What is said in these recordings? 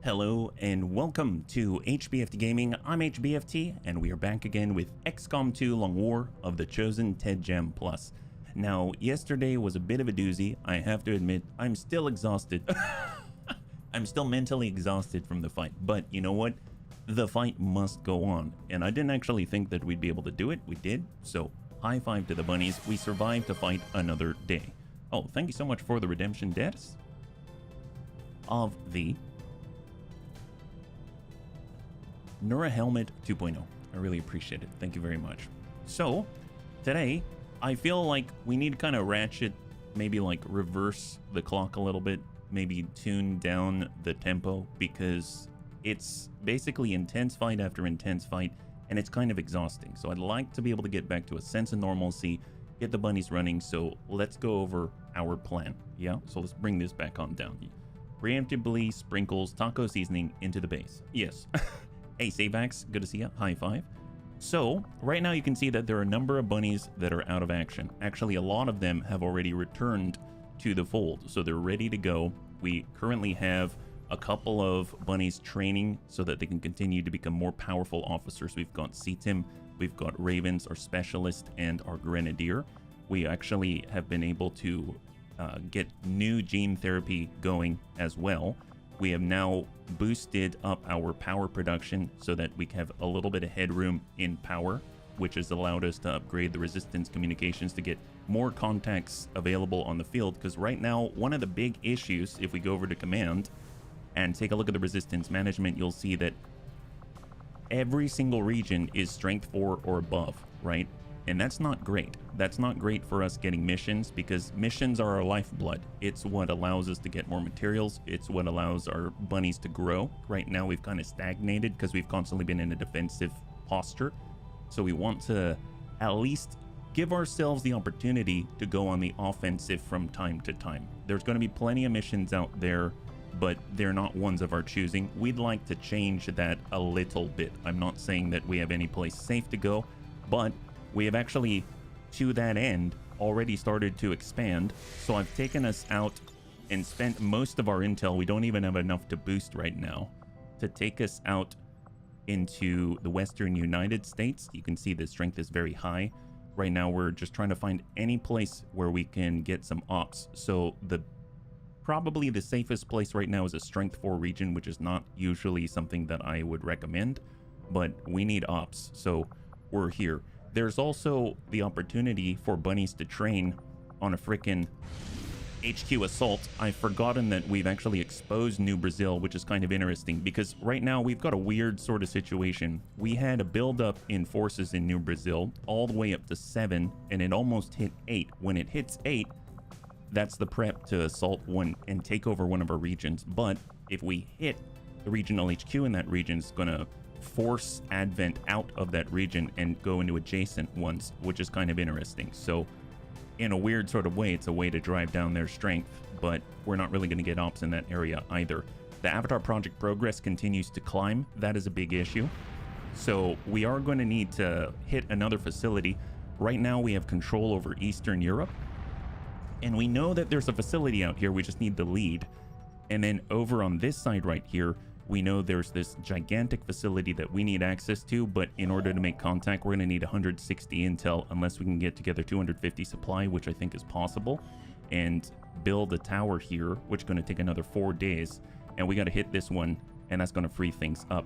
Hello and welcome to HBFT Gaming. I'm HBFT and we are back again with XCOM 2 Long War of the Chosen TED Gem Plus. Now, yesterday was a bit of a doozy. I have to admit, I'm still exhausted. I'm still mentally exhausted from the fight, but you know what? The fight must go on, and I didn't actually think that we'd be able to do it. We did, so high five to the bunnies. We survived to fight another day. Oh, thank you so much for the redemption deaths of the Nura Helmet 2.0. I really appreciate it. Thank you very much. So, today, I feel like we need to kind of ratchet, maybe like reverse the clock a little bit, maybe tune down the tempo, because it's basically intense fight after intense fight, and it's kind of exhausting. So I'd like to be able to get back to a sense of normalcy, get the bunnies running, so let's go over our plan. Yeah, so let's bring this back on down. Preemptively sprinkles taco seasoning into the base. Yes. Hey, Savax, good to see you. High five. So, right now you can see that there are a number of bunnies that are out of action. Actually, a lot of them have already returned to the fold, so they're ready to go. We currently have a couple of bunnies training so that they can continue to become more powerful officers. We've got CTIM, we've got Ravens, our specialist, and our Grenadier. We actually have been able to get new gene therapy going as well. We have now boosted up our power production so that we have a little bit of headroom in power, which has allowed us to upgrade the resistance communications to get more contacts available on the field. Because right now, one of the big issues, if we go over to command and take a look at the resistance management, you'll see that every single region is strength 4 or above, right? And that's not great. That's not great for us getting missions, because missions are our lifeblood. It's what allows us to get more materials. It's what allows our bunnies to grow. Right now we've kind of stagnated because we've constantly been in a defensive posture. So we want to at least give ourselves the opportunity to go on the offensive from time to time. There's going to be plenty of missions out there, but they're not ones of our choosing. We'd like to change that a little bit. I'm not saying that we have any place safe to go, but we have actually, to that end, already started to expand. So I've taken us out and spent most of our intel. We don't even have enough to boost right now to take us out into the Western United States. You can see the strength is very high. Right now, we're just trying to find any place where we can get some ops. So probably the safest place right now is a strength 4 region, which is not usually something that I would recommend, but we need ops. So we're here. There's also the opportunity for bunnies to train on a frickin' HQ assault. I've forgotten that we've actually exposed New Brazil, which is kind of interesting because right now we've got a weird sort of situation. We had a buildup in forces in New Brazil all the way up to 7, and it almost hit 8. When it hits 8, that's the prep to assault one and take over one of our regions. But if we hit the regional HQ in that region, it's gonna force advent out of that region and go into adjacent ones, which is kind of interesting. So in a weird sort of way, it's a way to drive down their strength, but we're not really going to get ops in that area either. The Avatar project progress continues to climb. That is a big issue. So we are going to need to hit another facility. Right now we have control over Eastern Europe, and we know that there's a facility out here. We just need the lead. And then over on this side right here, we know there's this gigantic facility that we need access to, but in order to make contact, we're going to need 160 intel unless we can get together 250 supply, which I think is possible, and build a tower here, which is going to take another 4 days. And we got to hit this one, and that's going to free things up.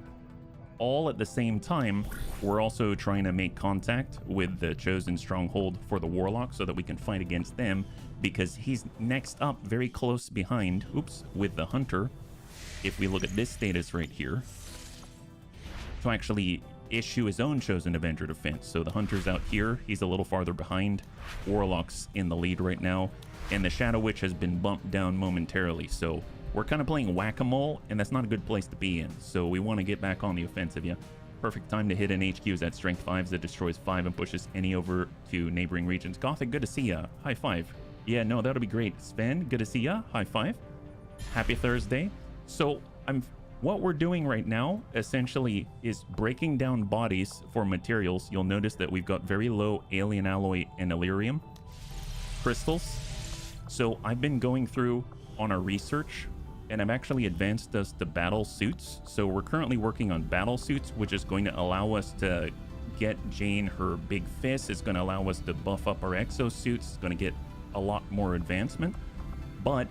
All at the same time, we're also trying to make contact with the Chosen Stronghold for the Warlock so that we can fight against them, because he's next up very close behind, with the Hunter. If we look at this status right here, to actually issue his own Chosen Avenger defense. So the Hunter's out here, he's a little farther behind, Warlock's in the lead right now, and the Shadow Witch has been bumped down momentarily. So we're kind of playing whack-a-mole, and that's not a good place to be in. So we want to get back on the offensive. Yeah, perfect time to hit an HQ is at strength 5 that destroys 5 and pushes any over to neighboring regions. Gothic, good to see ya. High five. Yeah, no, that'll be great. Sven, good to see ya. High five. Happy Thursday. So what we're doing right now essentially is breaking down bodies for materials. You'll notice that we've got very low alien alloy and Illyrium crystals. So I've been going through on our research and I've actually advanced us to battle suits. So we're currently working on battle suits, which is going to allow us to get Jane her big fist. It's going to allow us to buff up our exosuits. It's going to get a lot more advancement. But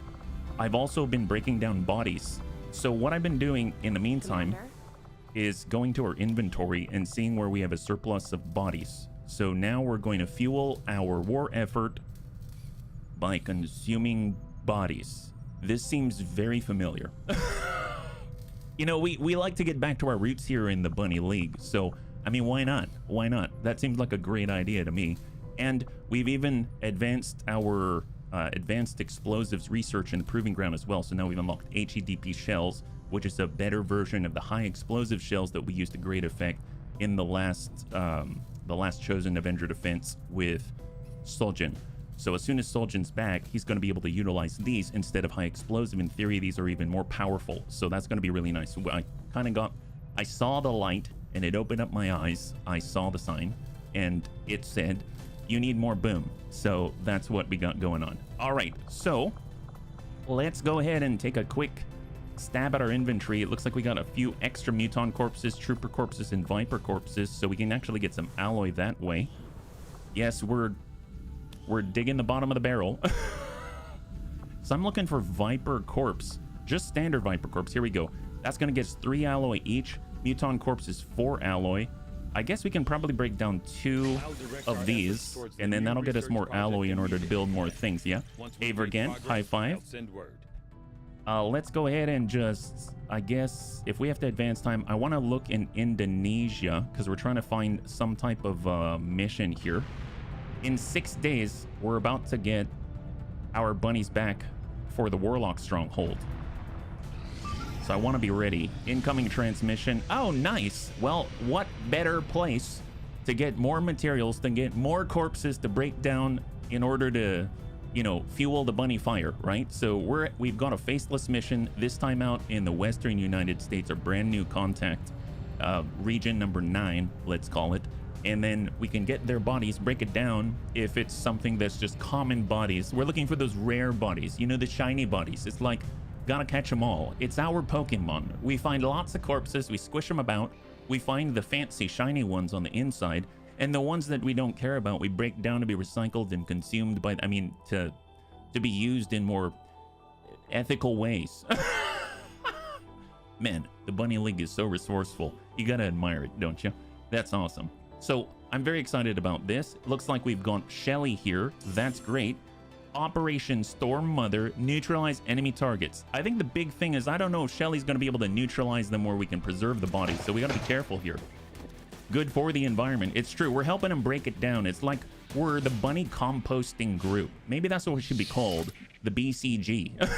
I've also been breaking down bodies. So what I've been doing in the meantime is going to our inventory and seeing where we have a surplus of bodies. So now we're going to fuel our war effort by consuming bodies. This seems very familiar. You know, we like to get back to our roots here in the Bunny League. So, I mean, why not? Why not? That seems like a great idea to me. And we've even advanced our advanced explosives research in the proving ground as well. So now we've unlocked HEDP shells, which is a better version of the high explosive shells that we used to great effect in the last chosen Avenger defense with Soljan. So as soon as Soljan's back, he's going to be able to utilize these instead of high explosive. In theory, these are even more powerful. So that's going to be really nice. I saw the light and it opened up my eyes. I saw the sign and it said, you need more boom. So that's what we got going on. All right, so let's go ahead and take a quick stab at our inventory. It looks like we got a few extra muton corpses, trooper corpses, and viper corpses, so we can actually get some alloy that way. Yes, we're digging the bottom of the barrel. So I'm looking for viper corpse, just standard viper corpse. Here we go. That's gonna get us 3 alloy each. Muton corpse is 4 alloy. I guess we can probably break down 2 of these, and then that'll get us more alloy in order to build more things. Yeah, Aver again, high five. Let's go ahead and just, I guess, if we have to advance time, I want to look in Indonesia because we're trying to find some type of mission here. In 6 days, we're about to get our bunnies back for the Warlock Stronghold. So I want to be ready. Incoming transmission. Oh, nice. Well, what better place to get more materials than get more corpses to break down in order to, you know, fuel the bunny fire, right? So we've got a faceless mission this time out in the Western United States, our brand new contact, region number 9, let's call it. And then we can get their bodies, break it down if it's something that's just common bodies. We're looking for those rare bodies, you know, the shiny bodies. It's like, gotta catch them all. It's our Pokemon. We find lots of corpses, we squish them about, we find the fancy shiny ones on the inside, and the ones that we don't care about, we break down to be recycled and consumed by, I mean, to be used in more ethical ways. Man, the Bunny League is so resourceful. You gotta admire it, don't you? That's awesome. So I'm very excited about this. It looks like we've got Shelly here. That's great. Operation Storm Mother, neutralize enemy targets. I think the big thing is I don't know if Shelly's going to be able to neutralize them where we can preserve the bodies, so we got to be careful here. Good for the environment. It's true. We're helping them break it down. It's like we're the bunny composting group. Maybe that's what we should be called, the BCG.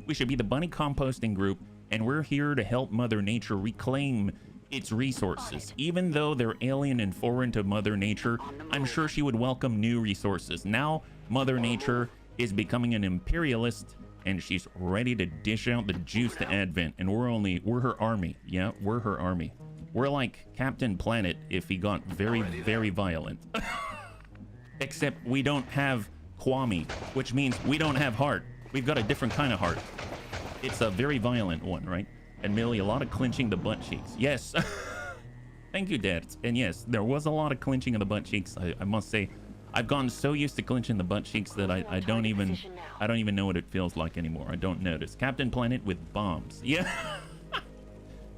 We should be the bunny composting group, and we're here to help Mother Nature reclaim its resources. Even though they're alien and foreign to Mother Nature, I'm sure she would welcome new resources. Now Mother Nature is becoming an imperialist and she's ready to dish out the juice to Advent, and we're her army. Yeah, we're her army. We're like Captain Planet if he got very, very violent. Except we don't have Kwame, which means we don't have heart. We've got a different kind of heart. It's a very violent one, right? And Millie, a lot of clenching the butt cheeks. Yes. Thank you, Dad. And yes, there was a lot of clenching of the butt cheeks. I must say, I've gotten so used to clenching the butt cheeks that I don't even know what it feels like anymore. I don't notice. Captain Planet with bombs. Yeah.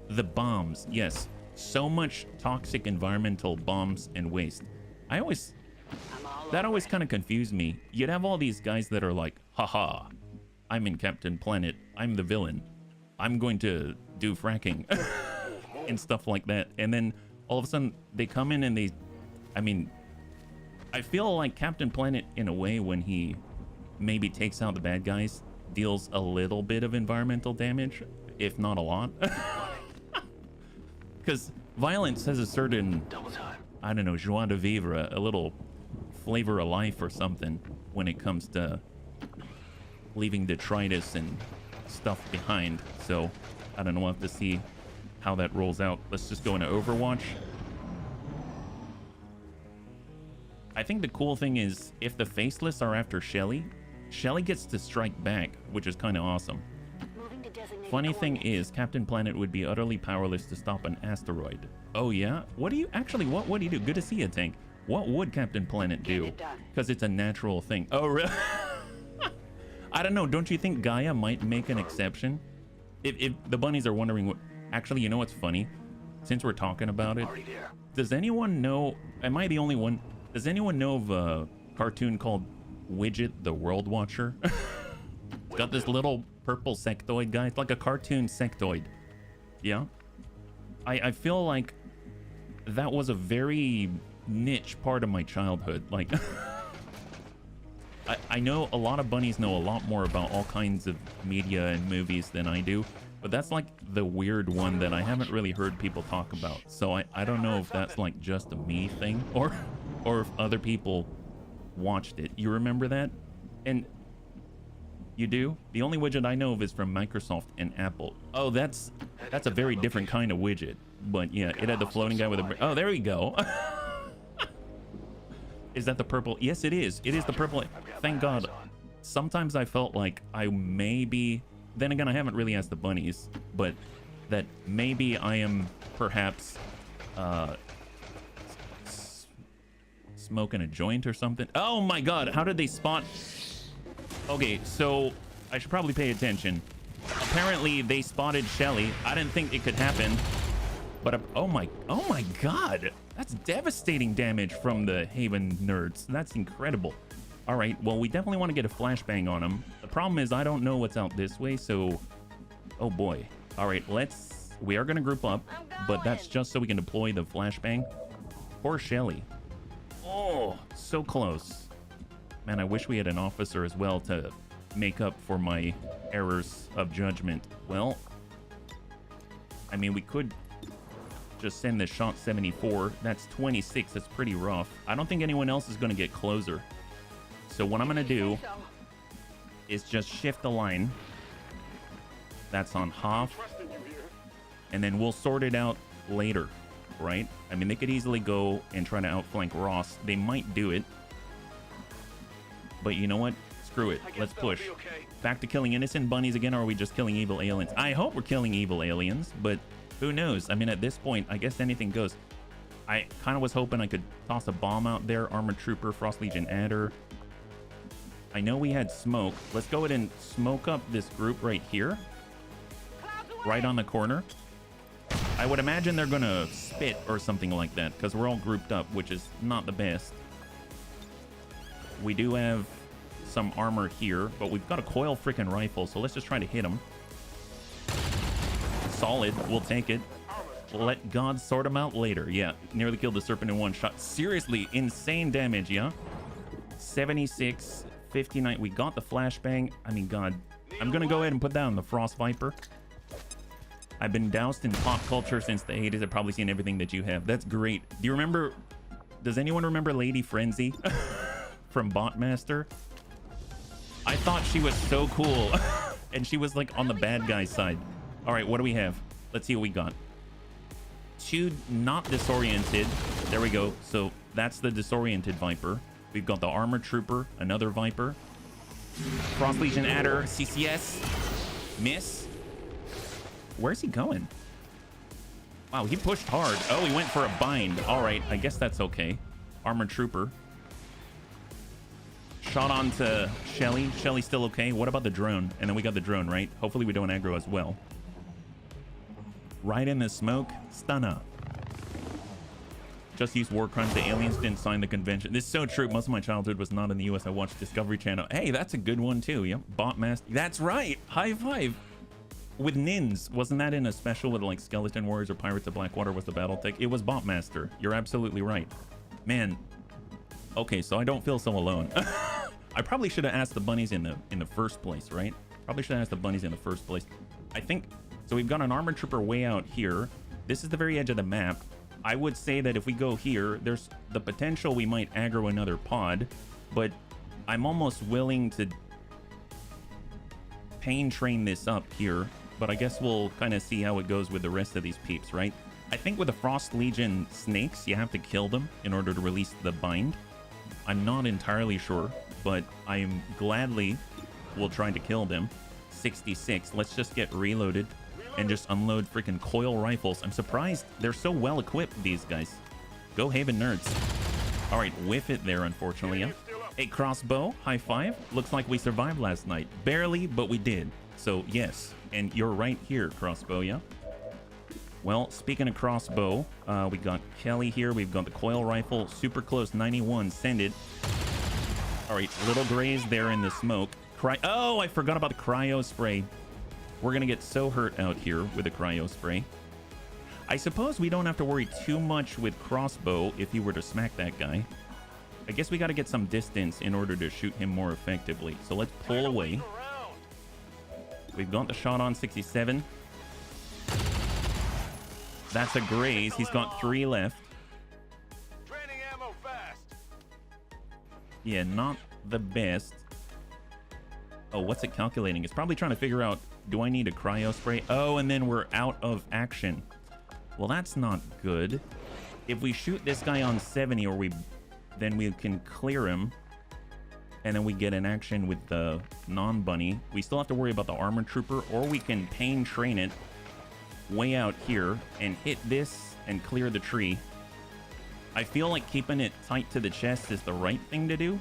The bombs. Yes. So much toxic environmental bombs and waste. That always kind of confused me. You'd have all these guys that are like, haha, I'm in Captain Planet. I'm the villain. I'm going to do fracking and stuff like that. And then all of a sudden they come in and I feel like Captain Planet, in a way, when he maybe takes out the bad guys, deals a little bit of environmental damage, if not a lot. Because violence has a certain, I don't know, joie de vivre, a little flavor of life or something when it comes to leaving detritus and stuff behind. So I don't know, we'll have to see how that rolls out. Let's just go into Overwatch. I think the cool thing is if the faceless are after Shelly, Shelly gets to strike back, which is kind of awesome. Funny thing is, Captain Planet would be utterly powerless to stop an asteroid. Oh yeah? What do you actually, what would he do? Good to see you, Tank. What would Captain Planet do? Because it's a natural thing. Oh, really? I don't know. Don't you think Gaia might make an exception? If the bunnies are wondering what... Actually, you know what's funny? Since we're talking about it, does anyone know... Am I the only one? Does anyone know of a cartoon called Widget the World Watcher? It's got this little purple sectoid guy. It's like a cartoon sectoid. Yeah? I feel like that was a very niche part of my childhood. Like... I know a lot of bunnies know a lot more about all kinds of media and movies than I do, but that's like the weird one that I haven't really heard people talk about. So I don't know if that's like just a me thing or if other people watched it. You remember that? And you do? The only widget I know of is from Microsoft and Apple. Oh, that's a very different kind of widget. But yeah, it had the floating guy with a... Oh, there we go. Is that the purple? Yes, it is. It is the purple. Thank God. Sometimes I felt like I may be... Then again, I haven't really asked the bunnies, but that maybe I am perhaps smoking a joint or something. Oh my God, how did they spot? Okay, so I should probably pay attention. Apparently they spotted Shelly. I didn't think it could happen, but oh my God, that's devastating damage from the Haven nerds. That's incredible. All right, well, we definitely want to get a flashbang on him. The problem is I don't know what's out this way, so oh boy. All right, we are gonna group up, but that's just so we can deploy the flashbang. Poor Shelly. Oh, so close. Man, I wish we had an officer as well to make up for my errors of judgment. Well, I mean, we could just send the shot 74. That's 26. That's pretty rough. I don't think anyone else is going to get closer. So what I'm going to do is just shift the line. That's on half. And then we'll sort it out later, right? I mean, they could easily go and try to outflank Ross. They might do it. But you know what? Screw it. Let's push. Back to killing innocent bunnies again, or are we just killing evil aliens? I hope we're killing evil aliens, but who knows? I mean, at this point, I guess anything goes. I kind of was hoping I could toss a bomb out there. Armored Trooper, Frost Legion Adder. I know we had smoke. Let's go ahead and smoke up this group right here. Right on the corner. I would imagine they're going to spit or something like that, because we're all grouped up, which is not the best. We do have some armor here, but we've got a coil freaking rifle, so let's just try to hit them. Solid. We'll take it. Let God sort them out later. Yeah, nearly killed the serpent in one shot. Seriously, insane damage, yeah? 76, 59. We got the flashbang. I mean, God. I'm going to go ahead and put down the Frost Viper. I've been doused in pop culture since the 80s. I've probably seen everything that you have. That's great. Do you remember... Does anyone remember Lady Frenzy from Botmaster? I thought she was so cool. And she was like on the bad guy's side. All right, what do we have? Let's see what we got. 2 not disoriented. There we go. So that's the disoriented Viper. We've got the Armored Trooper, another Viper. Frost Legion Adder, CCS. Miss. Where's he going? Wow, he pushed hard. Oh, he went for a bind. All right, I guess that's okay. Armored Trooper. Shot on to Shelly. Shelly's still okay. What about the drone? And then we got the drone, right? Hopefully we don't aggro as well. Right in the smoke. Stunner. Just used war crimes. The aliens didn't sign the convention. This is so true. Most of my childhood was not in the US. I watched Discovery Channel. Hey, that's a good one too. Yep. Botmaster. That's right. High five. With Nins. Wasn't that in a special with like Skeleton Warriors or Pirates of Blackwater was the battle tech? It was Botmaster. You're absolutely right. Man. Okay, so I don't feel so alone. I probably should have asked the bunnies in the first place, right? Probably should have asked the bunnies in the first place. I think so. We've got an Armored Trooper way out here. This is the very edge of the map. I would say that if we go here, there's the potential we might aggro another pod, but I'm almost willing to pain train this up here. But I guess we'll kind of see how it goes with the rest of these peeps, right? I think with the Frost Legion snakes, you have to kill them in order to release the bind. I'm not entirely sure, but I'm gladly will try to kill them. 66. Let's just get reloaded and just unload freaking coil rifles. I'm surprised they're so well equipped, these guys. Go Haven nerds. All right, whiff it there, unfortunately. Yeah. A crossbow, high five. Looks like we survived last night. Barely, but we did. So yes, and you're right here, crossbow, yeah? Well, speaking of crossbow, we got Kelly here. We've got the coil rifle, super close, 91, send it. All right, little grays there in the smoke. Oh, I forgot about the cryo spray. We're gonna get so hurt out here with the cryo spray. I suppose we don't have to worry too much with crossbow if he were to smack that guy. I guess we got to get some distance in order to shoot him more effectively. So let's pull away. We've got the shot on 67. That's a graze. He's got 3 left. Yeah, not the best. Oh, what's it calculating? It's probably trying to figure out, do I need a cryo spray? Oh, and then we're out of action. Well, that's not good. If we shoot this guy on 70, then we can clear him, and then we get an action with the non-bunny. We still have to worry about the armor trooper, or we can pain train it way out here and hit this and clear the tree. I feel like keeping it tight to the chest is the right thing to do,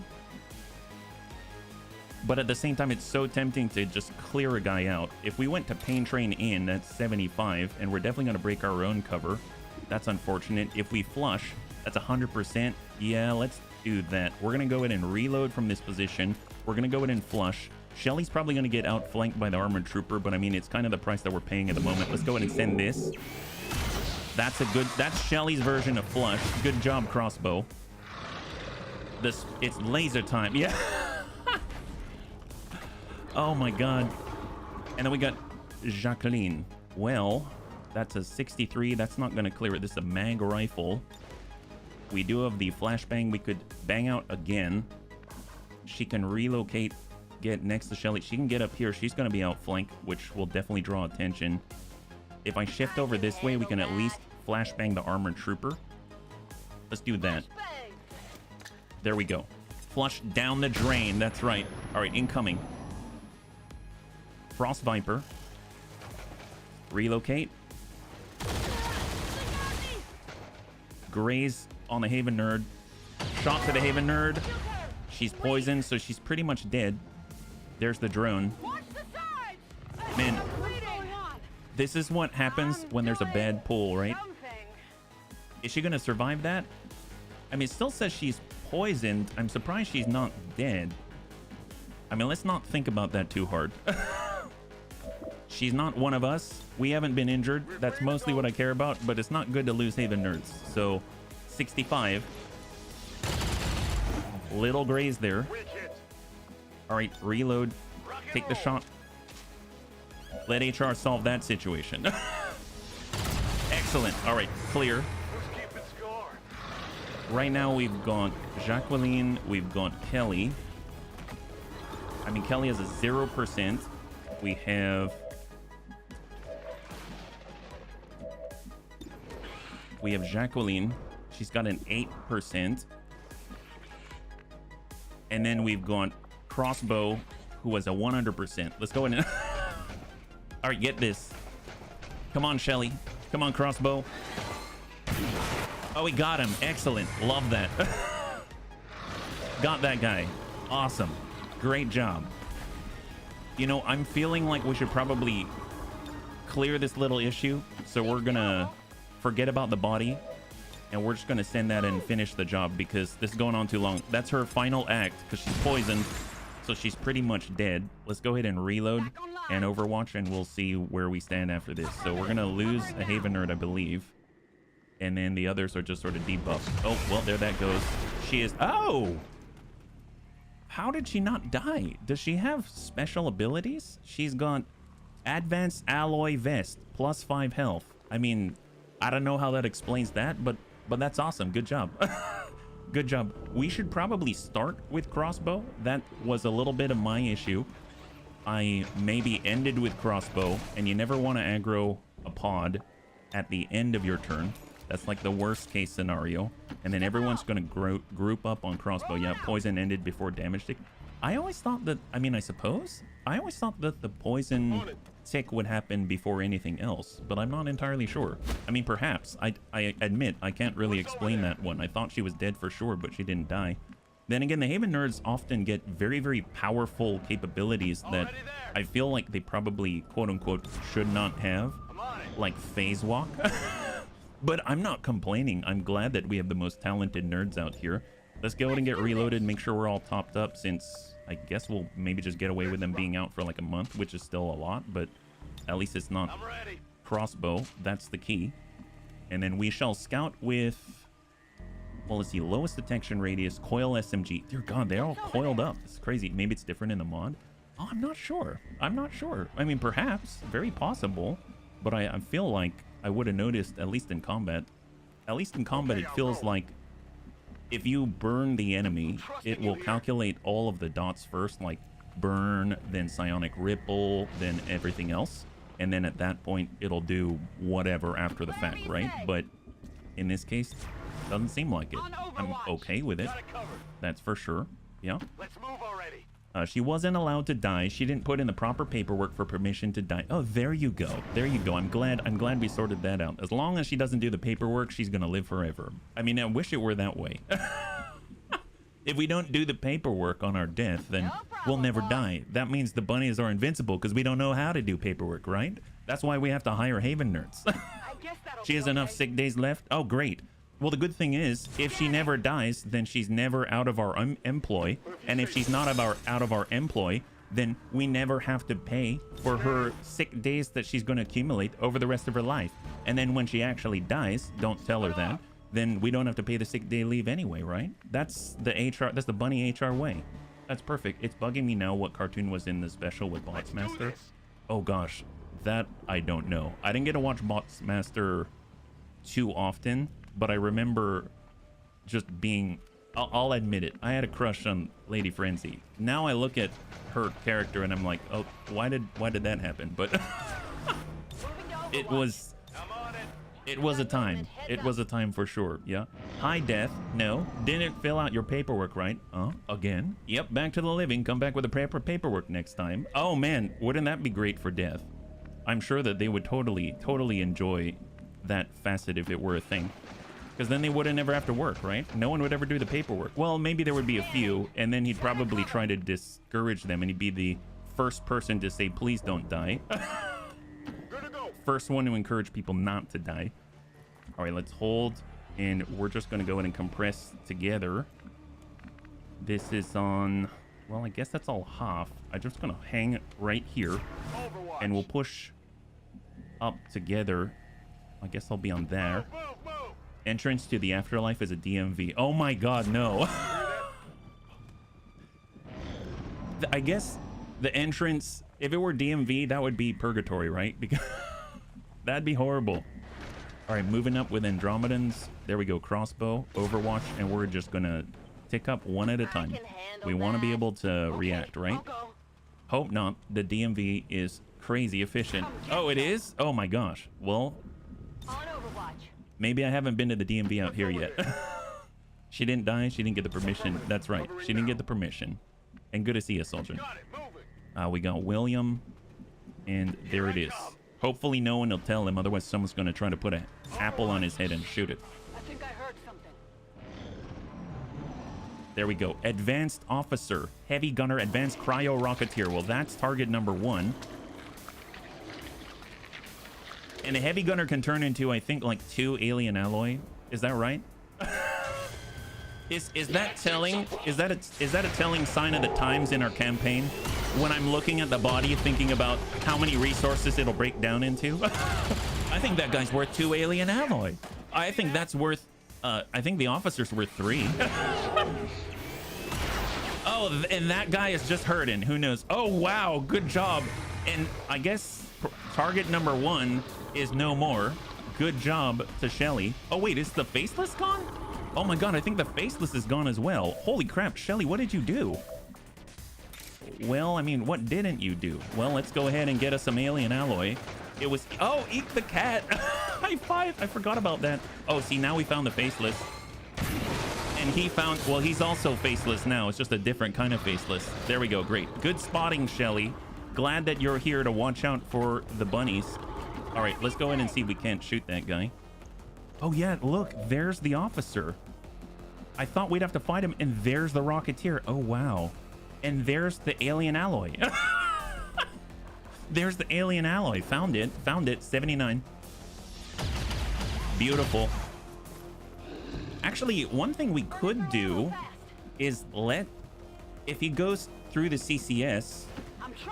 but at the same time, it's so tempting to just clear a guy out. If we went to pain train in, that's 75, and we're definitely going to break our own cover. That's unfortunate. If we flush, that's 100%. Yeah, let's do that. We're going to go ahead and reload from this position. We're going to go ahead and flush. Shelly's probably going to get outflanked by the armored trooper, but I mean, it's kind of the price that we're paying at the moment. Let's go ahead and send this. That's Shelly's version of flush. Good job, crossbow. It's laser time. Yeah. Oh my god. And then we got Jacqueline. Well, that's a 63. That's not going to clear it. This is a mag rifle. We do have the flashbang. We could bang out again. She can relocate, get next to Shelly. She can get up here. She's going to be outflanked, which will definitely draw attention. If I shift over this way, we can at least flashbang the armored trooper. Let's do that. There we go. Flush down the drain. That's right. All right, incoming. Frost Viper. Relocate. Graze on the Haven nerd. Shot to the Haven nerd. She's poisoned, so she's pretty much dead. There's the drone. Man, this is what happens when there's a bad pull, right? Is she gonna survive that? I mean, it still says she's poisoned. I'm surprised she's not dead. I mean, let's not think about that too hard. She's not one of us. We haven't been injured. That's mostly what I care about, but it's not good to lose Haven nerds. So 65. Little graze there. All right, reload. Take the shot. Let HR solve that situation. Excellent. All right, clear. Right now we've got Jacqueline. We've got Kelly. I mean, Kelly has a 0%. We have... Jacqueline. She's got an 8%. And then we've got Crossbow, who has a 100%. Let's go in and... All right, get this. Come on, Shelly. Come on, Crossbow. Oh, we got him. Excellent. Love that. Got that guy. Awesome. Great job. You know, I'm feeling like we should probably clear this little issue. So we're going to forget about the body. And we're just going to send that and finish the job because this is going on too long. That's her final act because she's poisoned. So she's pretty much dead. Let's go ahead and reload and Overwatch and we'll see where we stand after this. So we're going to lose a Haven nerd, I believe. And then the others are just sort of debuffed. Oh, well, there that goes. She is... Oh! How did she not die? Does she have special abilities? She's got Advanced Alloy Vest, plus 5 health. I mean, I don't know how that explains that, but that's awesome. Good job. Good job. We should probably start with Crossbow. That was a little bit of my issue. I maybe ended with Crossbow, and you never want to aggro a pod at the end of your turn. That's like the worst case scenario. And then everyone's going to group up on Crossbow. Yeah, poison ended before damage. I always thought that, I mean, I suppose, I always thought that the poison tick would happen before anything else, but I'm not entirely sure. I mean, perhaps. I admit, I can't really explain that one. I thought she was dead for sure, but she didn't die. Then again, the Haven nerds often get very, very powerful capabilities that I feel like they probably, quote unquote, should not have, like phase walk. But I'm not complaining. I'm glad that we have the most talented nerds out here. Let's go ahead and get reloaded, make sure we're all topped up, since I guess we'll maybe just get away with them being out for like a month, which is still a lot, but at least it's not crossbow. That's the key. And then we shall scout with, well, let's see, lowest detection radius, coil SMG. Dear God, they're all coiled up. It's crazy. Maybe it's different in the mod. Oh, I'm not sure. I'm not sure. I mean, perhaps, very possible, but I feel like I would have noticed, at least in combat. At least in combat, it feels like if you burn the enemy, it will calculate all of the dots first, like burn, then psionic ripple, then everything else. And then at that point, it'll do whatever after the fact, right? But in this case, doesn't seem like it. I'm okay with it. That's for sure. Yeah. Let's move already. She wasn't allowed to die. She didn't put in the proper paperwork for permission to die. Oh, there you go. There you go. I'm glad we sorted that out. As long as she doesn't do the paperwork, she's gonna live forever. I mean, I wish it were that way. If we don't do the paperwork on our death, then we'll never die. That means the bunnies are invincible because we don't know how to do paperwork, right? That's why we have to hire Haven nerds. She has enough sick days left. Oh, great. Well, the good thing is, if she never dies, then she's never out of our employ. And if she's not out of our employ, then we never have to pay for her sick days that she's going to accumulate over the rest of her life. And then when she actually dies, don't tell her that, then we don't have to pay the sick day leave anyway, right? That's the HR, that's the bunny HR way. That's perfect. It's bugging me now what cartoon was in the special with Botsmaster. Oh gosh, that I don't know. I didn't get to watch Botsmaster too often, but I remember just being, I'll admit it, I had a crush on Lady Frenzy. Now I look at her character and I'm like, oh, why did that happen? But it was a time. It was a time for sure. Yeah. Hi, Death. No, didn't fill out your paperwork right. Again. Yep, back to the living. Come back with the proper paperwork next time. Oh man, wouldn't that be great for Death? I'm sure that they would totally enjoy that facet if it were a thing. Because then they wouldn't ever have to work, right? No one would ever do the paperwork. Well, maybe there would be a few, and then he'd probably try to discourage them, and he'd be the first person to say, please don't die. First one to encourage people not to die. All right, let's hold, and we're just going to go ahead and compress together. This is on, well, I guess that's all half. I'm just going to hang right here, and we'll push up together. I guess I'll be on there. Entrance to the afterlife is a DMV. Oh my God, no. I guess the entrance, if it were DMV, that would be purgatory, right? Because that'd be horrible. All right, moving up with Andromedans. There we go, crossbow, Overwatch, and we're just gonna tick up one at a time. We want to be able to react, right? Hope not. The DMV is crazy efficient. Oh, it is? Oh my gosh. Well, maybe I haven't been to the DMV out here yet. She didn't die. She didn't get the permission. That's right. She didn't get the permission. And good to see you, soldier. We got William. And there it is. Hopefully no one will tell him. Otherwise, someone's going to try to put an apple on his head and shoot it. I think I heard something. There we go. Advanced Officer. Heavy Gunner. Advanced Cryo Rocketeer. Well, that's target number 1. And a heavy gunner can turn into, I think, like 2 alien alloy. Is that right? Is that telling? Is that a telling sign of the times in our campaign? When I'm looking at the body, thinking about how many resources it'll break down into. I think that guy's worth 2 alien alloy. I think that's worth. I think the officer's worth 3. Oh, and that guy is just hurting. Who knows? Oh wow, good job. And I guess target number 1 is no more. Good job to Shelly. Oh wait, is the faceless gone? Oh my God, I think the faceless is gone as well. Holy crap, Shelly, what did you do? Well, I mean, what didn't you do? Well, let's go ahead and get us some alien alloy. It was, oh, eat the cat. High five, I forgot about that. Oh, see, now we found the faceless. And he found, well, he's also faceless now. It's just a different kind of faceless. There we go. Great. Good spotting, Shelly. Glad that you're here to watch out for the bunnies. All right, let's go in and see if we can't shoot that guy. Oh, yeah, look, there's the officer. I thought we'd have to fight him, and there's the Rocketeer. Oh, wow. And there's the alien alloy. There's the alien alloy. Found it. 79. Beautiful. Actually, one thing we could do is if he goes through the CCS,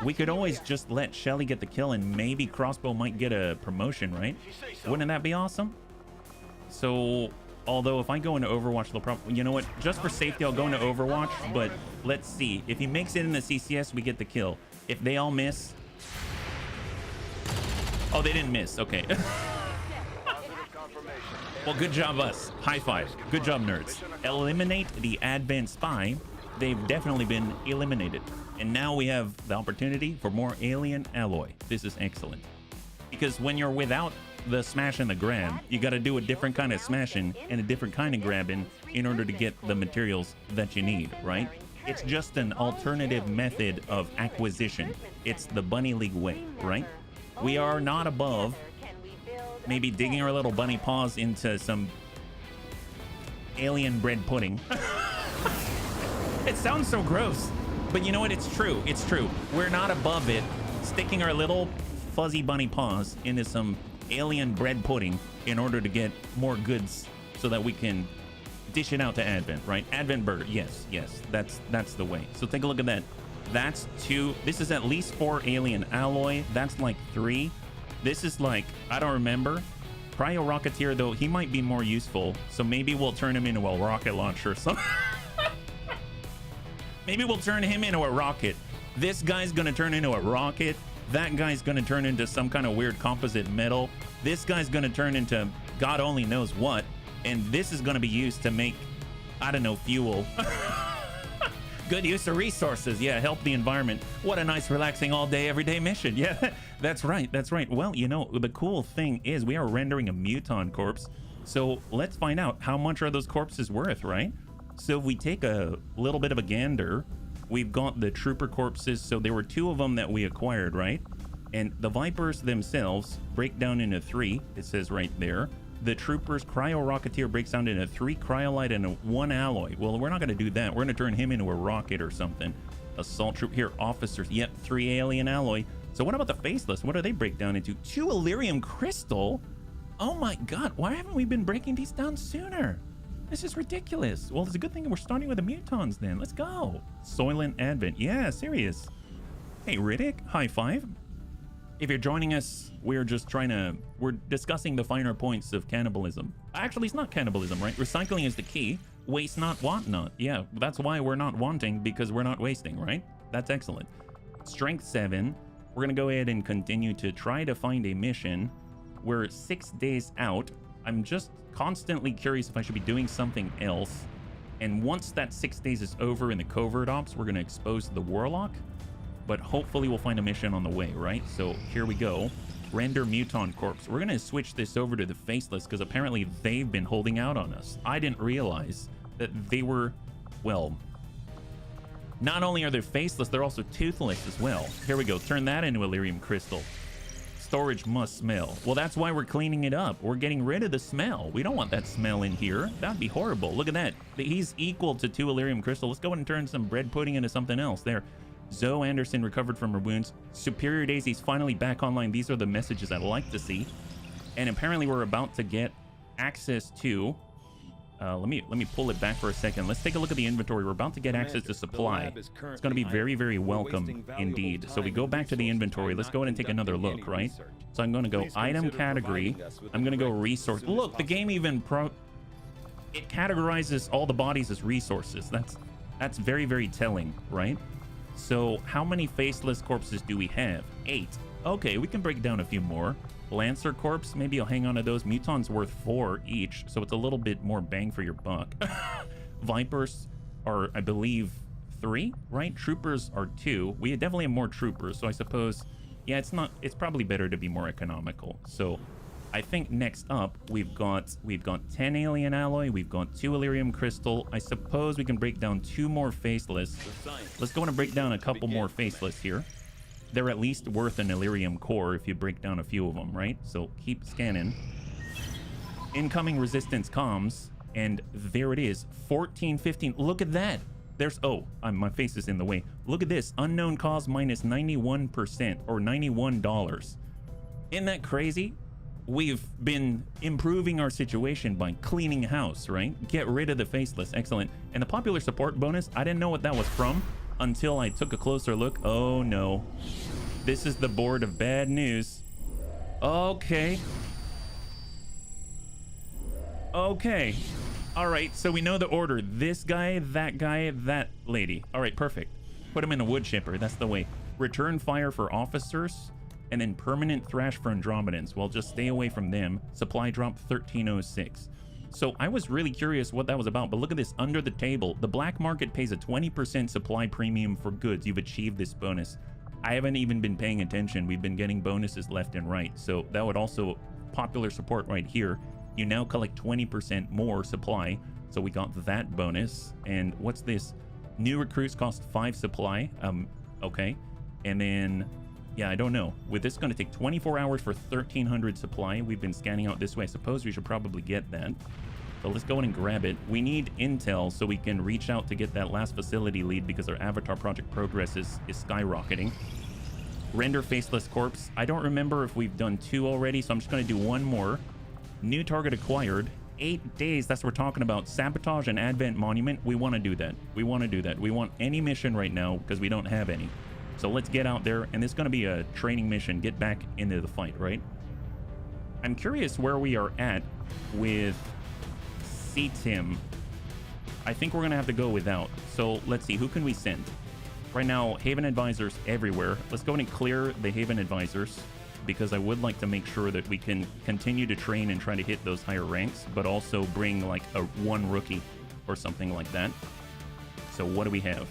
we could always just let Shelly get the kill, and maybe Crossbow might get a promotion, right? Wouldn't that be awesome? So, although if I go into Overwatch, they'll probably, you know what? Just for safety, I'll go into Overwatch, but let's see. If he makes it in the CCS, we get the kill. If they all miss... Oh, they didn't miss. Okay. Well, good job, us. High five. Good job, nerds. Eliminate the Advent Spy. They've definitely been eliminated. And now we have the opportunity for more alien alloy. This is excellent. Because when you're without the smash and the grab, you got to do a different kind of smashing and a different kind of grabbing in order to get the materials that you need, right? It's just an alternative method of acquisition. It's the Bunny League way, right? We are not above maybe digging our little bunny paws into some alien bread pudding. It sounds so gross, but you know what? It's true. It's true. We're not above it sticking our little fuzzy bunny paws into some alien bread pudding in order to get more goods so that we can dish it out to Advent, right? Advent burger. Yes, that's the way. So take a look at that. That's 2. This is at least 4 alien alloy. That's like 3. This is like, I don't remember. Cryo Rocketeer, though, he might be more useful. So maybe we'll turn him into a rocket launcher or something. Maybe we'll turn him into a rocket. This guy's gonna turn into a rocket. That guy's gonna turn into some kind of weird composite metal. This guy's gonna turn into God only knows what. And this is gonna be used to make, I don't know, fuel. Good use of resources. Yeah, help the environment. What a nice, relaxing, all-day, everyday mission. Yeah, that's right. That's right. Well, you know, the cool thing is we are rendering a muton corpse. So let's find out how much are those corpses worth, right? So if we take a little bit of a gander, we've got the trooper corpses. So there were 2 of them that we acquired, right? And the Vipers themselves break down into 3. It says right there. The Troopers Cryo Rocketeer breaks down into 3 Cryolite and 1 alloy. Well, we're not going to do that. We're going to turn him into a rocket or something. Assault Troop here. Officers. Yep, 3 alien alloy. So what about the Faceless? What do they break down into? 2 Illyrium Crystal? Oh my God. Why haven't we been breaking these down sooner? This is ridiculous. Well, it's a good thing we're starting with the Mutons then. Let's go. Soylent Advent. Yeah, serious. Hey, Riddick. High five. If you're joining us, we're discussing the finer points of cannibalism. Actually, it's not cannibalism, right? Recycling is the key. Waste not, want not. Yeah, that's why we're not wanting, because we're not wasting, right? That's excellent. Strength 7. We're going to go ahead and continue to try to find a mission. We're 6 days out. I'm just constantly curious if I should be doing something else. And once that 6 days is over in the covert ops, we're going to expose the Warlock. But hopefully we'll find a mission on the way, right? So here we go. Render Muton Corpse. We're going to switch this over to the Faceless because apparently they've been holding out on us. I didn't realize that they were, well, not only are they faceless, they're also toothless as well. Here we go. Turn that into Illyrium Crystal. Storage must smell. Well, that's why we're cleaning it up. We're getting rid of the smell. We don't want that smell in here. That'd be horrible. Look at that. He's equal to 2 Illyrium Crystal. Let's go ahead and turn some bread pudding into something else. There. Zoe Anderson recovered from her wounds. Superior Daisy's finally back online. These are the messages I'd like to see. And apparently we're about to get access to... let me pull it back for a second. Let's take a look at the inventory. We're about to get access to supply. It's going to be very, very welcome indeed. So we go back to the inventory. Let's go ahead and take another look, right? So I'm going to go item category. I'm going to go resource. Look, the game even it categorizes all the bodies as resources. That's very, very telling, right? So how many faceless corpses do we have? 8. Okay, we can break down a few more. Lancer corpse, maybe I'll hang on to those. Muton's worth 4 each, so it's a little bit more bang for your buck. Vipers are, I believe, 3, right? Troopers are 2. We definitely have more troopers, so I suppose, yeah, it's probably better to be more economical. So I think next up we've got 10 alien alloy, we've got 2 Illyrium crystal. I suppose we can break down 2 more faceless. Let's go and break down a couple more faceless here. They're at least worth an Illyrium core if you break down a few of them, right? So keep scanning. Incoming resistance comms, and there it is, 1415. Look at that. There's, oh, my face is in the way. Look at this, unknown cause minus 91% or $91. Isn't that crazy? We've been improving our situation by cleaning house, right? Get rid of the faceless, excellent. And the popular support bonus, I didn't know what that was from until I took a closer look. Oh no, this is the board of bad news. Okay. Okay. All right, so we know the order. This guy, that lady. All right, perfect. Put him in a wood chipper. That's the way. Return fire for officers, and then permanent thrash for Andromedans. Well, just stay away from them. Supply drop 1306. So I was really curious what that was about, but look at this under the table. The black market pays a 20% supply premium for goods. You've achieved this bonus. I haven't even been paying attention. We've been getting bonuses left and right. So that would also popular support right here. You now collect 20% more supply. So we got that bonus. And what's this? New recruits cost 5 supply. Okay. And then, yeah, I don't know. With this going to take 24 hours for 1300 supply. We've been scanning out this way. I suppose we should probably get that. So let's go in and grab it. We need intel so we can reach out to get that last facility lead because our avatar project progress is skyrocketing. Render faceless corpse. I don't remember if we've done 2 already, so I'm just going to do 1 more. New target acquired. 8 days, that's what we're talking about. Sabotage and Advent Monument. We want to do that. We want to do that. We want any mission right now because we don't have any. So let's get out there, and it's going to be a training mission. Get back into the fight, right? I'm curious where we are at with CTIM. I think we're going to have to go without. So let's see, who can we send? Right now, Haven Advisors everywhere. Let's go in and clear the Haven Advisors, because I would like to make sure that we can continue to train and try to hit those higher ranks, but also bring like a 1 rookie or something like that. So what do we have?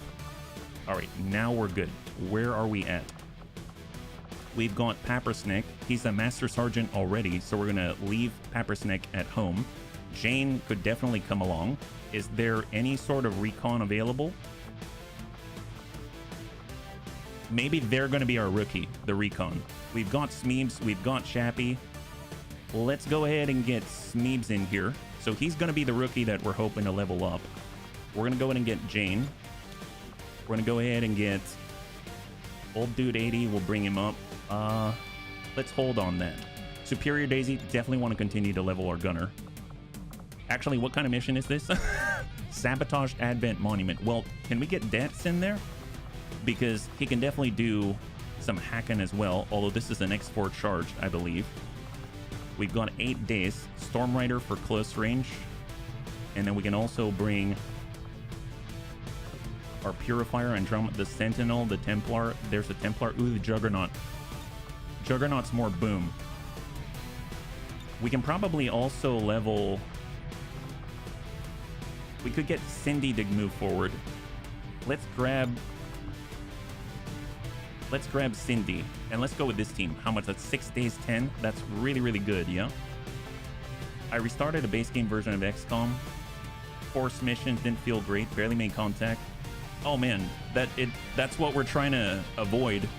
All right, now we're good. Where are we at? We've got Pappersnick. He's a Master Sergeant already, so we're gonna leave Pappersnick at home. Jane could definitely come along. Is there any sort of recon available? Maybe they're gonna be our rookie, the recon. We've got Smeebs, we've got Chappie. Let's go ahead and get Smeebs in here. So he's going to be the rookie that we're hoping to level up. We're going to go ahead and get Jane. We're going to go ahead and get Old Dude 80. We'll bring him up. Let's hold on that. Superior Daisy, definitely want to continue to level our gunner. Actually, what kind of mission is this? Sabotage Advent Monument. Well, can we get Debts in there? Because he can definitely do some hacking as well, although this is an X4 charge, I believe. We've got 8 days. Storm Rider for close range. And then we can also bring our Purifier, Andromeda, the Sentinel, the Templar. There's a Templar. Ooh, the Juggernaut. Juggernaut's more boom. We can probably also level... We could get Cindy to move forward. Let's grab Cindy, and let's go with this team. How much? That's 6 days, 10. That's really, really good, yeah? I restarted a base game version of XCOM. Force missions didn't feel great. Barely made contact. Oh man, that's what we're trying to avoid,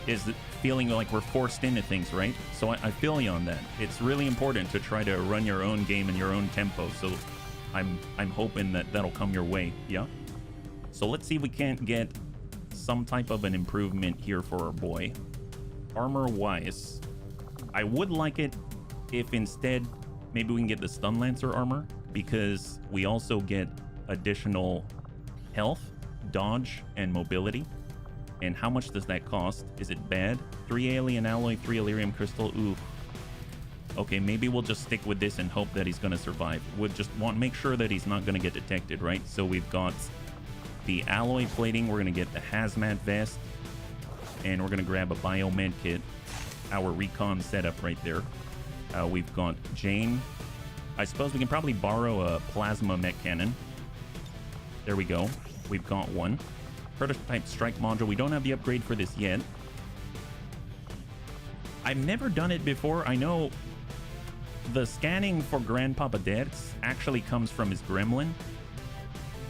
is feeling like we're forced into things, right? So I feel you on that. It's really important to try to run your own game in your own tempo. So I'm hoping that that'll come your way, yeah? So let's see if we can't get some type of an improvement here for our boy. Armor wise, I would like it if instead maybe we can get the Stun Lancer armor, because we also get additional health, dodge, and mobility. And how much does that cost? Is it bad? 3 alien alloy, 3 Illyrium crystal. Ooh. Okay, maybe we'll just stick with this and hope that he's gonna survive. We'll just make sure that he's not gonna get detected, right? So we've got the alloy plating, we're gonna get the hazmat vest, and we're gonna grab a biomed kit. Our recon setup right there. We've got Jane. I suppose we can probably borrow a plasma mech cannon. There we go. We've got one. Prototype strike module. We don't have the upgrade for this yet. I've never done it before. I know the scanning for Grandpapa Dex actually comes from his gremlin.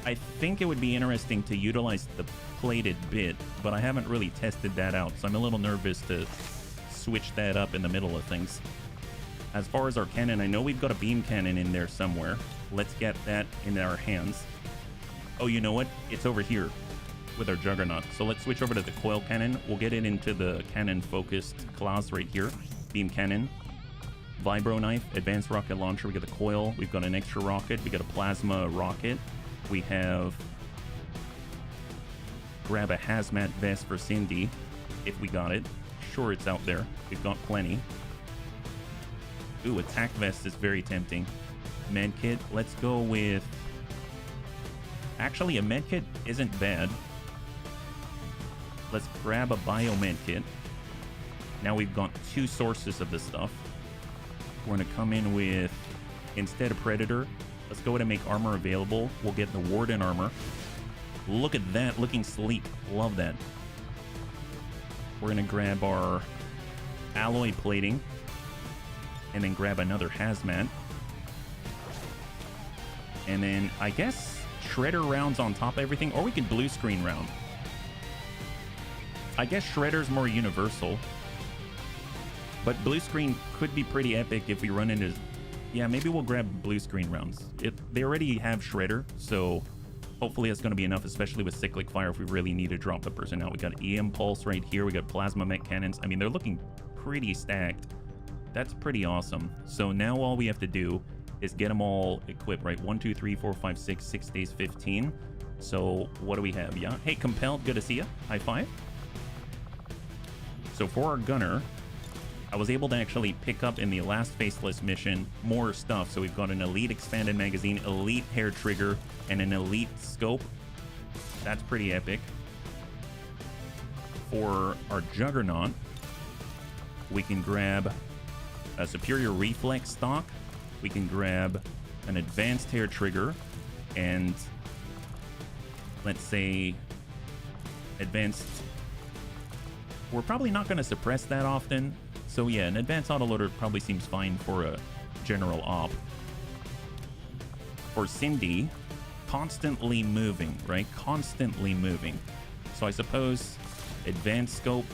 I think it would be interesting to utilize the plated bit, but I haven't really tested that out, so I'm a little nervous to switch that up in the middle of things. As far as our cannon, I know we've got a beam cannon in there somewhere. Let's get that in our hands. Oh, you know what? It's over here with our Juggernaut. So let's switch over to the coil cannon. We'll get it into the cannon-focused class right here. Beam cannon. Vibro knife. Advanced rocket launcher. We got the coil. We've got an extra rocket. We got a plasma rocket. We have... Grab a hazmat vest for Cindy, if we got it. Sure, it's out there. We've got plenty. Ooh, attack vest is very tempting. Medkit. Let's go with... Actually, a medkit isn't bad. Let's grab a biomed kit. Now we've got two sources of this stuff. We're going to come in with, instead of Predator, let's go ahead and make armor available. We'll get the Warden armor. Look at that, looking sleek. Love that. We're going to grab our alloy plating and then grab another hazmat. And then I guess Shredder rounds on top of everything, or we could blue screen round. I guess Shredder's more universal, but blue screen could be pretty epic if we run into... Yeah, maybe we'll grab blue screen rounds. They already have Shredder, so hopefully that's going to be enough, especially with cyclic fire if we really need to drop the person out. We got EM pulse right here. We got plasma mech cannons. I mean, they're looking pretty stacked. That's pretty awesome. So now all we have to do is get them all equipped, right? 1, 2, 3, 4, 5, 6, 6 days, 15. So what do we have? Yeah. Hey, Compelled, good to see you. High five. So for our gunner, I was able to actually pick up in the last Faceless mission more stuff. So we've got an elite expanded magazine, elite hair trigger, and an elite scope. That's pretty epic. For our Juggernaut, we can grab a superior reflex stock. We can grab an advanced hair trigger and, let's say, advanced... We're probably not going to suppress that often. So yeah, an advanced autoloader probably seems fine for a general op. For Cindy, constantly moving, right? Constantly moving. So I suppose advanced scope,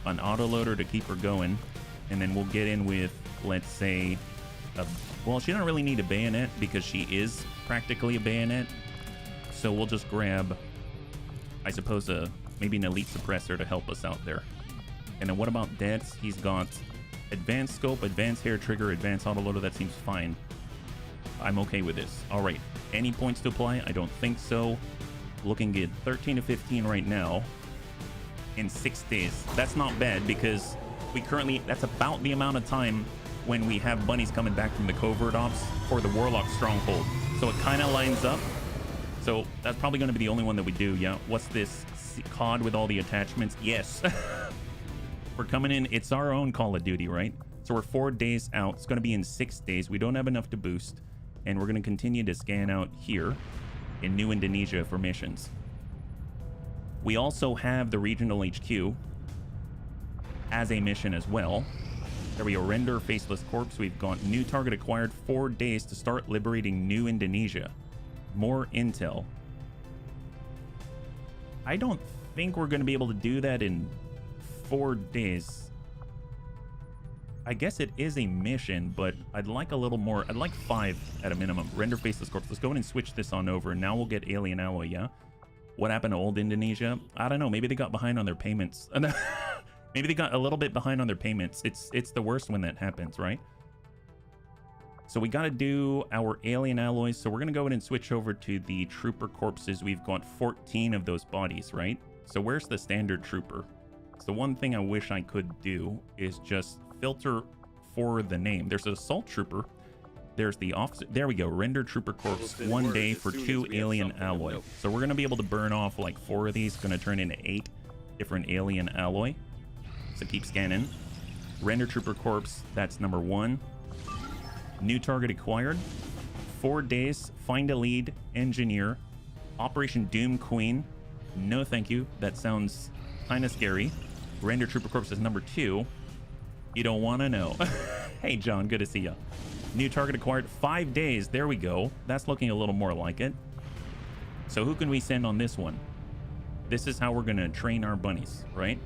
an autoloader to keep her going, and then we'll get in with, let's say, well, she doesn't really need a bayonet because she is practically a bayonet. So we'll just grab, I suppose, maybe an elite suppressor to help us out there. And then what about Dex? He's got advanced scope, advanced hair trigger, advanced autoloader. That seems fine. I'm okay with this. All right. Any points to apply? I don't think so. Looking good. 13 to 15 right now in 6 days. That's not bad because we currently, that's about the amount of time when we have bunnies coming back from the covert ops for the Warlock Stronghold. So it kind of lines up. So that's probably going to be the only one that we do. Yeah. What's this? COD with all the attachments? Yes. We're coming in. It's our own Call of Duty, right? So we're 4 days out. It's going to be in 6 days. We don't have enough to boost. And we're going to continue to scan out here in New Indonesia for missions. We also have the regional HQ as a mission as well. There we go. Render Faceless Corpse. We've got new target acquired. 4 days to start liberating New Indonesia. More intel. I don't think we're going to be able to do that in 4 days. I guess it is a mission, but I'd like a little more. I'd like 5 at a minimum. Render Faceless Corpse. Let's go ahead and switch this on over. Now we'll get Alien Alloy, yeah? What happened to old Indonesia? I don't know. Maybe they got behind on their payments. Maybe they got a little bit behind on their payments. It's the worst when that happens, right? So we got to do our alien alloys. So we're going to go ahead and switch over to the trooper corpses. We've got 14 of those bodies, right? So where's the standard trooper? So the one thing I wish I could do is just filter for the name. There's an assault trooper. There's the officer. There we go. Render trooper corpse 1 day for 2 alien alloy. So we're going to be able to burn off like 4 of these. Going to turn into 8 different alien alloy. So keep scanning. Render trooper corpse. That's number 1. New target acquired. 4 days. Find a lead. Engineer. Operation Doom Queen. No thank you. That sounds kind of scary. Render trooper corpse is number 2. You don't want to know. Hey John, good to see ya. New target acquired, 5 days. There we go. That's looking a little more like it. So who can we send on this one? This is how we're going to train our bunnies, right?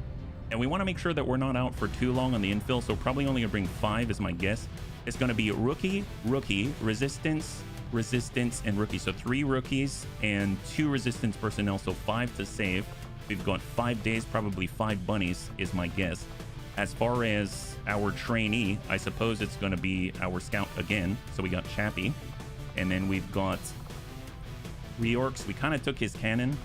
And we want to make sure that we're not out for too long on the infill, so probably only going to bring 5 is my guess. It's going to be rookie, resistance, and rookie. So 3 rookies and 2 resistance personnel, so 5 to save. We've got 5 days, probably 5 bunnies is my guess. As far as our trainee, I suppose it's going to be our scout again. So we got Chappie, and then we've got Reorcs. We kind of took his cannon.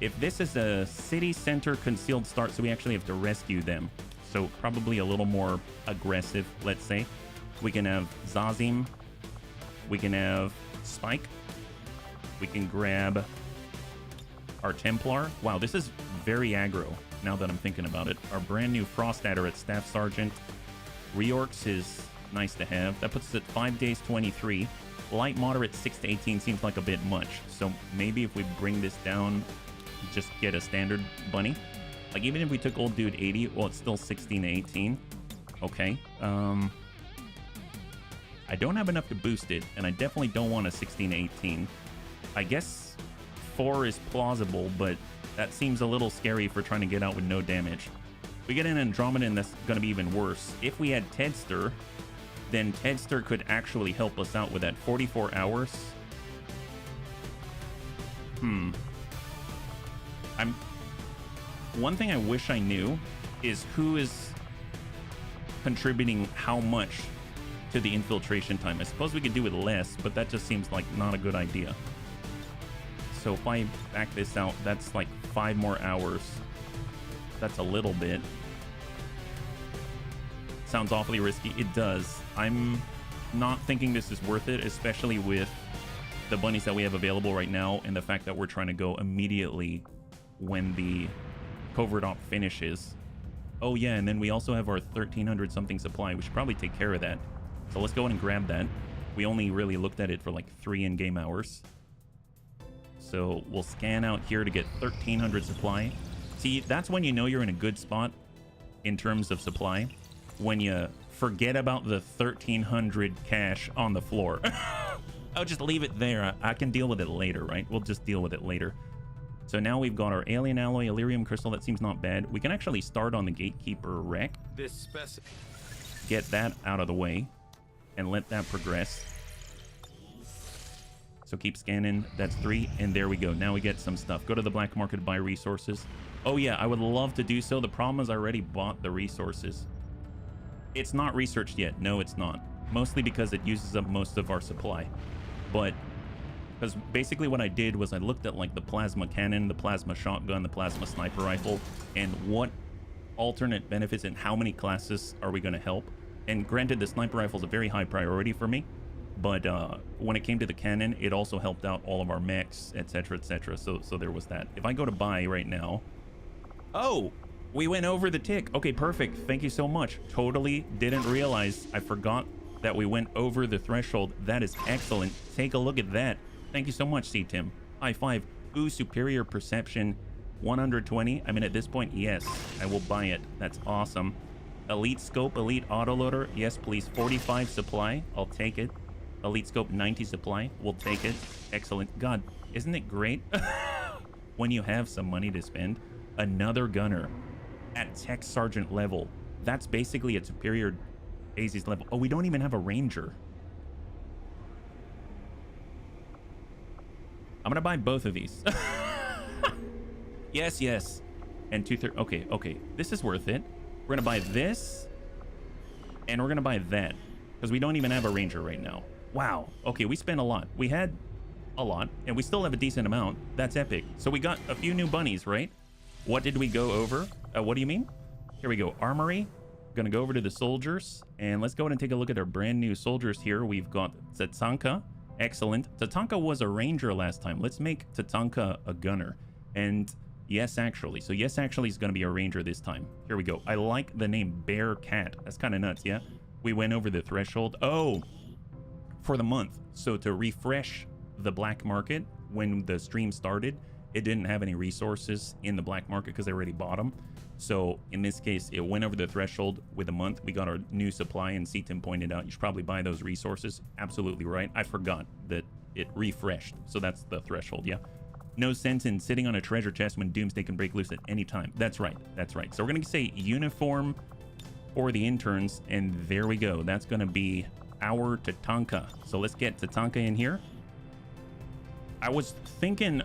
If this is a city center concealed start, so we actually have to rescue them. So probably a little more aggressive, let's say. We can have Zazim. We can have Spike. We can grab our Templar. Wow, this is very aggro now that I'm thinking about it. Our brand new Frost Adder at Staff Sergeant. Reorcs is nice to have. That puts us at 5 days, 23. Light moderate 6 to 18 seems like a bit much. So maybe if we bring this down, just get a standard bunny. Like even if we took old dude 80, well, it's still 16 to 18. Okay. I don't have enough to boost it, and I definitely don't want a 16 to 18. I guess 4 is plausible, but that seems a little scary for trying to get out with no damage. We get an Andromeda, and that's going to be even worse. If we had Tedster, then Tedster could actually help us out with that 44 hours. One thing I wish I knew is who is contributing how much to the infiltration time. I suppose we could do with less, but that just seems like not a good idea. So if I back this out, that's like 5 more hours. That's a little bit. Sounds awfully risky. It does. I'm not thinking this is worth it, especially with the bunnies that we have available right now and the fact that we're trying to go immediately when the covert op finishes. Oh yeah, and then we also have our 1300 something supply. We should probably take care of that. So let's go ahead and grab that. We only really looked at it for like 3 in-game hours. So we'll scan out here to get 1300 supply. See, that's when you know you're in a good spot in terms of supply. When you forget about the 1300 cash on the floor. I'll just leave it there. I can deal with it later, right? We'll just deal with it later. So now we've got our alien alloy, Illyrium crystal. That seems not bad. We can actually start on the gatekeeper wreck. Get that out of the way and let that progress. So keep scanning. That's 3, and there we go. Now we get some stuff. Go to the black market to buy resources. Oh yeah, I would love to do so. The problem is I already bought the resources. It's not researched yet. No, it's not. Mostly because it uses up most of our supply. But because basically what I did was I looked at like the plasma cannon, the plasma shotgun, the plasma sniper rifle, and what alternate benefits and how many classes are we going to help. And granted, the sniper rifle is a very high priority for me, but when it came to the cannon, it also helped out all of our mechs, etc., etc. So there was that. If I go to buy right now, oh, we went over the tick. Okay, perfect. Thank you so much. Totally didn't realize. I forgot that we went over the threshold. That is excellent. Take a look at that. Thank you so much, C-Tim. High five. Ooh, superior perception. 120. I mean, at this point, yes, I will buy it. That's awesome. Elite scope, elite autoloader. Yes, please. 45 supply. I'll take it. Elite scope, 90 supply. We'll take it. Excellent. God, isn't it great when you have some money to spend? Another gunner at tech sergeant level. That's basically at superior Daisy's level. Oh, we don't even have a ranger. I'm gonna buy both of these. Yes, yes. And 230. Okay, okay. This is worth it. We're gonna buy this, and we're gonna buy that because we don't even have a ranger right now. Wow. Okay, we spent a lot. We had a lot, and we still have a decent amount. That's epic. So we got a few new bunnies, right? What did we go over? What do you mean? Here we go. Armory. Gonna go over to the soldiers, and let's go ahead and take a look at our brand new soldiers here. We've got Tatanka. Excellent. Tatanka was a ranger last time. Let's make Tatanka a gunner. And yes, actually. So yes, actually is gonna be a ranger this time. Here we go. I like the name Bear Cat. That's kind of nuts, yeah? We went over the threshold. Oh, for the month. So to refresh the black market, when the stream started, it didn't have any resources in the black market because I already bought them. So in this case, it went over the threshold with a month. We got our new supply, and C-Tim pointed out you should probably buy those resources. Absolutely right. I forgot that it refreshed. So that's the threshold, yeah. No sense in sitting on a treasure chest when Doomsday can break loose at any time. That's right. That's right. So we're going to say uniform for the interns, and there we go. That's going to be our Tatanka. So let's get Tatanka in here. I was thinking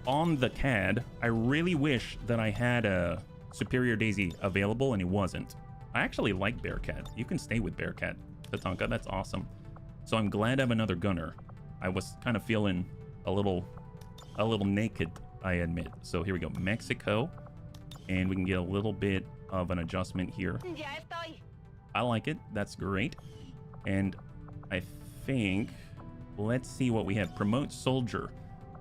on the CAD, I really wish that I had a Superior Daisy available, and it wasn't. I actually like Bearcat. You can stay with Bearcat, Tatanka. That's awesome. So I'm glad I have another gunner. I was kind of feeling a little naked, I admit. So here we go, Mexico, and we can get a little bit of an adjustment here. I like it. That's great. And I think, let's see what we have. Promote soldier.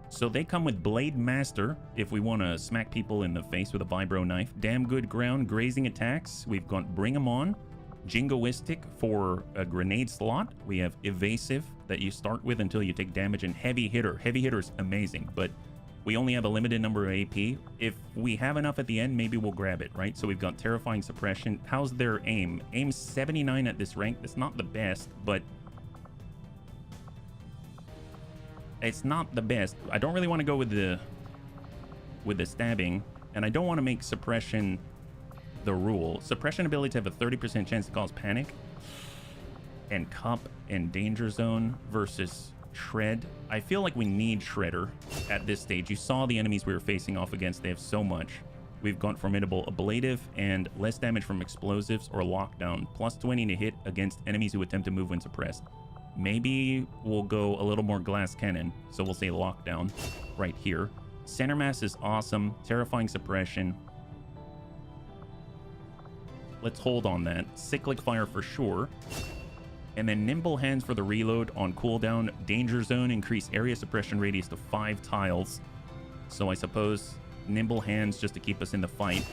So they come with Blade Master if we want to smack people in the face with a vibro knife. Damn good ground grazing attacks. We've got Bring 'em On. Jingoistic for a grenade slot. We have Evasive that you start with until you take damage, and Heavy Hitter. Heavy Hitter's amazing, but we only have a limited number of AP. If we have enough at the end, maybe we'll grab it, right? So we've got Terrifying Suppression. How's their aim? Aim 79 at this rank. That's not the best, but it's not the best. I don't really want to go with the stabbing, and I don't want to make suppression the rule. Suppression ability to have a 30% chance to cause panic, and Cup and Danger Zone versus Shred. I feel like we need Shredder at this stage. You saw the enemies we were facing off against. They have so much. We've got Formidable Ablative and less damage from explosives or lockdown. Plus 20 to hit against enemies who attempt to move when suppressed. Maybe we'll go a little more Glass Cannon. So we'll say lockdown right here. Center Mass is awesome. Terrifying Suppression. Let's hold on that. Cyclic Fire for sure. And then Nimble Hands for the reload on cooldown. Danger Zone, increase area suppression radius to 5 tiles. So I suppose Nimble Hands just to keep us in the fight.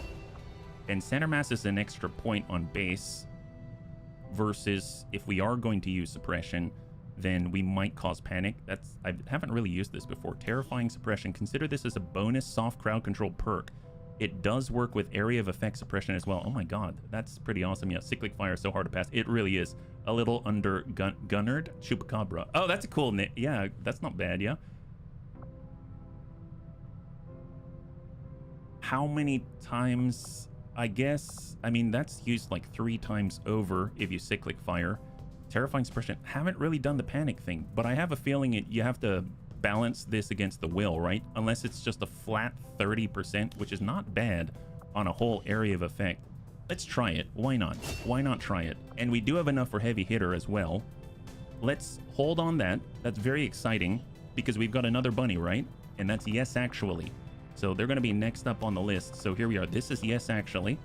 And Center Mass is an extra point on base. Versus if we are going to use suppression, then we might cause panic. I haven't really used this before. Terrifying Suppression. Consider this as a bonus soft crowd control perk. It does work with area of effect suppression as well. Oh my god, that's pretty awesome. Yeah, Cyclic Fire is so hard to pass. It really is. A little under Gunnard Chupacabra. Oh, that's a cool name. Yeah, that's not bad, yeah. How many times? I guess, I mean, that's used like 3 times over if you Cyclic Fire. Terrifying Suppression. Haven't really done the panic thing, but I have a feeling you have to balance this against the will, right? Unless it's just a flat 30%, which is not bad on a whole area of effect. Let's try it. Why not? Why not try it? And we do have enough for Heavy Hitter as well. Let's hold on that. That's very exciting because we've got another bunny, right? And that's Yes Actually. So they're going to be next up on the list. So here we are. This is Yes Actually.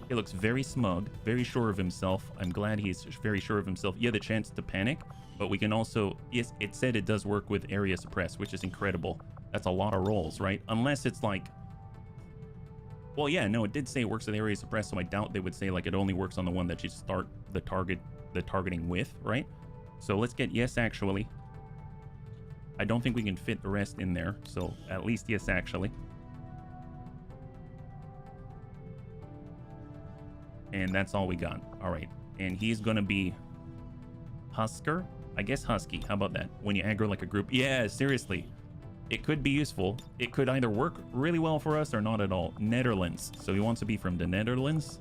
He looks very smug, very sure of himself. I'm glad he's very sure of himself. You have the chance to panic, but we can also, yes, it said it does work with area suppress, which is incredible. That's a lot of rolls, right? Unless it's like, well, yeah, no, it did say it works with area suppress, so I doubt they would say like it only works on the one that you start the targeting with, right? So let's get Yes Actually. I don't think we can fit the rest in there, so at least Yes Actually. And that's all we got. All right, and he's gonna be Husker, I guess. Husky, how about that? When you aggro like a group. Yeah, seriously, it could be useful. It could either work really well for us or not at all. Netherlands, so he wants to be from the Netherlands.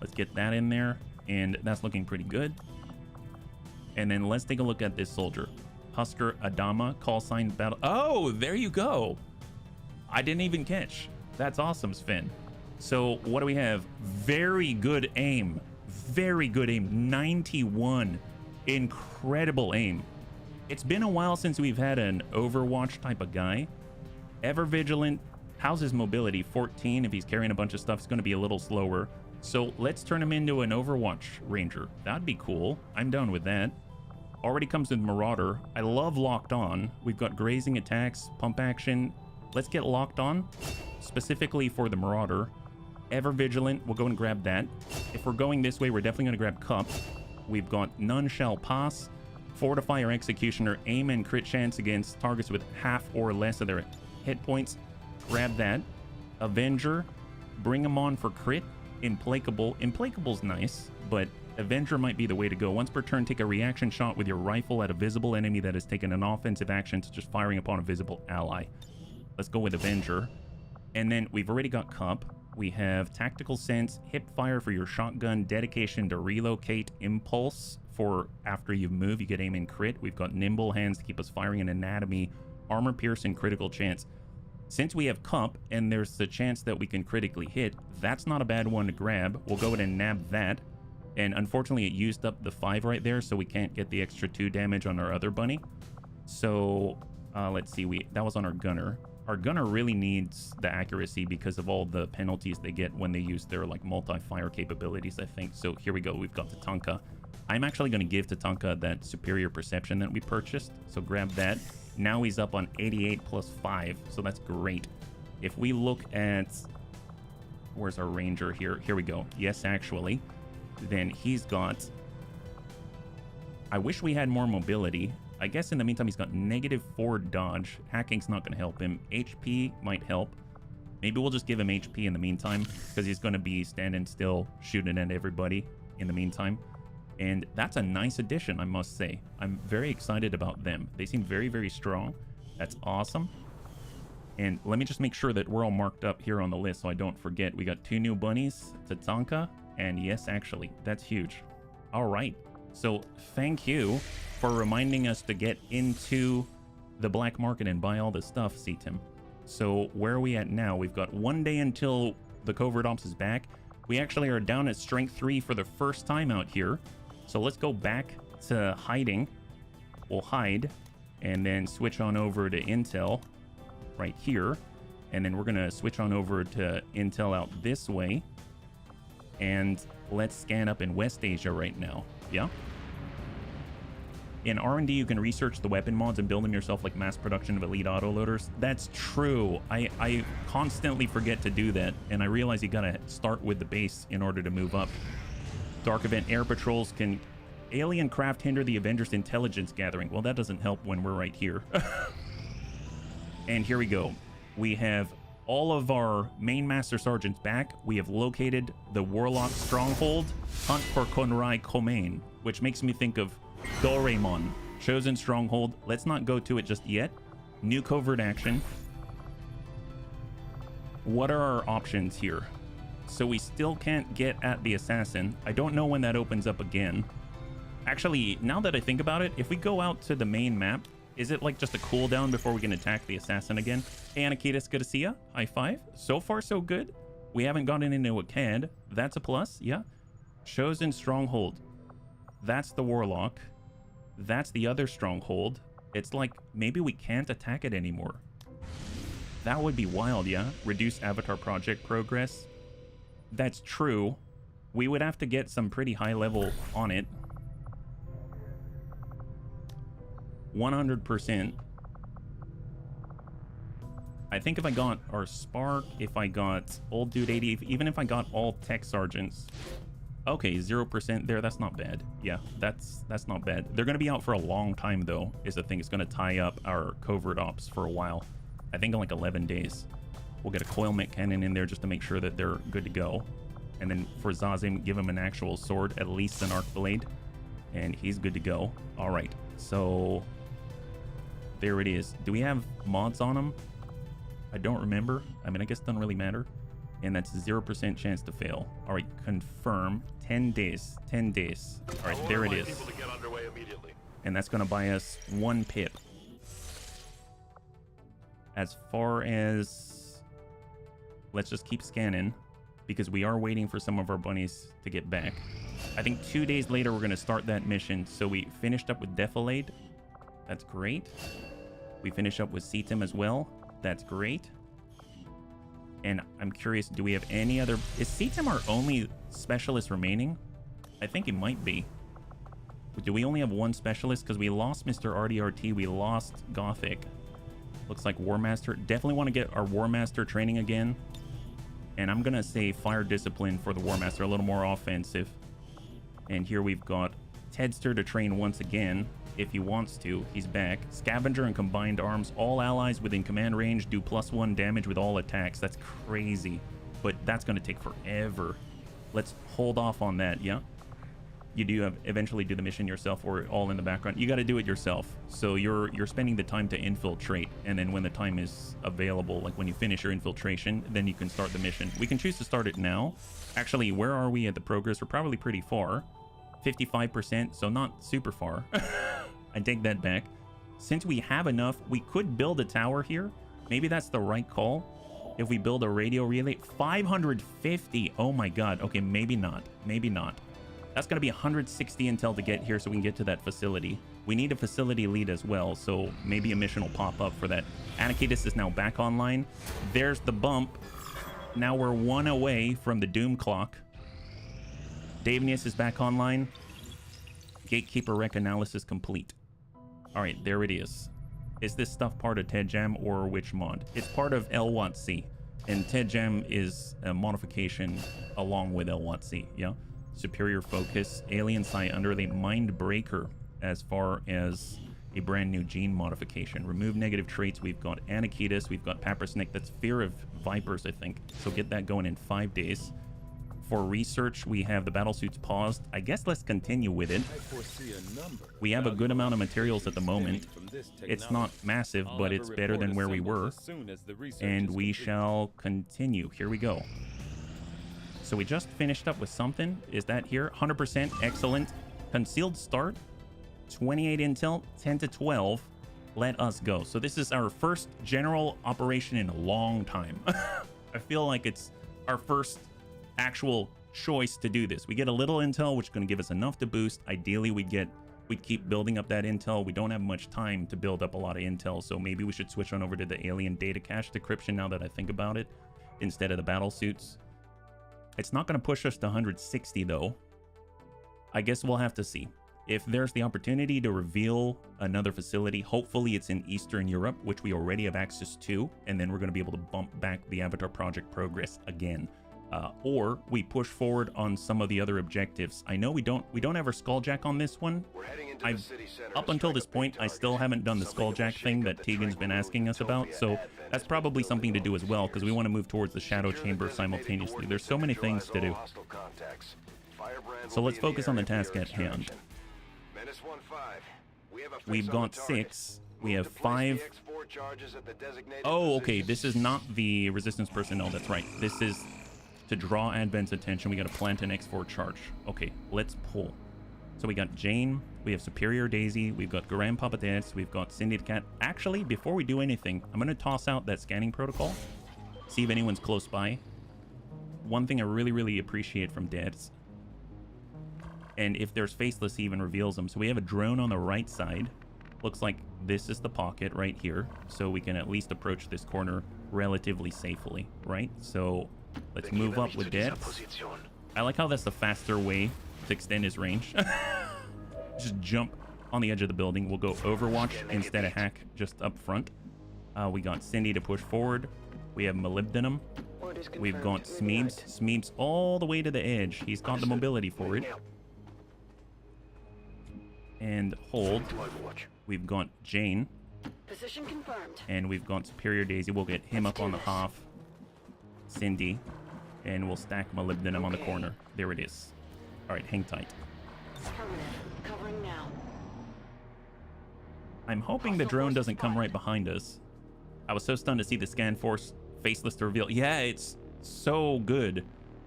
Let's get that in there, and that's looking pretty good. And then let's take a look at this soldier. Husker Adama, call sign battle. Oh, there you go. I didn't even catch. That's awesome, Sven. So what do we have? Very good aim. Very good aim. 91. Incredible aim. It's been a while since we've had an Overwatch type of guy. Ever vigilant. How's his mobility? 14. If he's carrying a bunch of stuff, it's going to be a little slower. So let's turn him into an Overwatch Ranger. That'd be cool. I'm down with that. Already comes with Marauder. I love Locked On. We've got grazing attacks, pump action. Let's get Locked On specifically for the Marauder. Ever Vigilant, we'll go and grab that. If we're going this way, we're definitely going to grab Cup. We've got None Shall Pass, Fortify or Executioner, aim and crit chance against targets with half or less of their hit points. Grab that. Avenger, bring him on for crit. Implacable. Implacable's nice, but Avenger might be the way to go. Once per turn, take a reaction shot with your rifle at a visible enemy that has taken an offensive action, such as firing upon a visible ally. Let's go with Avenger. And then we've already got Cup. We have Tactical Sense, Hip Fire for your shotgun, Dedication to relocate, Impulse for after you move, you get aim and crit. We've got Nimble Hands to keep us firing in Anatomy, Armor Pierce, and Critical Chance. Since we have Cup and there's the chance that we can critically hit, that's not a bad one to grab. We'll go ahead and nab that. And unfortunately, it used up the 5 right there, so we can't get the extra 2 damage on our other bunny. So let's see, that was on our gunner. Our gunner really needs the accuracy because of all the penalties they get when they use their like multi-fire capabilities, I think. So here we go, we've got Tatanka. I'm actually going to give Tatanka that superior perception that we purchased, so grab that. Now he's up on 88 plus 5, so that's great. If we look at, where's our ranger here? Here we go. Yes, actually. Then he's got, I wish we had more mobility. I guess in the meantime, he's got -4 dodge. Hacking's not going to help him. HP might help. Maybe we'll just give him HP in the meantime, because he's going to be standing still, shooting at everybody in the meantime. And that's a nice addition, I must say. I'm very excited about them. They seem very, very strong. That's awesome. And let me just make sure that we're all marked up here on the list so I don't forget. We got 2 new bunnies, Tatanka, and yes, actually, that's huge. All right. So thank you for reminding us to get into the black market and buy all this stuff, CTIM. So where are we at now? We've got 1 day until the Covert Ops is back. We actually are down at Strength 3 for the first time out here. So let's go back to hiding. We'll hide and then switch on over to Intel right here. And then we're going to switch on over to Intel out this way. And let's scan up in West Asia right now. Yeah. In R&D, you can research the weapon mods and build them yourself, like mass production of elite autoloaders. That's true. I constantly forget to do that, and I realize you gotta start with the base in order to move up. Dark Event air patrols can alien craft hinder the Avengers' intelligence gathering. Well, that doesn't help when we're right here. And here we go. We have all of our main master sergeants back. We have located the Warlock stronghold. Hunt for Konrai Komain, which makes me think of Doraemon. Chosen stronghold. Let's not go to it just yet. New covert action. What are our options here? So we still can't get at the assassin. I don't know when that opens up again. Actually, now that I think about it, if we go out to the main map, is it like just a cooldown before we can attack the assassin again? Hey, Anakitas, good to see ya. High five. So far, so good. We haven't gotten into a CAD. That's a plus, yeah. Chosen stronghold. That's the Warlock. That's the other stronghold. It's like maybe we can't attack it anymore. That would be wild, yeah? Reduce Avatar project progress. That's true. We would have to get some pretty high level on it. 100%. I think if I got our Spark, if I got Old Dude 80, even if I got all tech sergeants. Okay, 0% there. That's not bad. Yeah, that's not bad. They're going to be out for a long time, though, is the thing. It's going to tie up our covert ops for a while. I think in like 11 days. We'll get a coil mech cannon in there just to make sure that they're good to go. And then for Zazim, give him an actual sword, at least an arc blade. And he's good to go. All right, so there it is. Do we have mods on him? I don't remember. I mean, I guess it doesn't really matter. And that's 0% chance to fail. All right, confirm. 10 days. 10 days. All right, there it is. And that's going to buy us 1 pip. As far as... Let's just keep scanning, because we are waiting for some of our bunnies to get back. I think 2 days later, we're going to start that mission. So we finished up with Defilade. That's great. We finished up with CTIM as well. That's great. And I'm curious, do we have any other... Is CTIM our only specialist remaining? I think it might be. Do we only have 1 specialist? Because we lost Mr. RDRT. We lost Gothic. Looks like War Master. Definitely want to get our War Master training again. And I'm going to say Fire Discipline for the War Master. A little more offensive. And here we've got Tedster to train once again. If he wants to. He's back. Scavenger and Combined Arms. All allies within command range do +1 damage with all attacks. That's crazy. but that's going to take forever. Let's hold off on that. Yeah, you do eventually do the mission yourself, or all in the background. You got to do it yourself, so you're spending the time to infiltrate, and then when the time is available, like when you finish your infiltration, then you can start the mission. We can choose to start it now. Actually, where are we at the progress? We're probably pretty far, 55%, so not super far. I take that back. Since we have enough, we could build a tower here. Maybe that's the right call. If we build a radio relay, 550. Oh my god. Okay, maybe not. Maybe not. That's going to be 160 intel to get here so we can get to that facility. We need a facility lead as well, so maybe a mission will pop up for that. Anakitis is now back online. There's the bump. Now we're 1 away from the doom clock. Davenius is back online. Gatekeeper rec analysis complete. All right, there it is. Is this stuff part of TEDJam or which mod? It's part of LWOTC, and TEDJam is a modification along with LWOTC, yeah? Superior focus, alien sight under the mind breaker as far as a brand new gene modification. Remove negative traits. We've got Anakitis, we've got Pappersnick. That's fear of vipers, I think. So get that going in 5 days. For research, we have the battle suits paused. I guess let's continue with it. We have a good amount of materials at the moment. It's not massive, but it's better than where we were. And we shall continue. Here we go. So we just finished up with something. Is that here? 100%. Excellent. Concealed start. 28 intel. 10 to 12. Let us go. So this is our first general operation in a long time. I feel like it's our first actual choice to do this. We get a little intel, which is going to give us enough to boost. Ideally, we'd keep building up that intel. We don't have much time to build up a lot of intel, so maybe we should switch on over to the alien data cache decryption now that I think about it, instead of the battle suits. It's not going to push us to 160 though. I guess we'll have to see. If there's the opportunity to reveal another facility, hopefully it's in Eastern Europe, which we already have access to, and then we're going to be able to bump back the Avatar project progress again. Or we push forward on some of the other objectives. I know we don't have our Skulljack on this one. Up until this point, I still haven't done the Skulljack thing that Tegan's been asking us about, so that's probably something to do as well, because we want to move towards the Shadow Chamber simultaneously. There's so many things to do. So let's focus on the task at hand. We've got 6. We have 5. Oh, okay, this is not the resistance personnel, that's right. This is to draw Advent's attention. We got to plant an X4 charge. Okay, let's pull. So we got Jane, we have Superior Daisy, we've got Grandpapa Dance, we've got Cindy the Cat. Actually, before we do anything, I'm going to toss out that scanning protocol, see if anyone's close by. One thing I really appreciate from Dads, and if there's Faceless, he even reveals them. So we have a drone on the right side. Looks like this is the pocket right here, so we can at least approach this corner relatively safely, right? So let's move up with Dads. I like how that's the faster way to extend his range. Just jump on the edge of the building. We'll go Overwatch instead of Hack just up front. We got Cindy to push forward. We have Molybdenum. We've got Smeebs. Smeebs all the way to the edge. He's got the mobility for it. And hold. We've got Jane. Position confirmed. And we've got Superior Daisy. We'll get him up on the half. Cindy. And we'll stack Molybdenum on the corner. There it is. All right, hang tight. Covering now. I'm hoping the drone doesn't come right behind us. I was so stunned to see the scan force Faceless to reveal. Yeah, it's so good.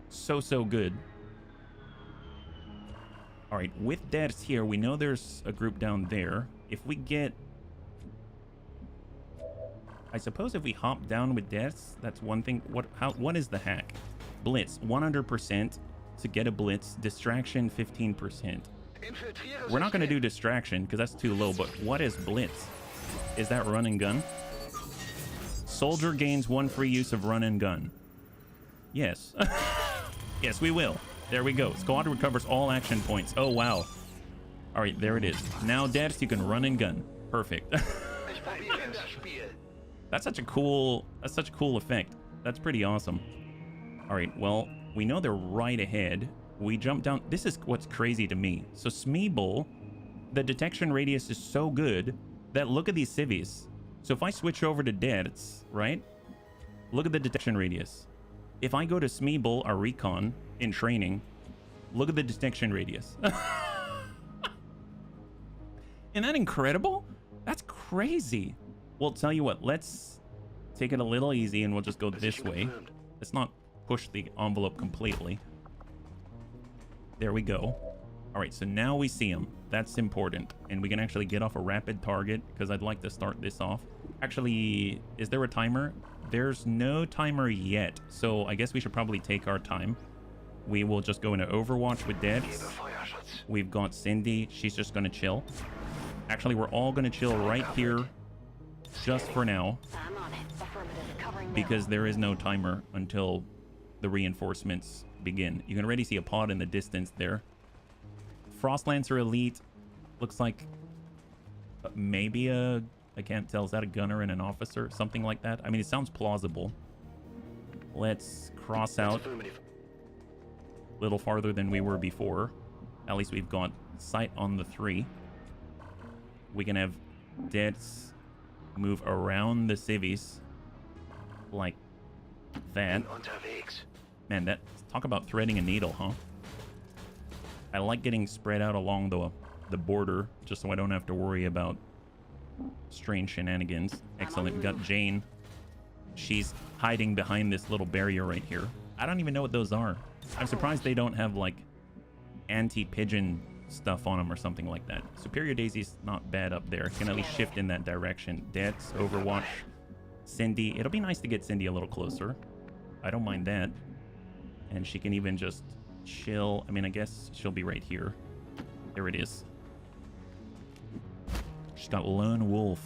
So good. All right, with Dads here, we know there's a group down there. If we get... I suppose if we hop down with Dads, that's one thing. What is the hack? Blitz, 100% to get a blitz. Distraction, 15%. We're not going to do distraction because that's too low, but what is blitz? Is that run and gun? Soldier gains 1 free use of run and gun. Yes. Yes, we will. There we go. Squad recovers all action points. Oh, wow. All right, there it is. Now, Dads, you can run and gun. Perfect. That's such a cool effect. That's pretty awesome. All right, well, we know they're right ahead. We jump down. This is what's crazy to me. So Smeeble, the detection radius is so good that look at these civvies. So if I switch over to Dads, right? Look at the detection radius. If I go to Smeeble, our recon, in training, look at the detection radius. Isn't that incredible? That's crazy. Well, tell you what, let's take it a little easy and we'll just go this way. Let's not push the envelope completely. There we go. All right, so now we see him. That's important. And we can actually get off a rapid target because I'd like to start this off. Actually, is there a timer? There's no timer yet. So I guess we should probably take our time. We will just go into Overwatch with Debs. We've got Cindy. She's just going to chill. Actually, we're all going to chill right here just for now. I'm on it. Affirmative. Covering now. Because there is no timer until the reinforcements begin. You can already see a pod in the distance there. Frost Lancer Elite looks like maybe a, I can't tell, is that a gunner and an officer? Something like that. I mean, it sounds plausible. Let's cross out a little farther than we were before. At least we've got sight on the 3. We can have Debs move around the civvies like that. Man, that, talk about threading a needle, huh? I like getting spread out along the border just so I don't have to worry about strange shenanigans. Excellent. We got Jane. She's hiding behind this little barrier right here. I don't even know what those are. I'm surprised they don't have like anti-pigeon stuff on them or something like that. Superior Daisy's not bad up there. Can at least shift in that direction. Debs, Overwatch, Cindy. It'll be nice to get Cindy a little closer. I don't mind that. And she can even just chill. I mean, I guess she'll be right here. There it is. She's got Lone Wolf.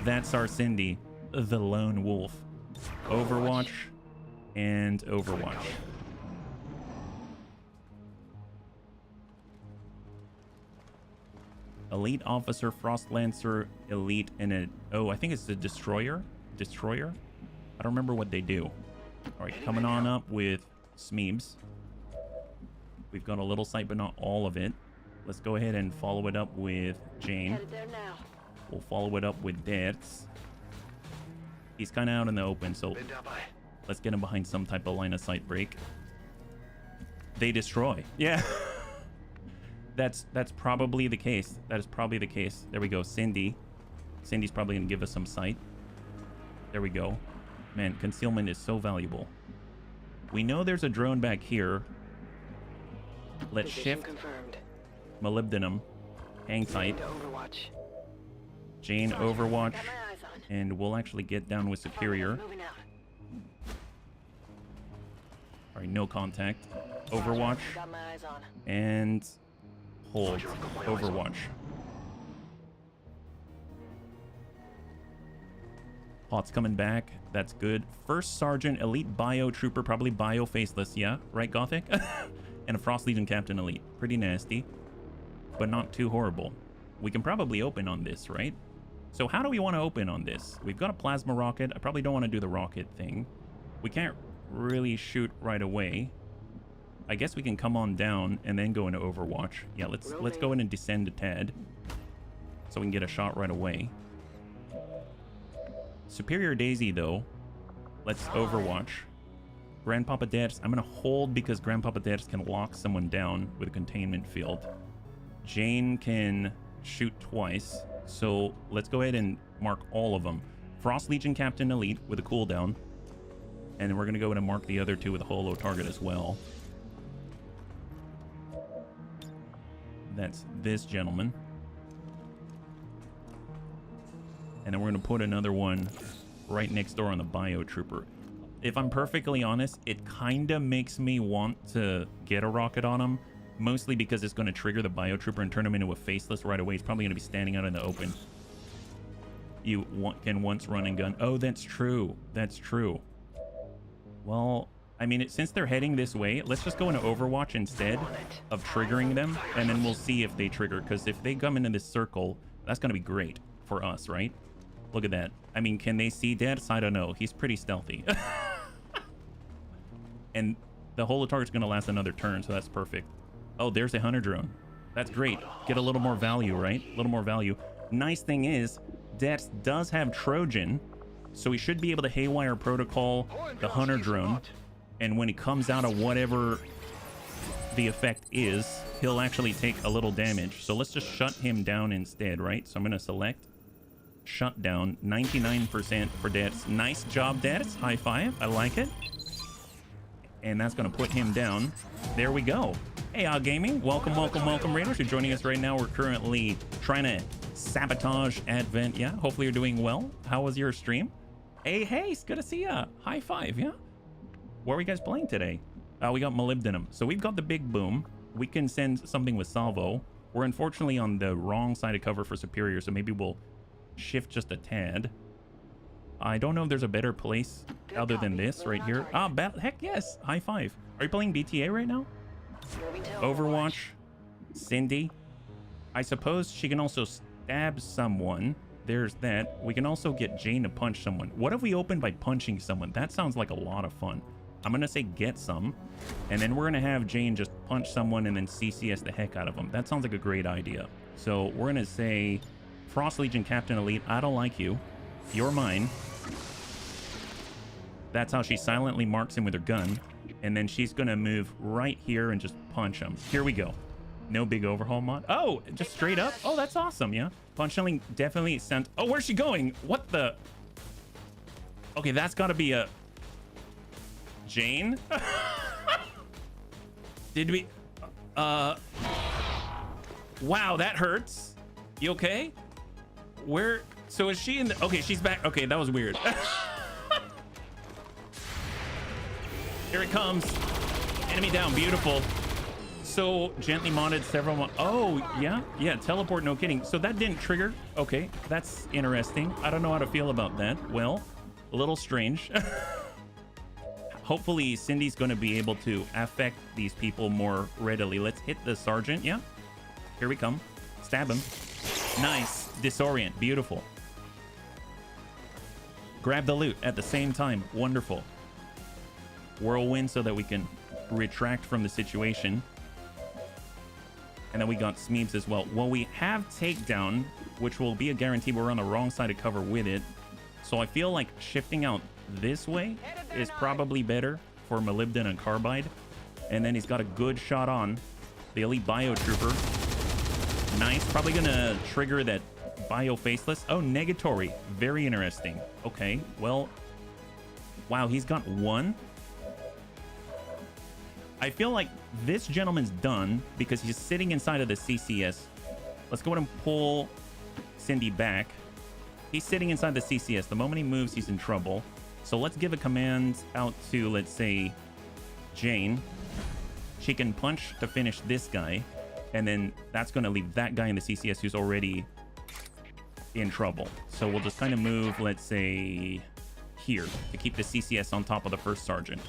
That's our Cindy, the Lone Wolf. Overwatch and Overwatch. Elite Officer, Frost Lancer, Elite, and a... Oh, I think it's the Destroyer? Destroyer? I don't remember what they do. All right, coming on up with Smeebs. We've got a little sight, but not all of it. Let's go ahead and follow it up with Jane. Headed there now. We'll follow it up with Debs. He's kind of out in the open, so let's get him behind some type of line of sight break. They destroy. Yeah. That's probably the case. That is probably the case. There we go. Cindy. Cindy's probably going to give us some sight. There we go. Man, concealment is so valuable. We know there's a drone back here. Let's Position shift. Confirmed. Molybdenum. Hang tight. Overwatch. Jane, Sergeant, Overwatch. got my eyes on. And we'll actually get down with Superior. Moving out. All right, no contact. Overwatch. Got my eyes on. And hold. Overwatch. Pot's coming back. That's good. First Sergeant, Elite Bio Trooper, probably Bio Faceless. Yeah, right, Gothic? And a Frost Legion Captain Elite. Pretty nasty, but not too horrible. We can probably open on this, right? So how do we want to open on this? We've got a plasma rocket. I probably don't want to do the rocket thing. We can't really shoot right away. I guess we can come on down and then go into Overwatch. Yeah, let's go in and descend a tad so we can get a shot right away. Superior Daisy, though. Let's Overwatch. Grandpapa Debs. I'm going to hold because Grandpapa Debs can lock someone down with a containment field. Jane can shoot twice. So let's go ahead and mark all of them. Frost Legion Captain Elite with a cooldown. And then we're going to go in and mark the other two with a holo target as well. That's this gentleman. And then we're going to put another one right next door on the Bio Trooper. If I'm perfectly honest, it kind of makes me want to get a rocket on him. Mostly because it's going to trigger the Bio Trooper and turn him into a Faceless right away. He's probably going to be standing out in the open. You can once run and gun. Oh, that's true. That's true. Well, I mean, since they're heading this way, let's just go into Overwatch instead of triggering them. And then we'll see if they trigger. Because if they come into this circle, that's going to be great for us, right? Look at that. I mean, can they see Debs? I don't know. He's pretty stealthy. And the holo target's going to last another turn, so that's perfect. Oh, there's a hunter drone. That's great. Get a little more value, right? A little more value. Nice thing is, Debs does have Trojan, so we should be able to haywire protocol the hunter drone And when he comes out of whatever the effect is, he'll actually take a little damage. So let's just shut him down instead, right? So I'm going to select shut down, 99% for Dets. Nice job, Dets. High five. I like it. And that's going to put him down. There we go. Hey, Gaming. Welcome, welcome, welcome, Raiders. You're joining us right now. We're currently trying to sabotage Advent. Yeah, hopefully you're doing well. How was your stream? Hey, it's good to see ya. High five, yeah? What are we guys playing today? We got molybdenum. So we've got the big boom. We can send something with salvo. We're unfortunately on the wrong side of cover for superior, so maybe we'll shift just a tad. I don't know if there's a better place other than this right here. Heck yes. High five. Are you playing BTA right now? Overwatch. Cindy. I suppose she can also stab someone. There's that. We can also get Jane to punch someone. What if we open by punching someone? That sounds like a lot of fun. I'm going to say get some, and then we're going to have Jane just punch someone and then CCS the heck out of them. That sounds like a great idea. So we're going to say Frost Legion Captain Elite, I don't like you. You're mine. That's how she silently marks him with her gun. And then she's going to move right here and just punch him. Here we go. No big overhaul mod. Oh, just straight up. Oh, that's awesome. Yeah. Punching definitely sent. Oh, where's she going? What the? Okay, that's got to be a Jane. Did we? Wow, that hurts. You okay? Where? So is she in the? Okay, she's back. Okay, that was weird. Here it comes. Enemy down. Beautiful. So gently modded several. Oh yeah, teleport. No kidding. So that didn't trigger. Okay, that's interesting. I don't know how to feel about that. Well, a little strange. Hopefully Cindy's going to be able to affect these people more readily. Let's hit the sergeant. Yeah, here we come. Stab him. Nice. Disorient. Beautiful. Grab the loot at the same time. Wonderful. Whirlwind so that we can retract from the situation. And then we got Smeebs as well. Well, we have takedown, which will be a guarantee. We're on the wrong side of cover with it. So I feel like shifting out this way is probably better for molybdenum and carbide. And then he's got a good shot on the elite bio trooper. Nice. Probably gonna trigger that bio faceless. Oh, negatory. Very interesting. Okay, well, wow, he's got one. I feel like this gentleman's done because he's sitting inside of the CCS. Let's go ahead and pull Cindy back. He's sitting inside the CCS. The moment he moves, he's in trouble. So let's give a command out to, let's say, Jane. She can punch to finish this guy. And then that's going to leave that guy in the CCS who's already in trouble. So we'll just kind of move, let's say, here to keep the CCS on top of the first sergeant.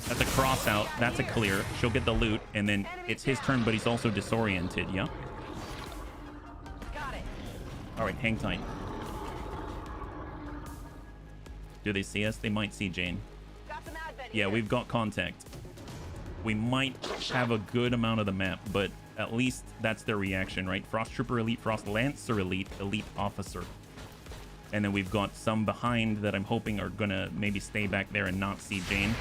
That's a cross out. That's a clear. She'll get the loot. And then it's his turn, but he's also disoriented. Yeah? Got it. All right, hang tight. Do they see us? They might see Jane. Got some advent Yeah, here. we've got contact. We might have a good amount of the map, but at least that's their reaction, right? Frost Trooper Elite, Frost Lancer Elite, Elite Officer. And then we've got some behind that I'm hoping are gonna maybe stay back there and not see Jane.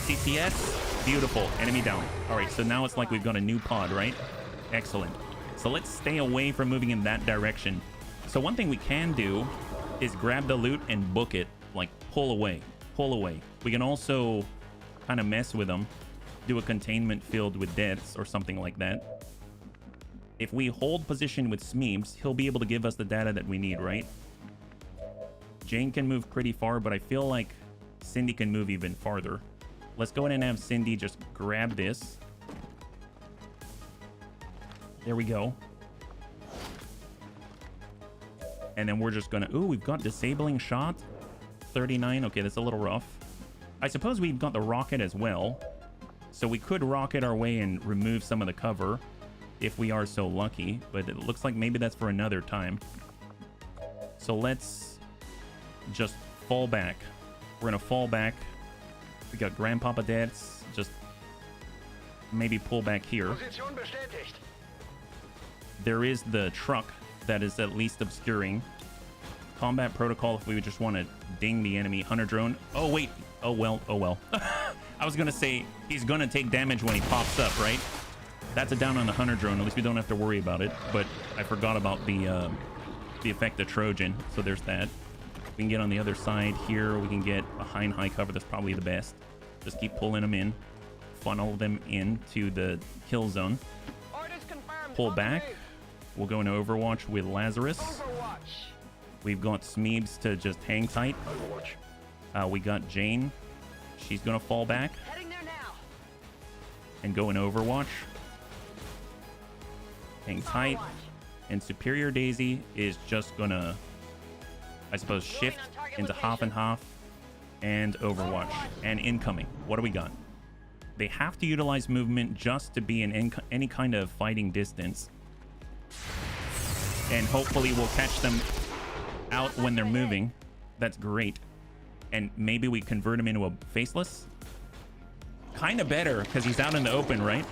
CCS, beautiful. Enemy down. All right, so now it's like we've got a new pod, right? Excellent. So let's stay away from moving in that direction. So one thing we can do is grab the loot and book it. Like, pull away. Pull away. We can also kind of mess with them. Do a containment field with deaths or something like that. If we hold position with Smeebs, he'll be able to give us the data that we need, right? Jane can move pretty far, but I feel like Cindy can move even farther. Let's go ahead and have Cindy just grab this. There we go. And then we're just gonna... Ooh, we've got disabling shot. 39. Okay, that's a little rough. I suppose we've got the rocket as well. So we could rocket our way and remove some of the cover if we are so lucky. But it looks like maybe that's for another time. So let's just fall back. We're gonna fall back. We got Grandpapa Dad's. Just maybe pull back here. Position bestätigt. There is the truck that is at least obscuring. Combat protocol if we would just want to ding the enemy. Hunter drone. Oh, wait. Oh, well. Oh, well. I was gonna say he's gonna take damage when he pops up, right? That's a down on the hunter drone. At least we don't have to worry about it. But I forgot about the effect of Trojan. So there's that. We can get on the other side here. We can get behind high cover. That's probably the best. Just keep pulling them in, funnel them into the kill zone. Pull back. We'll go into Overwatch with Lazarus. We've got Smeebs to just hang tight. We got Jane. She's gonna fall back and go in Overwatch. Hang tight. And Superior Daisy is just gonna, I suppose, shift into half and half and Overwatch. And incoming. What do we got? They have to utilize movement just to be in any kind of fighting distance. And hopefully we'll catch them out when they're moving. That's great. And maybe we convert him into a faceless. Kind of better because he's out in the open, right?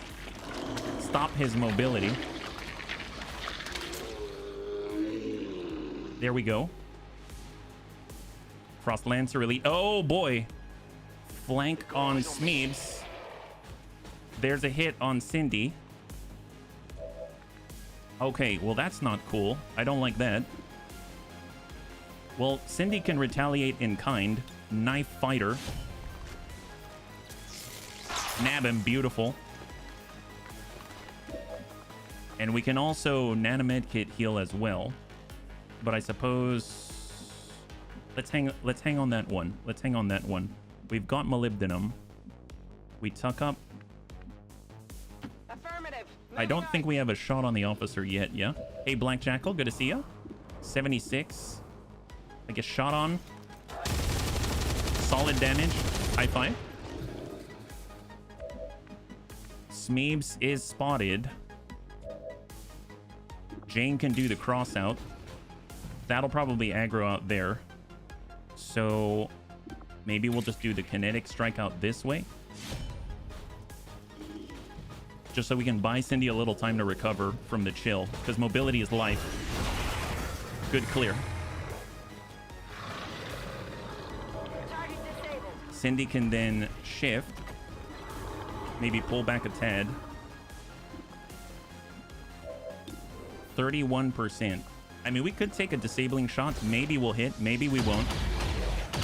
Stop his mobility. There we go. Frost Lancer Elite. Oh boy. Flank on Smeebs. There's a hit on Cindy. Okay, well that's not cool. I don't like that. Well, Cindy can retaliate in kind. Knife fighter. Nab him, beautiful. And we can also nanomed kit heal as well. But I suppose let's hang on that one. Let's hang on that one. We've got molybdenum. We tuck up. Affirmative. I don't think we have a shot on the officer yet, yeah? Hey, Black Jackal, good to see ya. 76. I guess shot on. Solid damage. High five. Smeebs is spotted. Jane can do the cross out. That'll probably aggro out there. So maybe we'll just do the kinetic strike out this way. Just so we can buy Cindy a little time to recover from the chill. Because mobility is life. Good clear. Cindy can then shift. Maybe pull back a tad. 31%. I mean, we could take a disabling shot. Maybe we'll hit. Maybe we won't.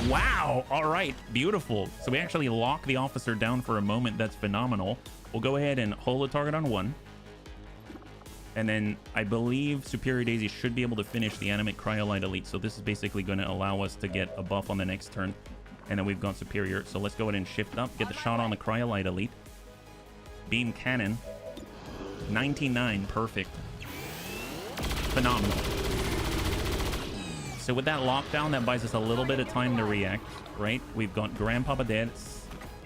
Wow. All right. Beautiful. So we actually lock the officer down for a moment. That's phenomenal. We'll go ahead and hold the target on one. And then I believe Superior Daisy should be able to finish the Animate Cryolite Elite. So this is basically going to allow us to get a buff on the next turn. And then we've got Superior. So let's go ahead and shift up. Get the shot on the Cryolite Elite. Beam Cannon. 99. Perfect. Phenomenal. So with that lockdown, that buys us a little bit of time to react, right? We've got Grandpapa dead.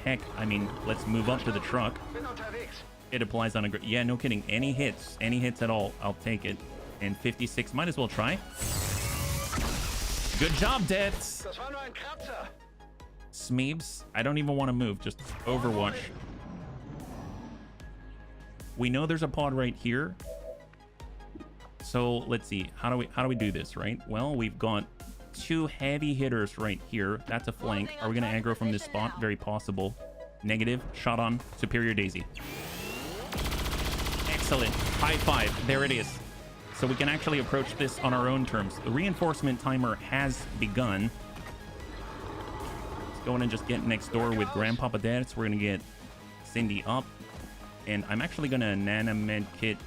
Heck, I mean, let's move up to the truck. It applies on a... Yeah, no kidding. Any hits at all, I'll take it. And 56, might as well try. Good job, Deads. Smeebs, I don't even want to move. Just Overwatch. We know there's a pod right here. So let's see. How do we do this, right? Well, we've got two heavy hitters right here. That's a flank. Are we going to aggro from this spot? Very possible. Negative. Shot on. Superior Daisy. Excellent. High five. There it is. So we can actually approach this on our own terms. The reinforcement timer has begun. Let's go in and just get next door with Grandpapa Dad. So we're going to get Cindy up. And I'm actually going to nanomed kit.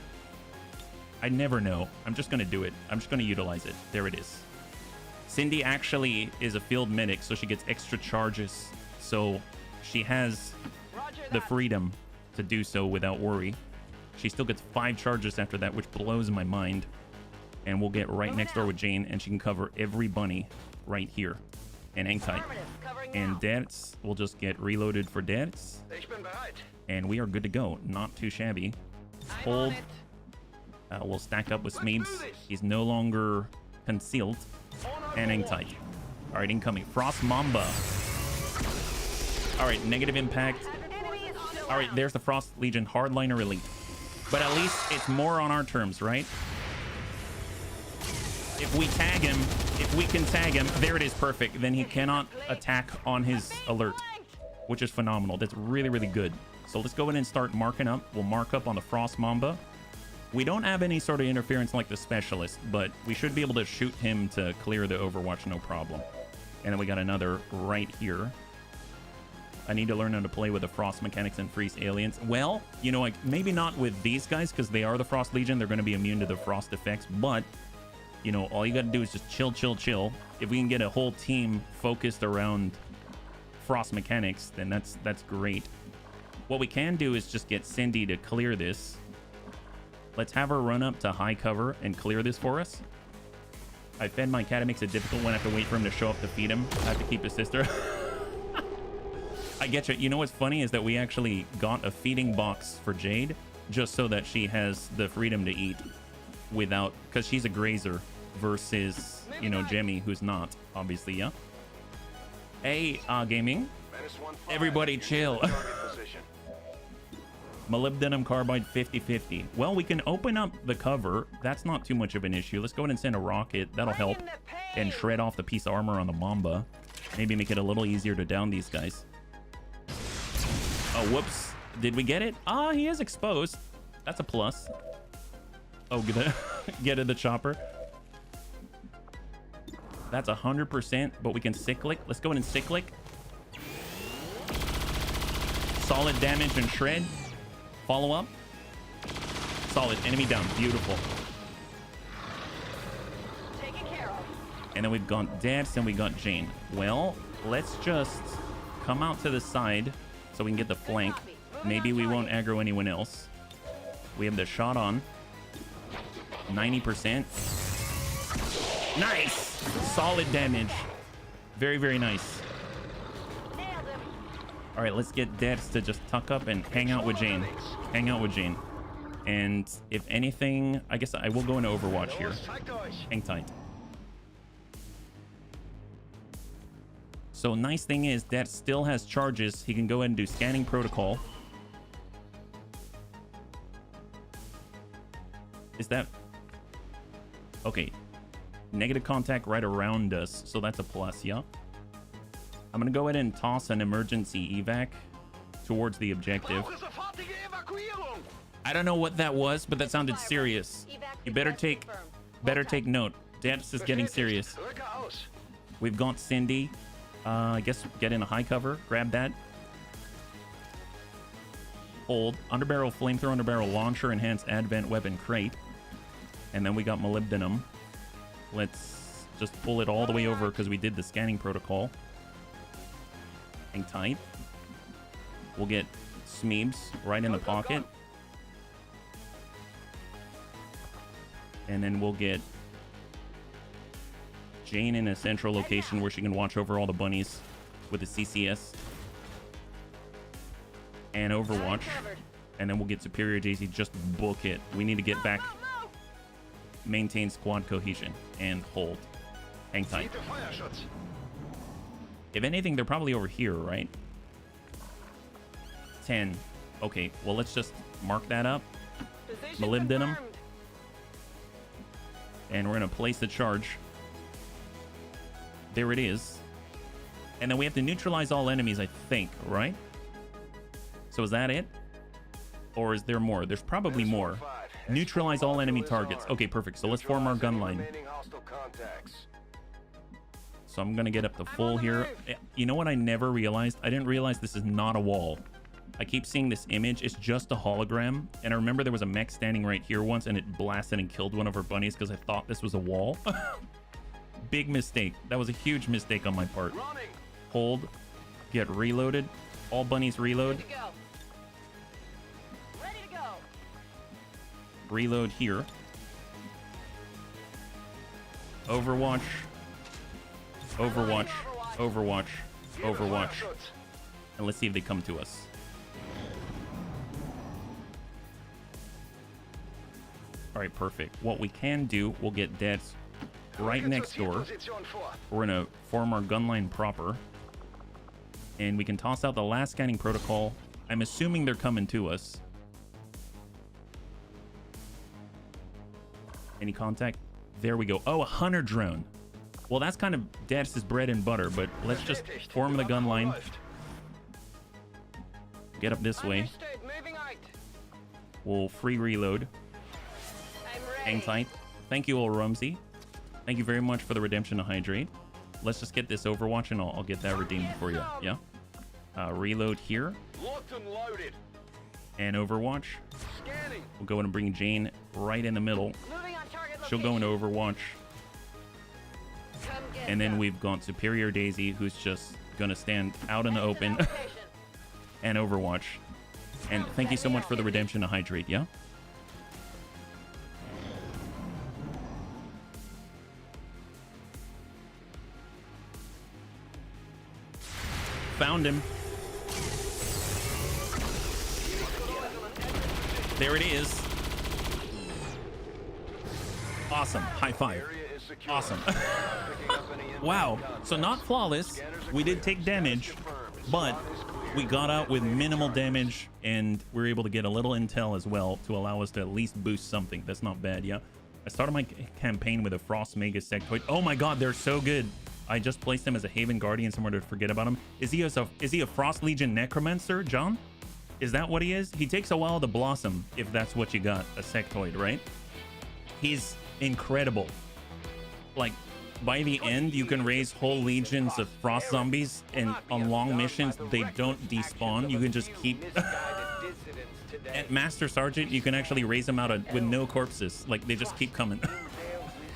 I never know. I'm just going to do it. I'm just going to utilize it. There it is. Cindy actually is a field medic, so she gets extra charges. So she has the freedom to do so without worry. She still gets 5 charges after that, which blows my mind. And we'll get right next door with Jane, and she can cover every bunny right here. And hang tight. And Dance will just get reloaded for Dance. And we are good to go. Not too shabby. Hold. We'll stack up with Smeebs. He's no longer concealed. And hang tight. All right, incoming. Frost Mamba. All right, negative impact. All right, there's the Frost Legion Hardliner Elite. But at least it's more on our terms, right? If we tag him, if we can tag him, there it is, perfect. Then he cannot attack on his alert. which is phenomenal. That's really, really good. So let's go ahead and start marking up. We'll mark up on the Frost Mamba. We don't have any sort of interference like the Specialist, but we should be able to shoot him to clear the Overwatch, no problem. And then we got another right here. I need to learn how to play with the Frost mechanics and freeze aliens. Well, you know, like maybe not with these guys because they are the Frost Legion. They're going to be immune to the Frost effects, but you know, all you got to do is just chill, chill, chill. If we can get a whole team focused around Frost mechanics, then that's great. What we can do is just get Cindy to clear this. Let's have her run up to high cover and clear this for us. I fed my cat. It makes it difficult when I have to wait for him to show up to feed him. I have to keep his sister. I get you. You know what's funny is that we actually got a feeding box for Jade just so that she has the freedom to eat without, because she's a grazer versus, you know, Jemmy, who's not, obviously, yeah. Hey, gaming. Everybody chill. Molybdenum carbide 50-50. Well, we can open up the cover. That's not too much of an issue. Let's go ahead and send a rocket. That'll help. And shred off the piece of armor on the Mamba. Maybe make it a little easier to down these guys. Oh, whoops. Did we get it? Ah, he is exposed. That's a plus. Oh, get to the chopper. That's 100%, but we can cyclic. Let's go in and cyclic. Solid damage and shred. Follow up. Solid. Enemy down. Beautiful. Taken care of. And then we've got Debs and we got Jane. Well, let's just come out to the side so we can get the flank. Maybe we won't aggro anyone else. We have the shot on. 90%. Nice! Solid damage. Very, very nice. Nailed him. All right, let's get Debs to just tuck up and hang out with Jane. Hang out with Jane. And if anything, I guess I will go into Overwatch here. Hang tight. So nice thing is Debs still has charges. He can go ahead and do scanning protocol. Is that... Okay. Negative contact right around us. So that's a plus, yeah? I'm going to go ahead and toss an emergency evac towards the objective. I don't know what that was, but that sounded serious. You better take note. Debs is getting serious. We've got Cindy. I guess get in a high cover. Grab that. Hold. Underbarrel flamethrower, underbarrel launcher, enhanced advent weapon crate. And then we got molybdenum. Let's just pull it all the way over because we did the scanning protocol. Hang tight. We'll get Smeebs right in the pocket. And then we'll get Jane in a central location where she can watch over all the bunnies with the CCS. And Overwatch. And then we'll get Superior Daisy. Just book it. We need to get back. Maintain squad cohesion and hold. Hang tight. If anything, they're probably over here, right? 10. Okay, well, let's just mark that up. Molybdenum. And we're going to place the charge. There it is. And then we have to neutralize all enemies, I think, right? So is that it? Or is there more? There's probably more. Neutralize all enemy targets. Okay, perfect. So let's form our gun line. So I'm going to get up to full here. You know what I never realized? I didn't realize this is not a wall. I keep seeing this image. It's just a hologram. And I remember there was a mech standing right here once and it blasted and killed one of our bunnies because I thought this was a wall. Big mistake. That was a huge mistake on my part. Hold. Get reloaded. All bunnies reload. Ready to go. Ready to go. Reload here. Overwatch. Overwatch. Overwatch. Overwatch. And let's see if they come to us. All right, perfect. What we can do, we'll get Debs right next door. We're going to form our gun line proper. And we can toss out the last scanning protocol. I'm assuming they're coming to us. Any contact? There we go. Oh, a hunter drone. Well, that's kind of Debs' bread and butter, but let's just form the gun line. get up this way. Understood. Moving out. We'll free reload. I'm ready. Hang tight. Thank you, old Rumsey. Thank you very much for the redemption to hydrate. Let's just get this Overwatch and I'll get that redeemed for you. Yeah. Reload here. Locked and loaded. And Overwatch. Scanning. We'll go in and bring Jane right in the middle. Moving on target She'll go into location. Overwatch. Come get And then some. we've got Superior Daisy, who's just gonna stand out in the open. Excellent location. And Overwatch. And thank you so much for the redemption to hydrate, yeah? Found him. There it is. Awesome. High five. Area is secure. Awesome. Picking up any inbound Wow. contacts. So not flawless. We did take damage, but we got out with minimal damage and we were able to get a little intel as well to allow us to at least boost something. That's not bad, yeah? I started my campaign with a Frost Mega Sectoid. Oh my god, they're so good. I just placed him as a Haven Guardian somewhere to forget about him. Is he a Frost Legion Necromancer, John? Is that what he is? He takes a while to blossom, if that's what you got, a Sectoid, right? He's incredible. Like, by the end, you can raise whole legions of Frost Zombies, and on long missions, they don't despawn. You can just keep... At Master Sergeant, you can actually raise them out with no corpses. Like, they just keep coming.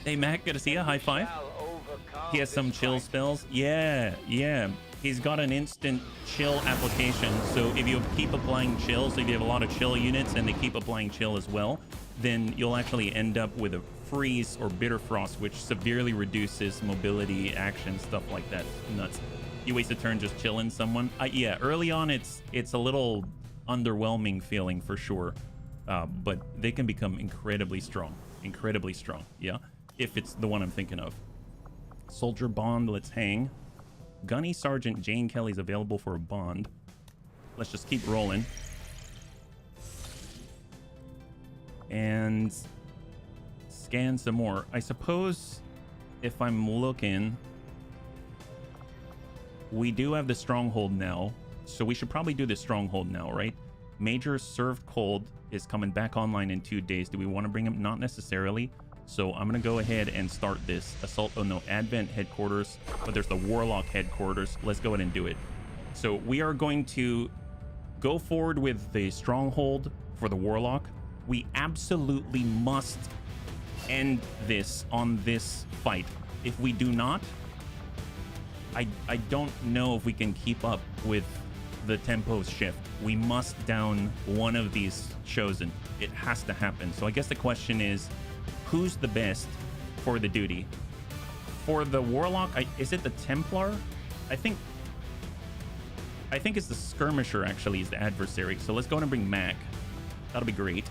Hey, Mac, good to see you. High five. He has some chill spells. Yeah. He's got an instant chill application. So if you keep applying chill, so if you have a lot of chill units and they keep applying chill as well, then you'll actually end up with a freeze or bitter frost, which severely reduces mobility, action, stuff like that. Nuts. You waste a turn just chilling someone. Yeah, early on it's a little underwhelming feeling for sure, but they can become incredibly strong. Yeah, if it's the one I'm thinking of. Soldier bond, let's hang. Gunny Sergeant Jane Kelly's available for a bond. Let's just keep rolling. And scan some more. I suppose if I'm looking, we do have the stronghold now, so we should probably do the stronghold now, right? Major Served Cold is coming back online in 2 days. Do we want to bring him? Not necessarily. So I'm going to go ahead and start this assault. Oh no, Advent headquarters, but there's the Warlock headquarters. Let's go ahead and do it. So we are going to go forward with the stronghold for the Warlock. We absolutely must end this on this fight. If we do not, I don't know if we can keep up with the tempo shift. We must down one of these chosen. It has to happen. So I guess the question is, who's the best for the duty? For the Warlock, is it the Templar? I think it's the Skirmisher, actually, is the adversary. So let's go and bring Mac. That'll be great.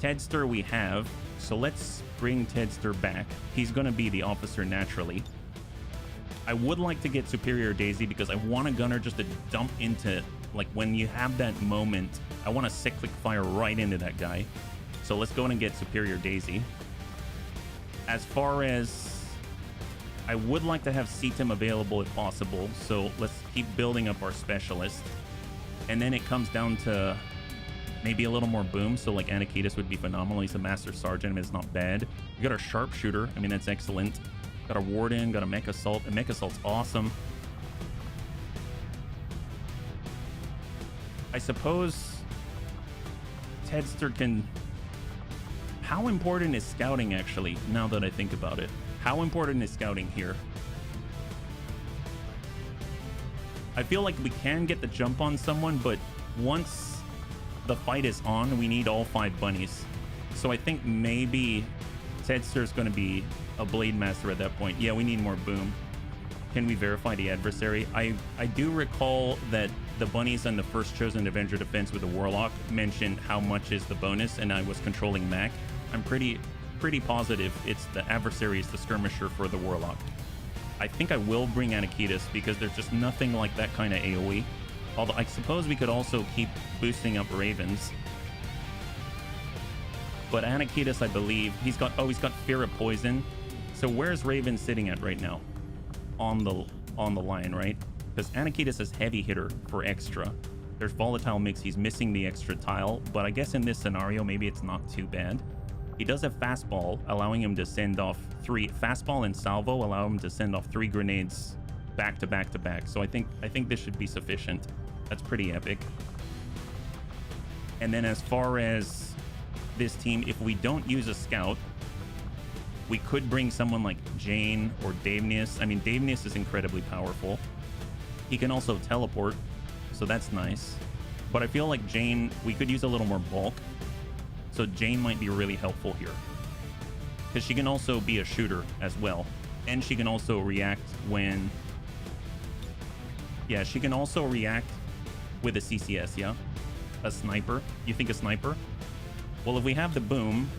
Tedster we have. So let's bring Tedster back. He's going to be the officer naturally. I would like to get Superior Daisy because I want a gunner just to dump into, like, when you have that moment, I want to cyclic fire right into that guy. So let's go in and get Superior Daisy. As far as, I would like to have CTIM available if possible. So let's keep building up our specialist. And then it comes down to maybe a little more boom. So like Anakitas would be phenomenal. He's a Master Sergeant. I mean, it's not bad. We got our Sharpshooter. I mean, that's excellent. Got a Warden, got a Mech Assault. And Mech Assault's awesome. I suppose Tedster can... How important is scouting, actually, now that I think about it? How important is scouting here? I feel like we can get the jump on someone, but once the fight is on, we need all 5 bunnies. So I think maybe Tedster's going to be a Blade Master at that point. Yeah, we need more boom. Can we verify the adversary? I do recall that the bunnies on the first chosen Avenger defense with the Warlock mentioned how much is the bonus, and I was controlling Mac. I'm pretty positive it's the adversary is the Skirmisher for the Warlock. I think I will bring Anakitas because there's just nothing like that kind of AoE. Although I suppose we could also keep boosting up Ravens. But Anakitas, I believe, he's got Fear of Poison. So where's Raven sitting at right now? On the line, right? Because Anakitas is heavy hitter for extra. There's volatile mix. He's missing the extra tile, but I guess in this scenario, maybe it's not too bad. He does have fastball, allowing him to send off 3 fastball and salvo, allow him to send off 3 grenades back to back to back. So I think this should be sufficient. That's pretty epic. And then as far as this team, if we don't use a scout, we could bring someone like Jane or Davenius. I mean, Davenius is incredibly powerful. He can also teleport, so that's nice. But I feel like Jane, we could use a little more bulk. So Jane might be really helpful here, because she can also be a shooter as well. And she can also react when... Yeah, she can also react with a CCS, yeah? A sniper. You think a sniper? Well, if we have the boom,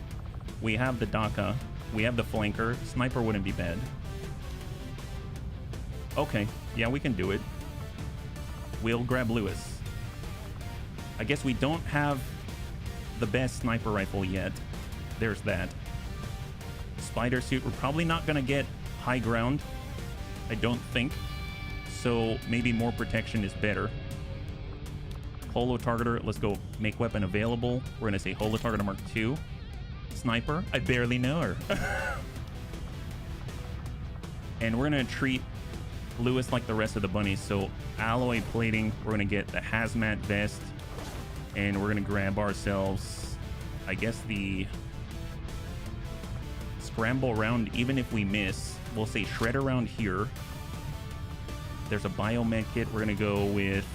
we have the Daka, we have the flanker, sniper wouldn't be bad. Okay, yeah, we can do it. We'll grab Lewis. I guess we don't have the best sniper rifle yet. There's that. Spider suit, we're probably not gonna get high ground, I don't think. So maybe more protection is better. Holo targeter, let's go make weapon available. We're gonna say holo targeter Mark II. Sniper, I barely know her. And we're gonna treat Lewis like the rest of the bunnies. So alloy plating, we're gonna get the hazmat vest, and we're gonna grab ourselves, I guess, the scramble round. Even if we miss, we'll say shredder round here. There's a biomed kit. We're gonna go with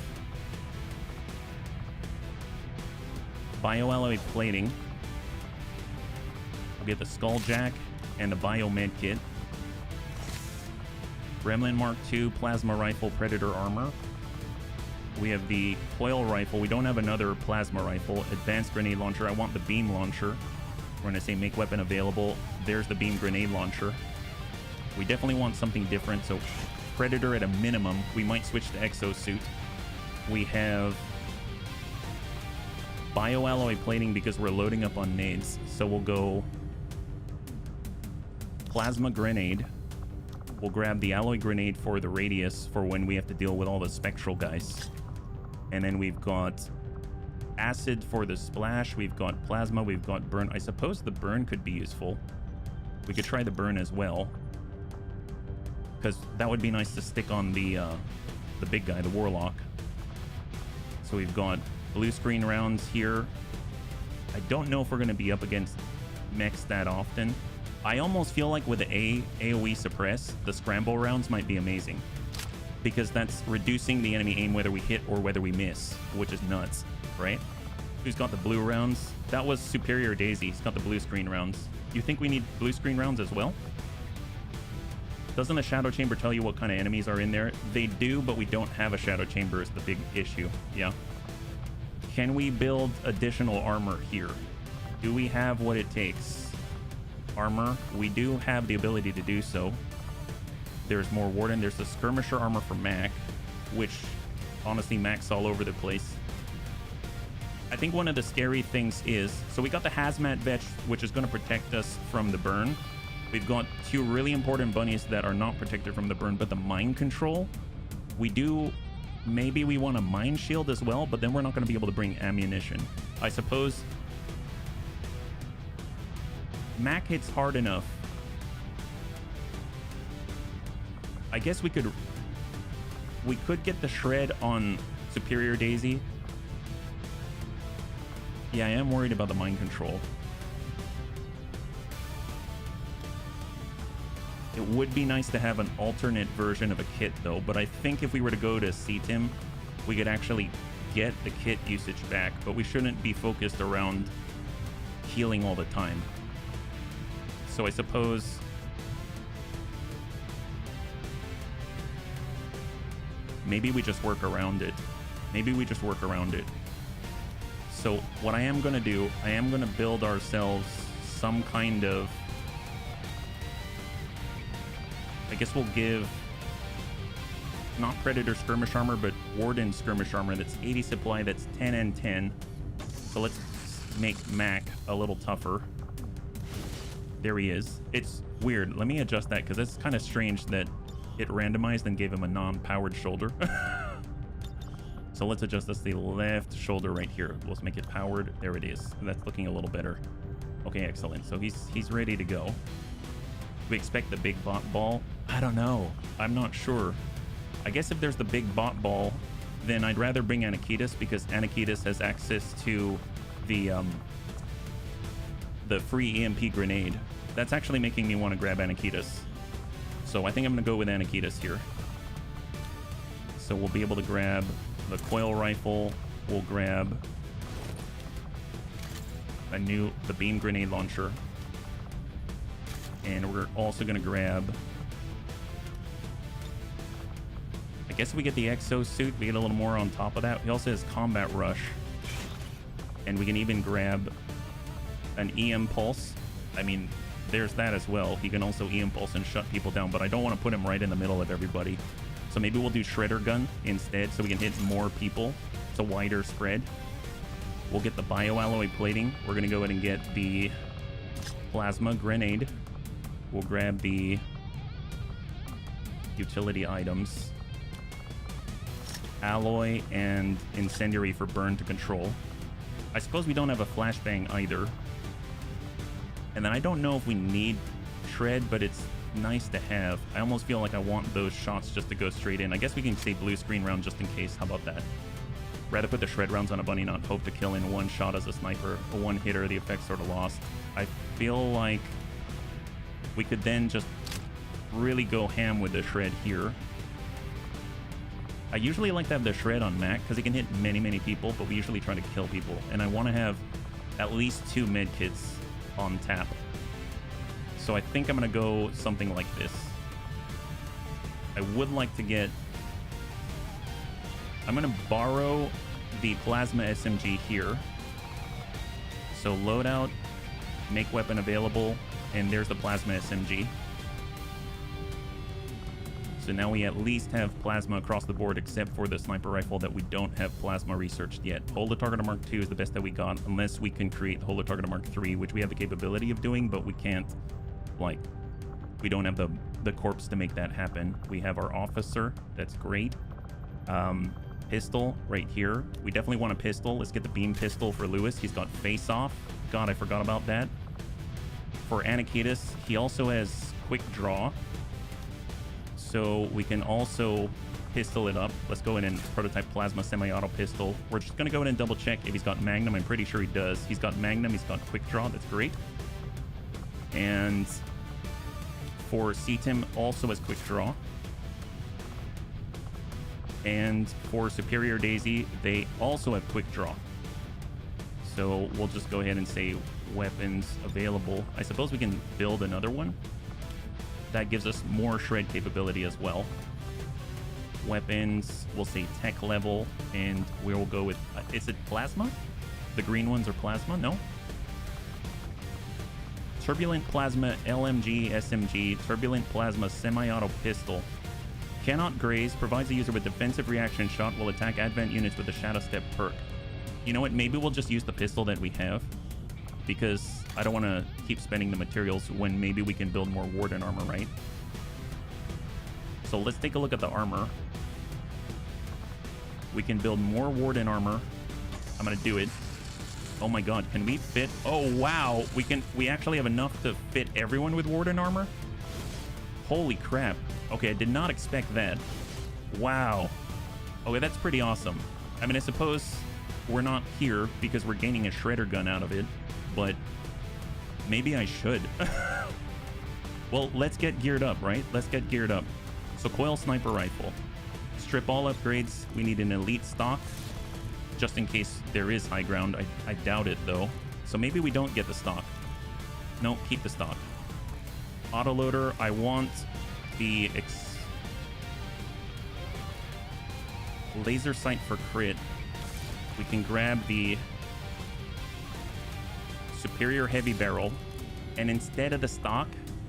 bioalloy plating. We'll get the skull jack and the biomed kit. Gremlin Mark II, plasma rifle, predator armor. We have the coil rifle. We don't have another plasma rifle. Advanced grenade launcher. I want the beam launcher. We're gonna say make weapon available. There's the beam grenade launcher. We definitely want something different, so predator at a minimum. We might switch to exosuit. We have bioalloy plating because we're loading up on nades, so we'll go plasma grenade. We'll grab the alloy grenade for the radius for when we have to deal with all the spectral guys. And then we've got acid for the splash. We've got plasma. We've got burn. I suppose the burn could be useful. We could try the burn as well, because that would be nice to stick on the big guy, the warlock. So we've got blue screen rounds here. I don't know if we're going to be up against mechs that often. I almost feel like with the AoE suppress, the scramble rounds might be amazing, because that's reducing the enemy aim whether we hit or whether we miss, which is nuts, right? Who's got the blue rounds? That was Superior Daisy. He's got the blue screen rounds. You think we need blue screen rounds as well? Doesn't a shadow chamber tell you what kind of enemies are in there? They do, but we don't have a shadow chamber is the big issue. Yeah. Can we build additional armor here? Do we have what it takes? Armor, we do have the ability to do so. There's more Warden. There's the skirmisher armor for Mac, which honestly Mac's all over the place. I think one of the scary things is, so we got the hazmat vest, which is going to protect us from the burn. We've got 2 really important bunnies that are not protected from the burn, but the mind control, we do, maybe we want a mind shield as well, but then we're not going to be able to bring ammunition. I suppose Mac hits hard enough. I guess we could get the shred on Superior Daisy. Yeah, I am worried about the mind control. It would be nice to have an alternate version of a kit though, but I think if we were to go to CTIM, we could actually get the kit usage back, but we shouldn't be focused around healing all the time. So I suppose maybe we just work around it. So what I am going to do, I am going to build ourselves some kind of, I guess we'll give not Predator skirmish armor, but Warden skirmish armor. That's 80 supply, that's 10 and 10. So let's make Mac a little tougher. There he is. It's weird. Let me adjust that, because it's kind of strange that it randomized and gave him a non-powered shoulder. So let's adjust this to the left shoulder right here. Let's make it powered. There it is. That's looking a little better. Okay, excellent. So he's ready to go. We expect the big bot ball. I don't know. I'm not sure. I guess if there's the big bot ball, then I'd rather bring Anakitas because Anakitas has access to the free EMP grenade. That's actually making me want to grab Anakitas. So I think I'm going to go with Anakitas here. So we'll be able to grab the coil rifle. We'll grab the beam grenade launcher. And we're also going to grab, I guess if we get the exo suit, we get a little more on top of that. He also has combat rush. And we can even grab an EM pulse. I mean, there's that as well. He can also EM pulse and shut people down, but I don't want to put him right in the middle of everybody. So maybe we'll do shredder gun instead so we can hit more people. It's a wider spread. We'll get the bioalloy plating. We're going to go ahead and get the plasma grenade. We'll grab the utility items. Alloy and incendiary for burn to control. I suppose we don't have a flashbang either. And then I don't know if we need shred, but it's nice to have. I almost feel like I want those shots just to go straight in. I guess we can say blue screen round just in case. How about that? Rather put the shred rounds on a bunny, not hope to kill in one shot as a sniper. A one hitter, the effect's sort of lost. I feel like we could then just really go ham with the shred here. I usually like to have the shred on Mac because he can hit many, many people, but we usually try to kill people. And I want to have at least 2 med kits on tap. So I think I'm going to go something like this. I would like to get... I'm going to borrow the plasma SMG here. So loadout, make weapon available, and there's the plasma SMG. So now we at least have plasma across the board, except for the sniper rifle that we don't have plasma researched yet. Hold the target on Mark II is the best that we got, unless we can create hold the target on Mark III, which we have the capability of doing, but we can't, like, we don't have the corpse to make that happen. We have our officer. That's great. Pistol right here. We definitely want a pistol. Let's get the beam pistol for Lewis. He's got face off. God, I forgot about that. For Anakitas, he also has quick draw. So we can also pistol it up. Let's go in and prototype plasma semi-auto pistol. We're just going to go in and double check if he's got Magnum. I'm pretty sure he does. He's got Magnum. He's got quick draw. That's great. And for CTIM, also has quick draw. And for Superior Daisy, they also have quick draw. So we'll just go ahead and say weapons available. I suppose we can build another one. That gives us more shred capability as well. Weapons, we'll say tech level, and we'll go with, is it plasma? The green ones are plasma? No? Turbulent plasma LMG SMG, turbulent plasma semi-auto pistol. Cannot graze, provides the user with defensive reaction shot, will attack advent units with the Shadow Step perk. You know what, maybe we'll just use the pistol that we have, because I don't want to keep spending the materials when maybe we can build more Warden armor, right? So let's take a look at the armor. We can build more Warden armor. I'm going to do it. Oh my god, can we fit? Oh wow, we actually have enough to fit everyone with Warden armor? Holy crap. Okay, I did not expect that. Wow. Okay, that's pretty awesome. I mean, I suppose we're not here because we're gaining a shredder gun out of it, but maybe I should. Well, let's get geared up, right? Let's get geared up. So coil sniper rifle. Strip all upgrades. We need an elite stock, just in case there is high ground. I doubt it, though. So maybe we don't get the stock. No, keep the stock. Autoloader, I want the laser sight for crit. We can grab the superior heavy barrel, and instead of the stock,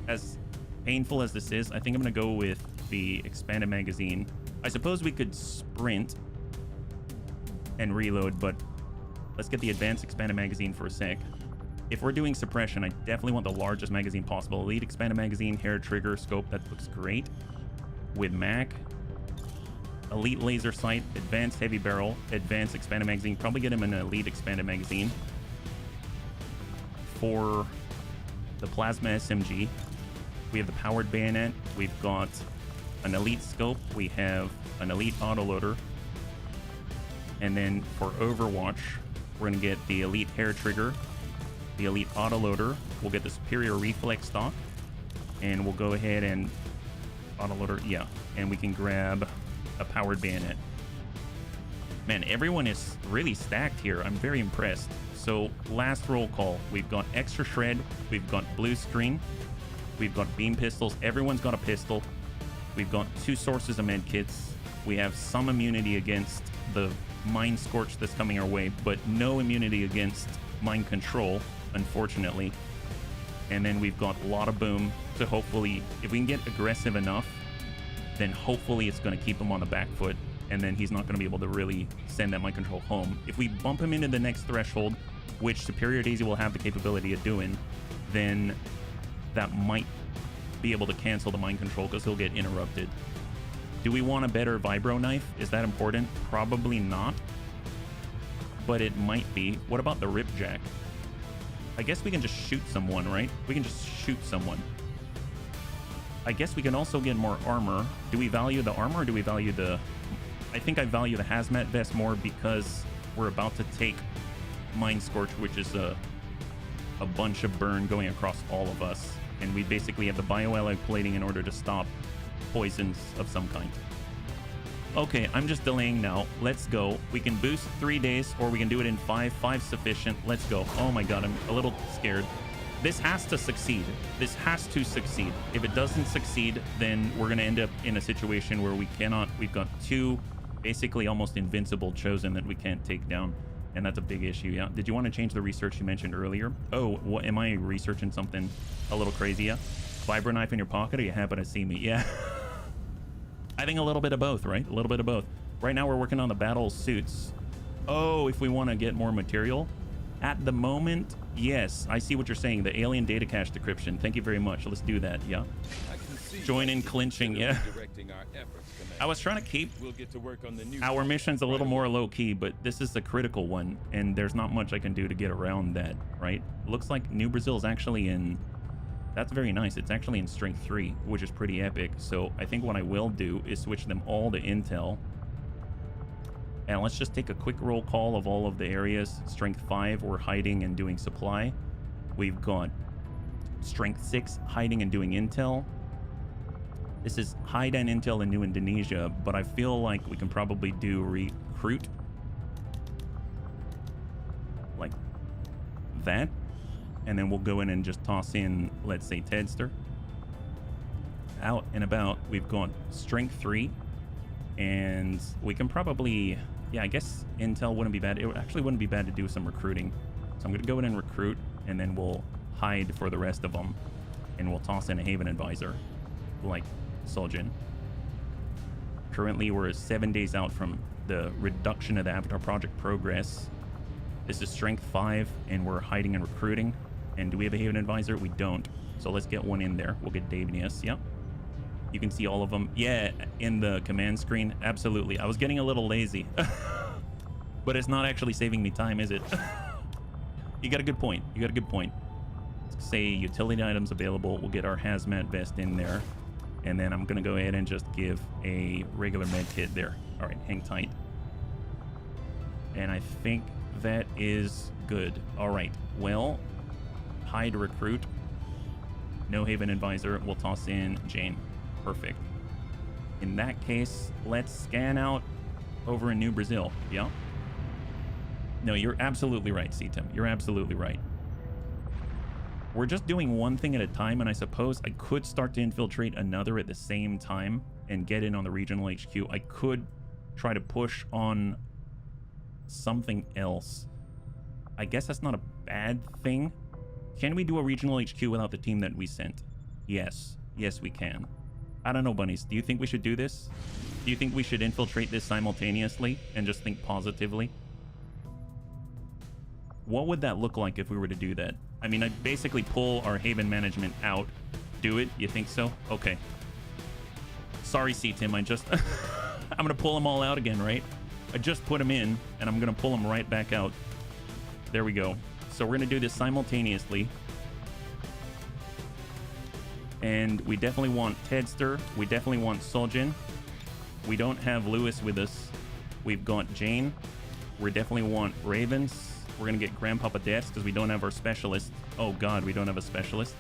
as painful as this is, I think I'm going to go with the expanded magazine. I suppose we could sprint and reload, but let's get the advanced expanded magazine for a sec. If we're doing suppression, I definitely want the largest magazine possible. Elite expanded magazine, hair trigger, scope, that looks great. With Mac, elite laser sight, advanced heavy barrel, advanced expanded magazine. Probably get him an elite expanded magazine. For the plasma SMG, we have the powered bayonet. We've got an elite scope. We have an elite autoloader. And then for Overwatch, we're going to get the elite hair trigger, the elite autoloader. We'll get the superior reflex stock. And we'll go ahead and autoloader, yeah. And we can grab a powered bayonet. Man, everyone is really stacked here. I'm very impressed. So last roll call, we've got extra shred, we've got blue screen, we've got beam pistols. Everyone's got a pistol. We've got 2 sources of med kits. We have some immunity against the mind scorch that's coming our way, but no immunity against mind control, unfortunately. And then we've got a lot of boom. So hopefully, if we can get aggressive enough, then hopefully it's going to keep him on the back foot, and then he's not going to be able to really send that mind control home. If we bump him into the next threshold, which Superior Daisy will have the capability of doing, then that might be able to cancel the mind control because he'll get interrupted. Do we want a better vibro knife? Is that important? Probably not, but it might be. What about the ripjack? I guess we can just shoot someone, right? We can just shoot someone. I guess we can also get more armor. Do we value the armor or do we value the... I think I value the hazmat vest more because we're about to take Mind Scorch, which is a bunch of burn going across all of us. And we basically have the bioalloy plating in order to stop poisons of some kind. Okay, I'm just delaying now. Let's go. We can boost 3 days or we can do it in 5. 5's sufficient. Let's go. Oh my god, I'm a little scared. This has to succeed. This has to succeed. If it doesn't succeed, then we're going to end up in a situation where we cannot... We've got 2 basically almost invincible chosen that we can't take down. And that's a big issue, yeah. Did you want to change the research you mentioned earlier? Oh, what, am I researching something a little crazy, yeah? Vibro knife in your pocket or you happen to see me? Yeah. I think a little bit of both, right? A little bit of both. Right now we're working on the battle suits. Oh, if we want to get more material. At the moment, yes. I see what you're saying. The alien data cache decryption. Thank you very much. Let's do that, yeah. Join in clinching, yeah. I was trying to keep our missions a little more low-key, but this is a critical one, and there's not much I can do to get around that, right? Looks like New Brazil is actually in... That's very nice. It's actually in Strength 3, which is pretty epic. So I think what I will do is switch them all to Intel. And let's just take a quick roll call of all of the areas. Strength 5, we're hiding and doing supply. We've got Strength 6, hiding and doing Intel. This is hide and Intel in New Indonesia, but I feel like we can probably do recruit. Like that. And then we'll go in and just toss in, let's say, Tedster. Out and about, we've got Strength 3. And we can probably... Yeah, I guess Intel wouldn't be bad. It actually wouldn't be bad to do some recruiting. So I'm going to go in and recruit, and then we'll hide for the rest of them. And we'll toss in a Haven Advisor, like Soljin. Currently, we're 7 days out from the reduction of the Avatar Project progress. This is Strength 5, and we're hiding and recruiting. And do we have a Haven Advisor? We don't. So let's get one in there. We'll get Davenius. Yep. You can see all of them. Yeah, in the command screen. Absolutely. I was getting a little lazy. But it's not actually saving me time, is it? You got a good point. You got a good point. Let's say utility items available. We'll get our hazmat vest in there. And then I'm going to go ahead and just give a regular med kit there. All right, hang tight. And I think that is good. All right. Well, hide recruit. No Haven Advisor. We'll toss in Jane. Perfect. In that case, let's scan out over in New Brazil. Yeah? No, you're absolutely right, C-Tim. You're absolutely right. We're just doing one thing at a time, and I suppose I could start to infiltrate another at the same time and get in on the regional HQ. I could try to push on something else. I guess that's not a bad thing. Can we do a regional HQ without the team that we sent? Yes. Yes, we can. I don't know, bunnies. Do you think we should do this? Do you think we should infiltrate this simultaneously and just think positively? What would that look like if we were to do that? I mean, I'd basically pull our Haven management out. Do it? You think so? Okay. Sorry, C-Tim. I just... I'm gonna pull them all out again, right? I just put them in, and I'm gonna pull them right back out. There we go. So we're gonna do this simultaneously. And we definitely want Tedster. We definitely want Soljin. We don't have Lewis with us. We've got Jane. We definitely want Ravens. We're gonna get Grandpapa Deaths because we don't have our specialist. Oh god, we don't have a specialist.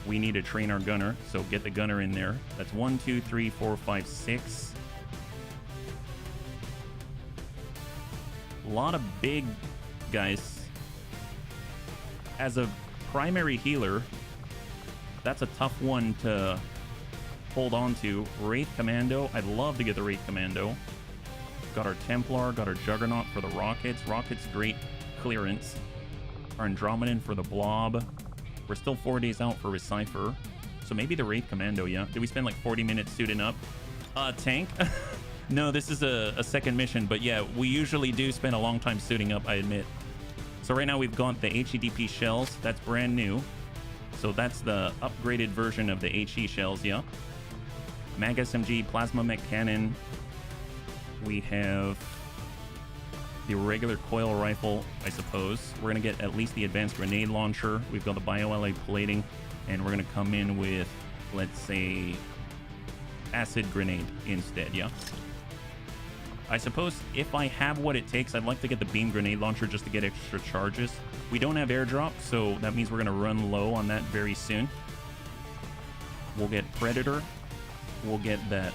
We need to train our gunner, so get the gunner in there. That's 1, 2, 3, 4, 5, 6. A lot of big guys. As a primary healer, that's a tough one to hold on to. Wraith Commando, I'd love to get the Wraith Commando. Got our Templar, got our Juggernaut for the rockets. Rockets, great clearance. Our Andromedan for the blob. We're still 4 days out for Recipher. So maybe the Wraith Commando, yeah. Did we spend like 40 minutes suiting up? Tank? No, this is a second mission, but yeah, we usually do spend a long time suiting up, I admit. So right now we've got the HEDP shells. That's brand new. So that's the upgraded version of the HE shells, yeah. Mag SMG, Plasma Mech Cannon. We have the regular coil rifle, I suppose. We're going to get at least the advanced grenade launcher. We've got the bio-alloy plating, and we're going to come in with, let's say, acid grenade instead, yeah? I suppose if I have what it takes, I'd like to get the beam grenade launcher just to get extra charges. We don't have airdrop, so that means we're going to run low on that very soon. We'll get Predator. We'll get that.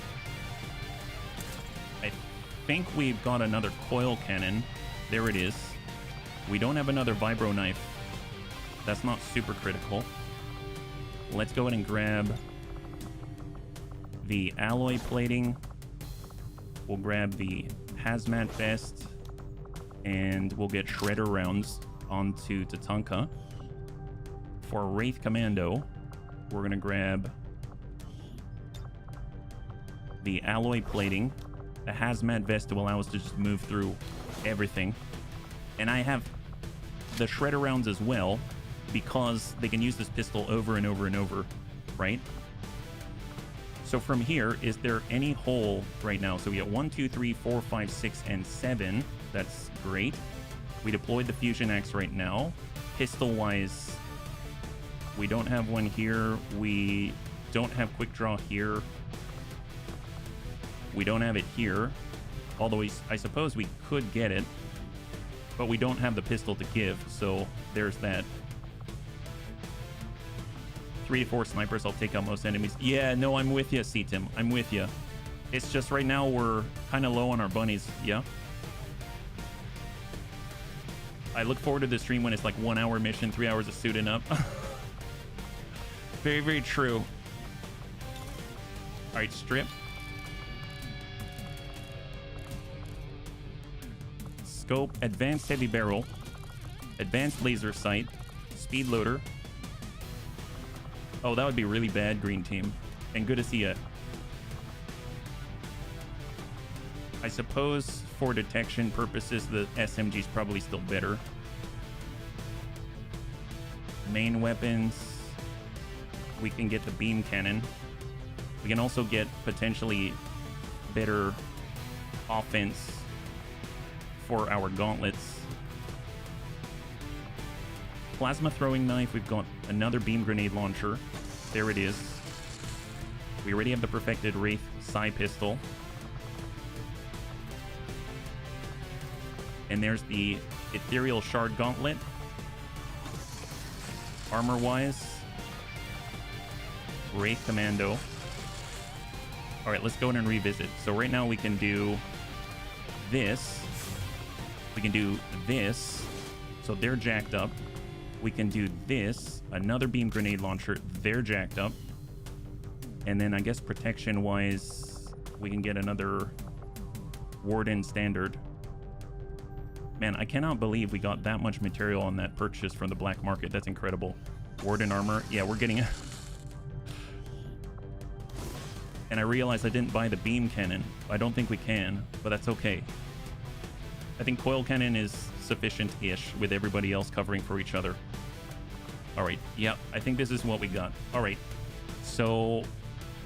I think we've got another coil cannon. There it is. We don't have another vibro knife. That's not super critical. Let's go ahead and grab the alloy plating. We'll grab the hazmat vest, and we'll get shredder rounds onto Tatanka. For Wraith Commando, we're gonna grab the alloy plating, the hazmat vest to allow us to just move through everything. And I have the shredder rounds as well, because they can use this pistol over and over and over, right? So from here, is there any hole right now? So we got 1, 2, 3, 4, 5, 6, and 7. That's great. We deployed the fusion axe right now. Pistol-wise, we don't have one here. We don't have quick draw here. We don't have it here. Although I suppose we could get it, but we don't have the pistol to give. So there's that. 3 to 4 snipers, I'll take out most enemies. Yeah, no, I'm with you, C-Tim. I'm with you. It's just right now we're kind of low on our bunnies, yeah? I look forward to the stream when it's like 1 hour mission, 3 hours of suiting up. Very, very true. All right, strip. Scope, advanced heavy barrel, advanced laser sight, speed loader. Oh, that would be really bad, green team. And good to see you. I suppose for detection purposes, the SMG is probably still better. Main weapons. We can get the beam cannon. We can also get potentially better offense for our gauntlets. Plasma throwing knife. We've got another beam grenade launcher. There it is. We already have the perfected Wraith Psi pistol. And there's the ethereal shard gauntlet. Armor wise, Wraith Commando. All right, let's go in and revisit. So right now we can do this. We can do this. So they're jacked up. We can do this, another beam grenade launcher, they're jacked up. And then I guess protection-wise, we can get another Warden standard. Man, I cannot believe we got that much material on that purchase from the black market. That's incredible. Warden armor, yeah, we're getting it. And I realized I didn't buy the beam cannon. I don't think we can, but that's okay. I think coil cannon is sufficient-ish with everybody else covering for each other. All right, yeah, I think this is what we got. All right, so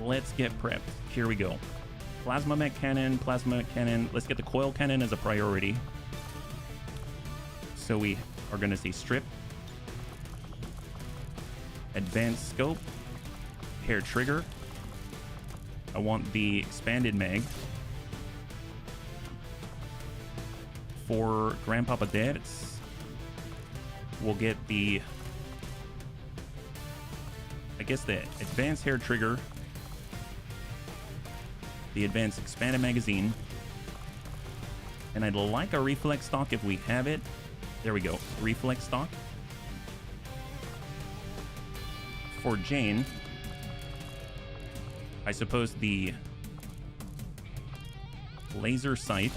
let's get prepped. Here we go. Plasma mech cannon, plasma mech cannon. Let's get the coil cannon as a priority. So we are going to say strip, advanced scope, hair trigger. I want the expanded mag. For Grandpapa Dad, we'll get the, I guess, the advanced hair trigger, the advanced expanded magazine, and I'd like a reflex stock if we have it. There we go, reflex stock. For Jane, I suppose the laser sight,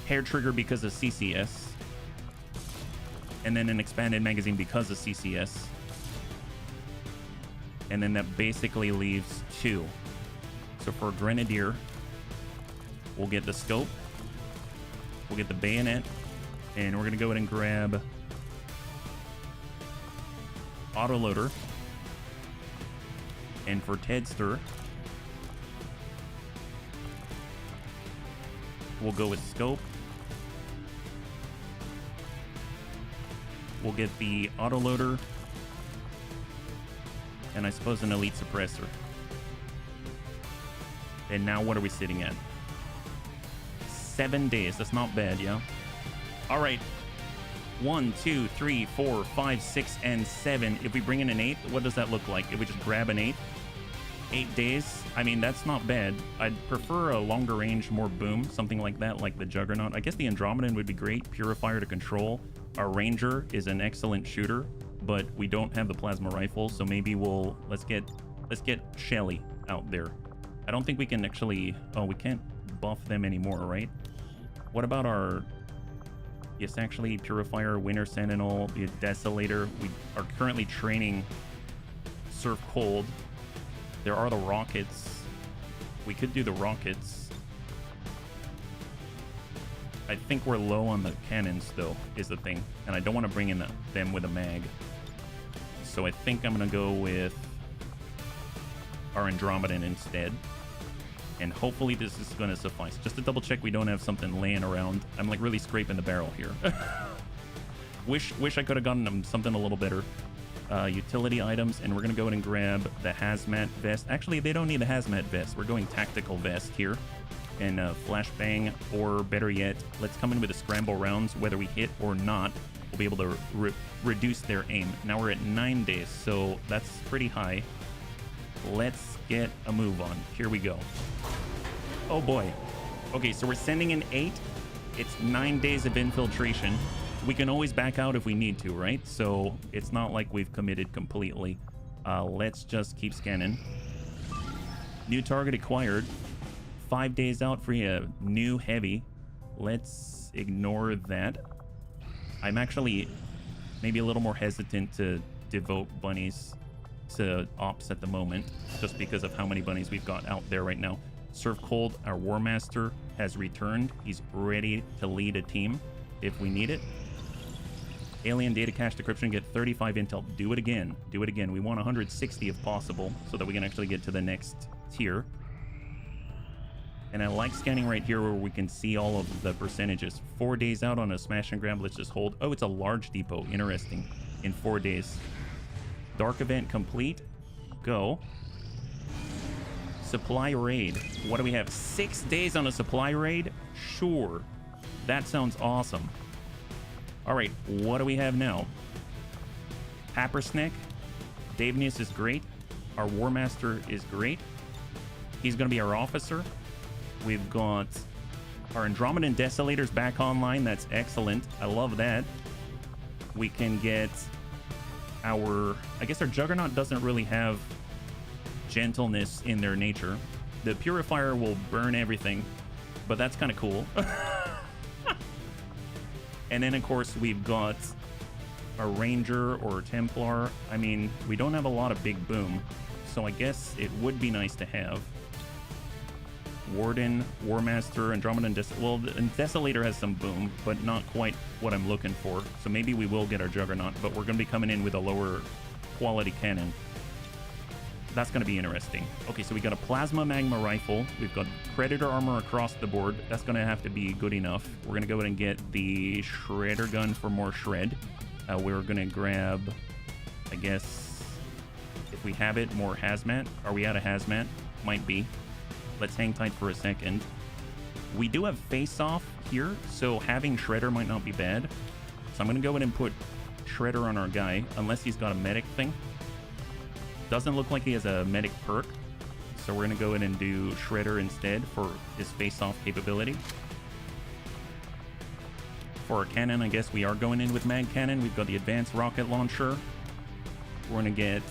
hair trigger because of CCS, and then an expanded magazine because of CCS, and then that basically leaves 2. So for Grenadier, we'll get the scope, we'll get the bayonet, and we're gonna go ahead and grab autoloader. And for Tedster, we'll go with scope. We'll get the autoloader, and I suppose an elite suppressor. And now what are we sitting at? 7 days. That's not bad, yeah? All right. 1, 2, 3, 4, 5, 6, and 7. If we bring in an 8, what does that look like? If we just grab an 8? 8 days? I mean, that's not bad. I'd prefer a longer range, more boom, something like that, like the Juggernaut. I guess the Andromedan would be great. Purifier to control. Our Ranger is an excellent shooter, but we don't have the plasma rifle, so maybe let's get Shelly out there. I don't think we can actually, oh, we can't buff them anymore, right? What about our, yes, actually, Purifier, Winter Sentinel, the Desolator. We are currently training Surf Cold. There are the rockets. We could do the rockets. I think we're low on the cannons, though, is the thing. And I don't want to bring in them with a mag. So I think I'm going to go with our Andromedan instead. And hopefully this is going to suffice. Just to double check we don't have something laying around. I'm like really scraping the barrel here. Wish I could have gotten them something a little better. Utility items, and we're going to go ahead and grab the hazmat vest. Actually, they don't need the hazmat vest. We're going tactical vest here. And flashbang, or better yet, let's come in with the scramble rounds. Whether we hit or not, we'll be able to reduce their aim. Now we're at 9 days, so that's pretty high. Let's get a move on. Here we go. Oh boy. Okay, so we're sending in 8. It's 9 days of infiltration. We can always back out if we need to, right? So it's not like we've committed completely. Let's just keep scanning. New target acquired. 5 days out for a new heavy. Let's ignore that. I'm actually maybe a little more hesitant to devote bunnies to ops at the moment, just because of how many bunnies we've got out there right now. Surf Cold, our War Master, has returned. He's ready to lead a team if we need it. Alien data cache decryption, get 35 intel. Do it again. Do it again. We want 160 if possible, so that we can actually get to the next tier. And I like scanning right here where we can see all of the percentages. 4 days out on a smash and grab. Let's just hold. Oh, it's a large depot. Interesting. In 4 days. Dark event complete. Go. Supply raid. What do we have? 6 days on a supply raid? Sure. That sounds awesome. All right, what do we have now? Pappersnack. Davenius is great. Our War Master is great. He's going to be our officer. We've got our Andromedan Desolators back online. That's excellent. I love that. We can get our... I guess our Juggernaut doesn't really have gentleness in their nature. The Purifier will burn everything, but that's kind of cool. And then, of course, we've got a Ranger or a Templar. I mean, we don't have a lot of big boom, so I guess it would be nice to have. Warden, War Master, Andromedan well, Desolator has some boom, but not quite what I'm looking for. So maybe we will get our Juggernaut, but we're going to be coming in with a lower quality cannon. That's going to be interesting. Okay, so we got a plasma magma rifle. We've got predator armor across the board. That's going to have to be good enough. We're going to go ahead and get the shredder gun for more shred. We're going to grab, I guess, if we have it, more hazmat. Are we out of hazmat? Might be. Let's hang tight for a second. We do have face-off here, so having shredder might not be bad. So I'm going to go ahead and put shredder on our guy, unless he's got a medic thing. Doesn't look like he has a medic perk, so we're going to go ahead and do shredder instead for his face-off capability. For our cannon, I guess we are going in with mag cannon. We've got the advanced rocket launcher. We're going to get,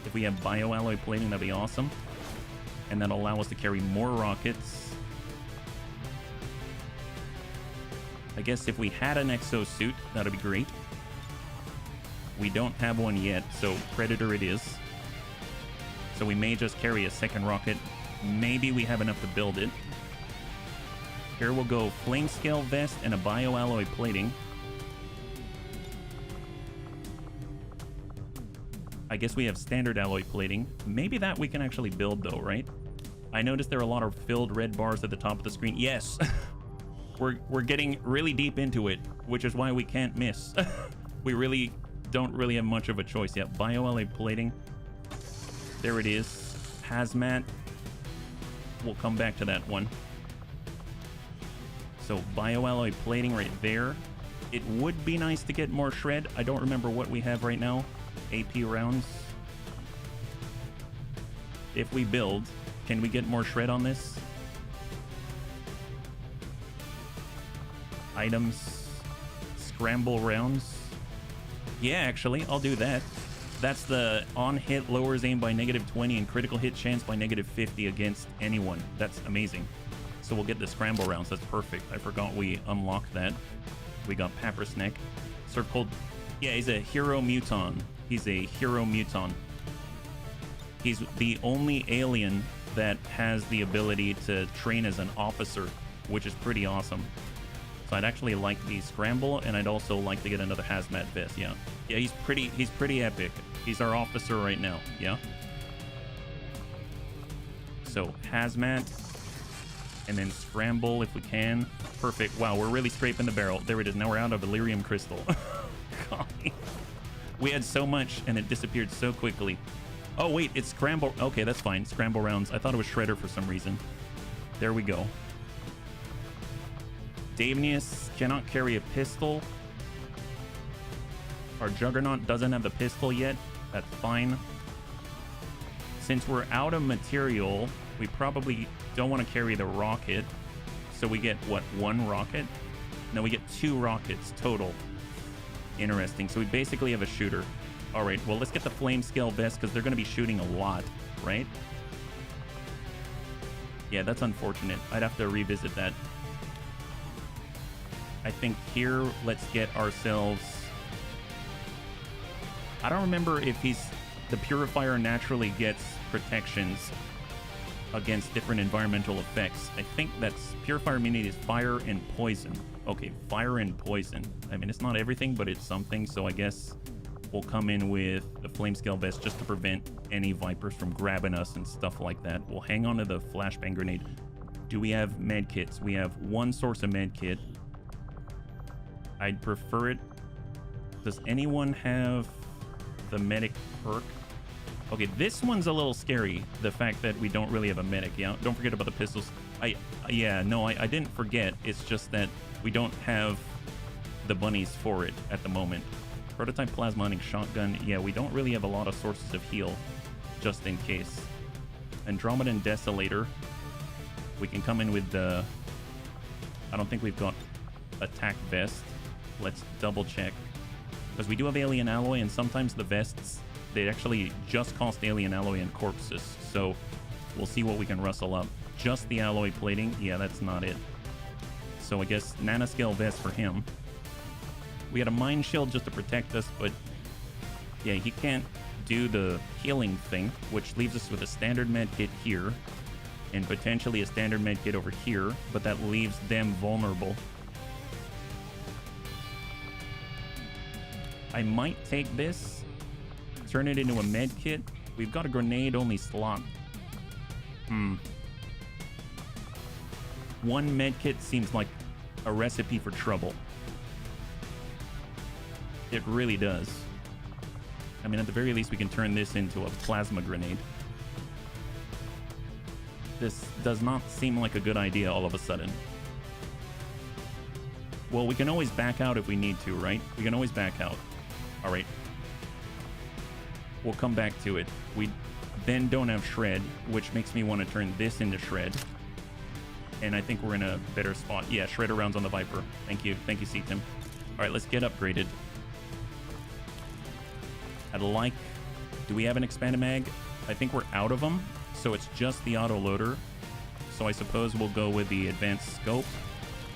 if we have bioalloy plating, that'd be awesome. And that'll allow us to carry more rockets. I guess if we had an exosuit, that'd be great. We don't have one yet, so Predator it is. So we may just carry a second rocket. Maybe we have enough to build it. Here we'll go flame scale vest and a bioalloy plating. I guess we have standard alloy plating. Maybe that we can actually build though, right? I noticed there are a lot of filled red bars at the top of the screen. Yes! We're getting really deep into it, which is why we can't miss. We really don't really have much of a choice yet. Bioalloy plating. There it is. Hazmat. We'll come back to that one. So bioalloy plating right there. It would be nice to get more shred. I don't remember what we have right now. AP rounds. If we build, can we get more shred on this? Items. Scramble rounds. Yeah, actually, I'll do that. That's the on-hit lowers aim by -20 and critical hit chance by -50 against anyone. That's amazing. So we'll get the scramble rounds. That's perfect. I forgot we unlocked that. We got Pappersneck. Circled. Yeah, he's a hero muton. He's a hero muton. He's the only alien that has the ability to train as an officer, which is pretty awesome. So I'd actually like the scramble, and I'd also like to get another hazmat vest. Yeah, he's pretty epic. He's our officer right now. Yeah. So hazmat, and then scramble if we can. Perfect. Wow, we're really scraping the barrel. There it is. Now we're out of Delirium Crystal. God. We had so much, and it disappeared so quickly. Oh wait, it's scramble. Okay, that's fine. Scramble rounds. I thought it was shredder for some reason. There we go. Davenius cannot carry a pistol. Our Juggernaut doesn't have the pistol yet. That's fine. Since we're out of material, we probably don't want to carry the rocket. So we get, what, one rocket? No, we get 2 rockets total. Interesting. So we basically have a shooter. All right, well, let's get the flame scale vest because they're going to be shooting a lot, right? Yeah, that's unfortunate. I'd have to revisit that. I think here, let's get ourselves... I don't remember if the Purifier naturally gets protections against different environmental effects. I think that's Purifier immunity is fire and poison. Okay, fire and poison. I mean, it's not everything, but it's something. So I guess we'll come in with the flame scale vest just to prevent any Vipers from grabbing us and stuff like that. We'll hang on to the flashbang grenade. Do we have med kits? We have one source of med kit. I'd prefer it. Does anyone have the medic perk? Okay, this one's a little scary. The fact that we don't really have a medic. Yeah, don't forget about the pistols. I didn't forget. It's just that we don't have the bunnies for it at the moment. Prototype plasma hunting shotgun. Yeah, we don't really have a lot of sources of heal, just in case. Andromedan Desolator. We can come in with the... I don't think we've got attack vest. Let's double check. Because we do have alien alloy, and sometimes the vests, they actually just cost alien alloy and corpses. So we'll see what we can rustle up. Just the alloy plating. Yeah, that's not it. So I guess nanoscale vest for him. We had a mind shield just to protect us, but yeah, he can't do the healing thing, which leaves us with a standard med kit here and potentially a standard med kit over here, but that leaves them vulnerable. I might take this, turn it into a med kit, We've got a grenade-only slot. One medkit seems like a recipe for trouble. It really does. I mean, at the very least, we can turn this into a plasma grenade. This does not seem like a good idea all of a sudden. Well, we can always back out if we need to, right? We can always back out. All right. We'll come back to it. We then don't have shred, which makes me want to turn this into shred. And I think we're in a better spot. Yeah, shredder rounds on the Viper. Thank you. Thank you, C-Tim. All right, let's get upgraded. I'd like... Do we have an expanded mag? I think we're out of them, so it's just the auto loader. So I suppose we'll go with the advanced scope,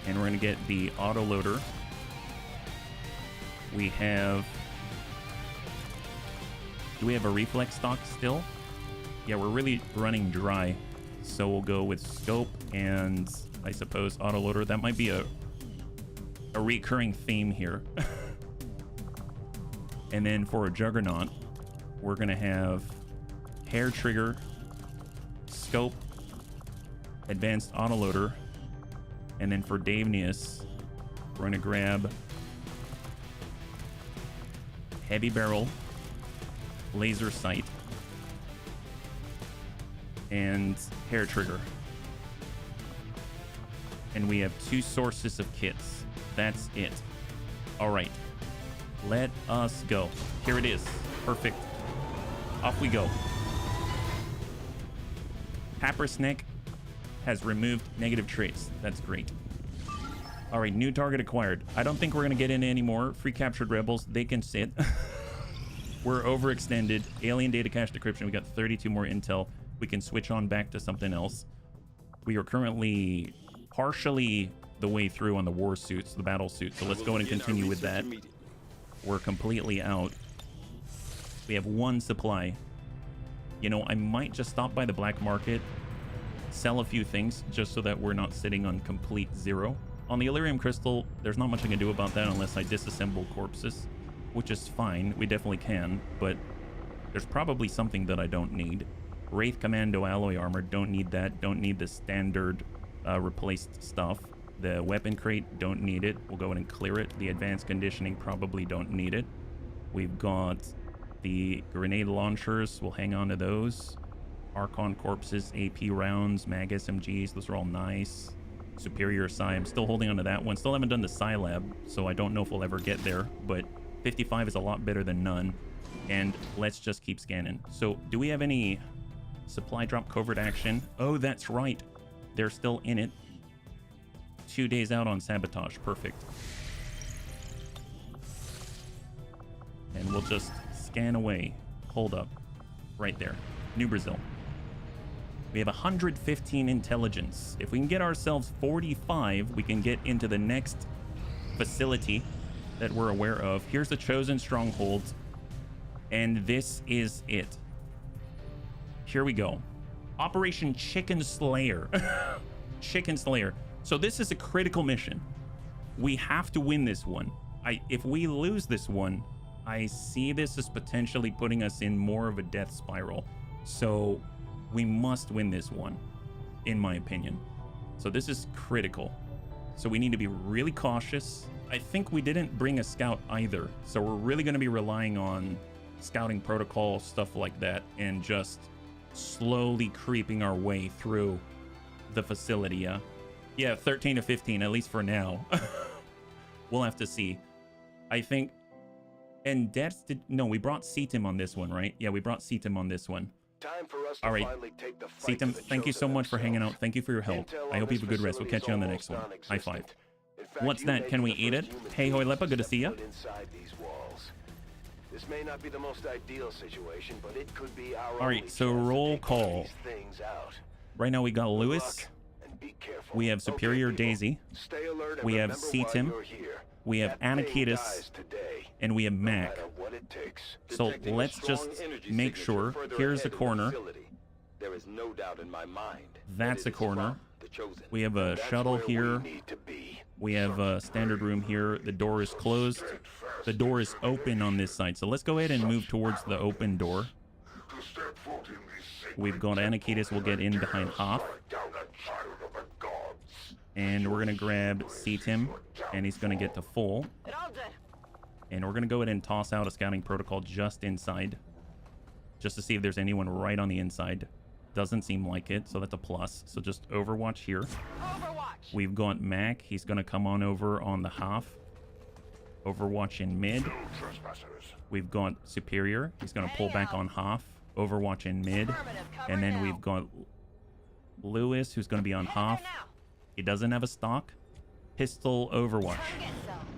and we're going to get the auto loader. We have... Do we have a reflex stock still? Yeah, we're really running dry. So we'll go with scope and I suppose autoloader. That might be a recurring theme here. And then for a juggernaut, we're gonna have hair trigger, scope, advanced autoloader, and then for Davenius, we're gonna grab heavy barrel, laser sight, and hair trigger. And we have 2 sources of kits. That's it. All right, let us go. Here it is. Perfect. Off we go. Happersnick has removed negative traits. That's great. All right, new target acquired. I don't think we're gonna get in anymore. Free captured rebels, they can sit. We're overextended. Alien data cache decryption. We got 32 more intel. We can switch on back to something else. We are currently partially the way through on the war suits, the battle suit. So let's go ahead and continue with that. We're completely out. We have 1 supply. You know, I might just stop by the black market, sell a few things just so that we're not sitting on complete zero. On the Illyrium crystal, there's not much I can do about that unless I disassemble corpses, which is fine. We definitely can, but there's probably something that I don't need. Wraith Commando alloy armor, don't need that. Don't need the standard replaced stuff. The weapon crate, don't need it. We'll go ahead and clear it. The advanced conditioning, probably don't need it. We've got the grenade launchers. We'll hang on to those. Archon corpses, AP rounds, mag SMGs. Those are all nice. Superior Psi. I'm still holding on to that one. Still haven't done the Psi lab, so I don't know if we'll ever get there. But 55 is a lot better than none. And let's just keep scanning. So do we have any... supply drop covert action? Oh, that's right. They're still in it. 2 days out on sabotage. Perfect. And we'll just scan away. Hold up. Right there. New Brazil. We have 115 intelligence. If we can get ourselves 45, we can get into the next facility that we're aware of. Here's the chosen strongholds. And this is it. Here we go. Operation Chicken Slayer. Chicken Slayer. So this is a critical mission. We have to win this one. If we lose this one, I see this as potentially putting us in more of a death spiral. So we must win this one, in my opinion. So this is critical. So we need to be really cautious. I think we didn't bring a scout either. So we're really going to be relying on scouting protocol, stuff like that, and just slowly creeping our way through the facility. Yeah, 13 to 15, at least for now. We'll have to see. I think... And Deaths did... No, we brought C-Tim on this one, right? Yeah, we brought C-Tim on this one. Time for us All to right. finally take the fight C-Tim, to the thank you so chosen much for hanging themselves. out. Thank you for your help. Intel I on hope you this have a good rest. We'll catch you on the next facility one. is High almost five. non-existent. In fact, What's you that? may Can be we the eat first it? human Hey, Hoi being Lepa, good to see ya. put inside these walls. This may not be the most ideal situation, but it could be our All right, only so chance to roll take one of call. these things out. Right now we got Good Lewis. luck, and be careful. We have Superior Okay, people, Daisy. stay alert and We have remember C-Tim. why you're here. We have That thing Anakitis. dies today, And we have no Mac. matter what it takes. So Detecting a let's strong just energy make signature sure. further Here's ahead a in the corner. facility. There is no doubt in my mind That's that a it is corner. from the chosen. We have a That's shuttle where here. we need to be. We have a standard room here. The door is closed. The door is open on this side. So let's go ahead and move towards the open door. We've got Anakitis will get in behind Hoff. And we're going to grab Seatim, and he's going to get to full. And we're going to go ahead and toss out a scouting protocol just inside, just to see if there's anyone right on the inside. Doesn't seem like it, so that's a plus. So just Overwatch here. Overwatch. We've got Mac. He's going to come on over on the Hoff. Overwatch in mid. We've got Superior. He's going to pull back on Hoff. Overwatch in mid. And then we've got Lewis, who's going to be on Hoff. He doesn't have a stock. Pistol Overwatch.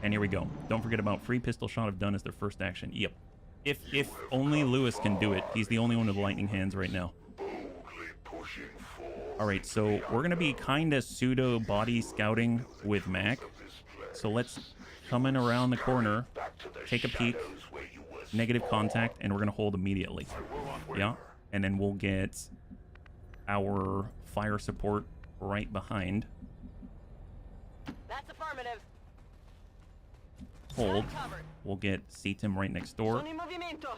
And here we go. Don't forget about free pistol shot if done as their first action. Yep. If only Lewis can do it. He's the only one with lightning hands right now. Alright, so we're going to be kind of pseudo body scouting with Mac. So let's come in around the corner, take a peek, negative contact, and we're going to hold immediately. Yeah, and then we'll get our fire support right behind. That's affirmative. Hold. We'll get Seatim right next door. Sono in movimento.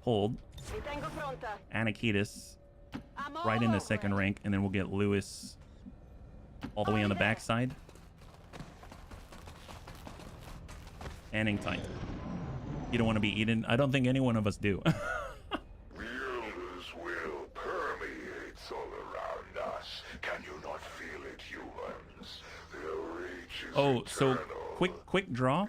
Hold. Mi tengo pronta. Anakitis I'm right in the over. second rank, and then we'll get Lewis all the way on the backside. And hang tight. You don't want to be eaten. I don't think any one of us do. Wielders will permeates all around us. Can you not feel it, humans? Their reach is Oh, so eternal. quick draw.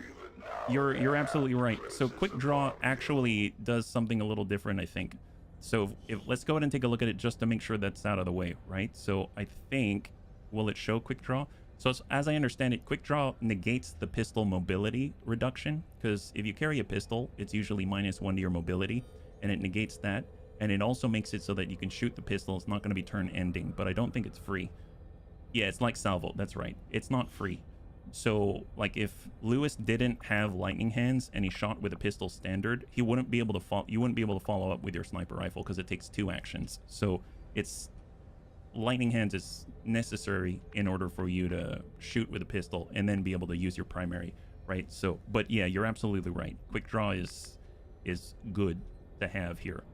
You're absolutely right. So quick draw actually does something a little different, I think. So let's go ahead and take a look at it just to make sure that's out of the way, right? So I think, will it show quick draw? So as I understand it, quick draw negates the pistol mobility reduction, because if you carry a pistol, it's usually -1 to your mobility, and it negates that. And it also makes it so that you can shoot the pistol. It's not going to be turn ending, but I don't think it's free. Yeah, it's like salvo. That's right. It's not free. So like if Lewis didn't have lightning hands and he shot with a pistol standard, he wouldn't be able to follow. You wouldn't be able to follow up with your sniper rifle because it takes 2 actions. So it's lightning hands is necessary in order for you to shoot with a pistol and then be able to use your primary, right? So, but yeah, you're absolutely right. Quick draw is good to have here.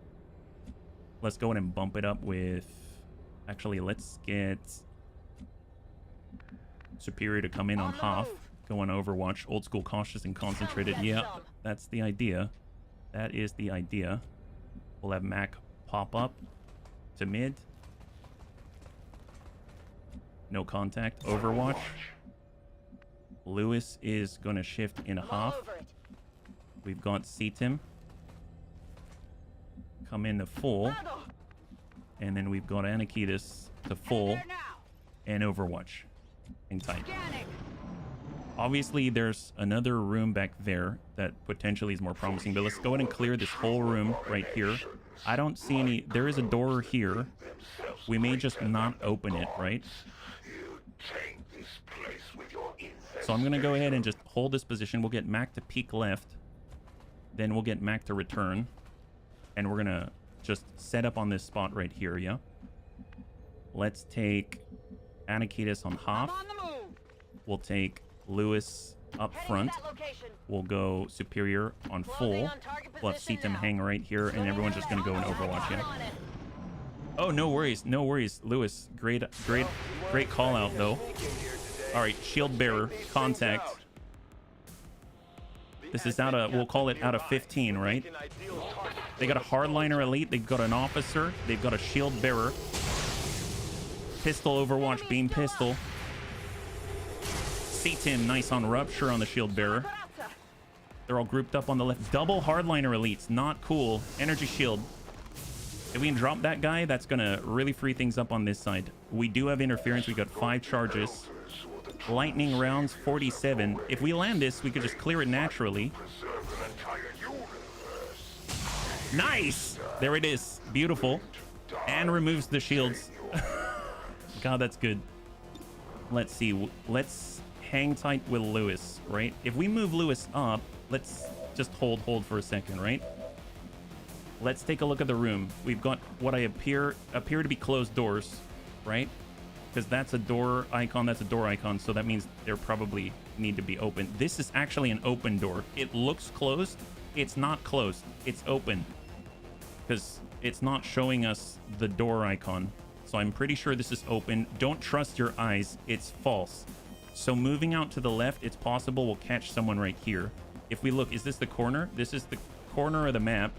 Let's go ahead and bump it up with, actually, let's get Superior to come in on Hoff, go on Overwatch, old school, cautious and concentrated. Yeah, that's the idea. That is the idea. We'll have Mac pop up to mid. No contact. Overwatch. Lewis is going to shift in a Hoff. We've got Seatim. Come in to full. And then we've got Anakitis to full. And Overwatch. Hang tight. Obviously, there's another room back there that potentially is more promising. But let's go ahead and clear this whole room right here. I don't see any... There is a door here. We may just not open it, right? So I'm going to go ahead and just hold this position. We'll get Mac to peek left. Then we'll get Mac to return. And we're going to just set up on this spot right here, yeah? Let's take Anakitis on Hoff. We'll take Lewis up front. We'll go Superior on full. We'll have Seatim hang right here, and everyone's just going to go in Overwatch, yeah? Oh, no worries. No worries. Lewis, great call out, though. All right, shield bearer, contact. This is out of, we'll call it out of 15, right? They got a hardliner elite. They've got an officer. They've got a shield bearer. Pistol Overwatch, beam pistol. Seatim, nice on rupture on the shield bearer. They're all grouped up on the left. Double hardliner elites, not cool. Energy shield. If we can drop that guy, that's going to really free things up on this side. We do have interference. We got 5 charges. Lightning rounds, 47. If we land this, we could just clear it naturally. Nice! There it is. Beautiful. And removes the shields. God, that's good. Let's see. Let's hang tight with Lewis, right? If we move Lewis up, let's just hold for a second, right? Let's take a look at the room. We've got what I appear to be closed doors, right? Because that's a door icon, that's a door icon, so that means they probably need to be open. This is actually an open door. It looks closed. It's not closed. It's open. Because it's not showing us the door icon. So I'm pretty sure this is open. Don't trust your eyes. It's false. So moving out to the left, it's possible we'll catch someone right here. If we look, is this the corner? This is the corner of the map.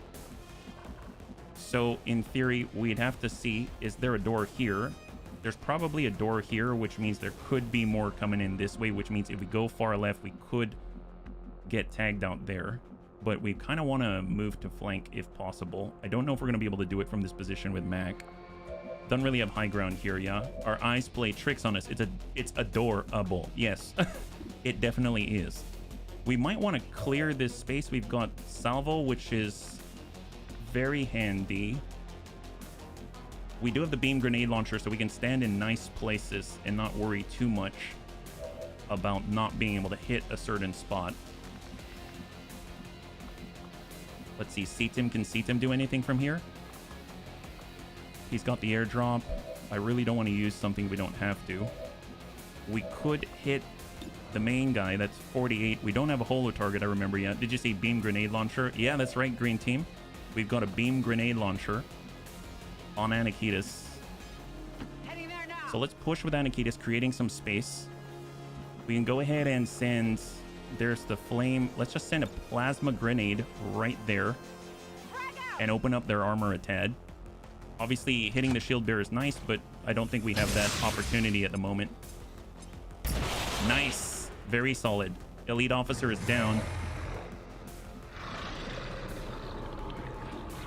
So in theory, we'd have to see, is there a door here? There's probably a door here, which means there could be more coming in this way, which means if we go far left, we could get tagged out there. But we kind of want to move to flank if possible. I don't know if we're going to be able to do it from this position with Mac. Don't really have high ground here, yeah? Our eyes play tricks on us. It's adorable. Yes, it definitely is. We might want to clear this space. We've got salvo, which is very handy. We do have the beam grenade launcher, so we can stand in nice places and not worry too much about not being able to hit a certain spot. Let's see, CTIM, can CTIM do anything from here? He's got the airdrop. I really don't want to use something we don't have to. We could hit the main guy. That's 48. We don't have a holo target, I remember yet. Did you say beam grenade launcher? Yeah, that's right, green team. We've got a beam grenade launcher on Anakitas. Heading there now. So let's push with Anakitas, creating some space. We can go ahead and send... There's the flame. Let's just send a plasma grenade right there and open up their armor a tad. Obviously, hitting the shield bearer is nice, but I don't think we have that opportunity at the moment. Nice. Very solid. Elite officer is down.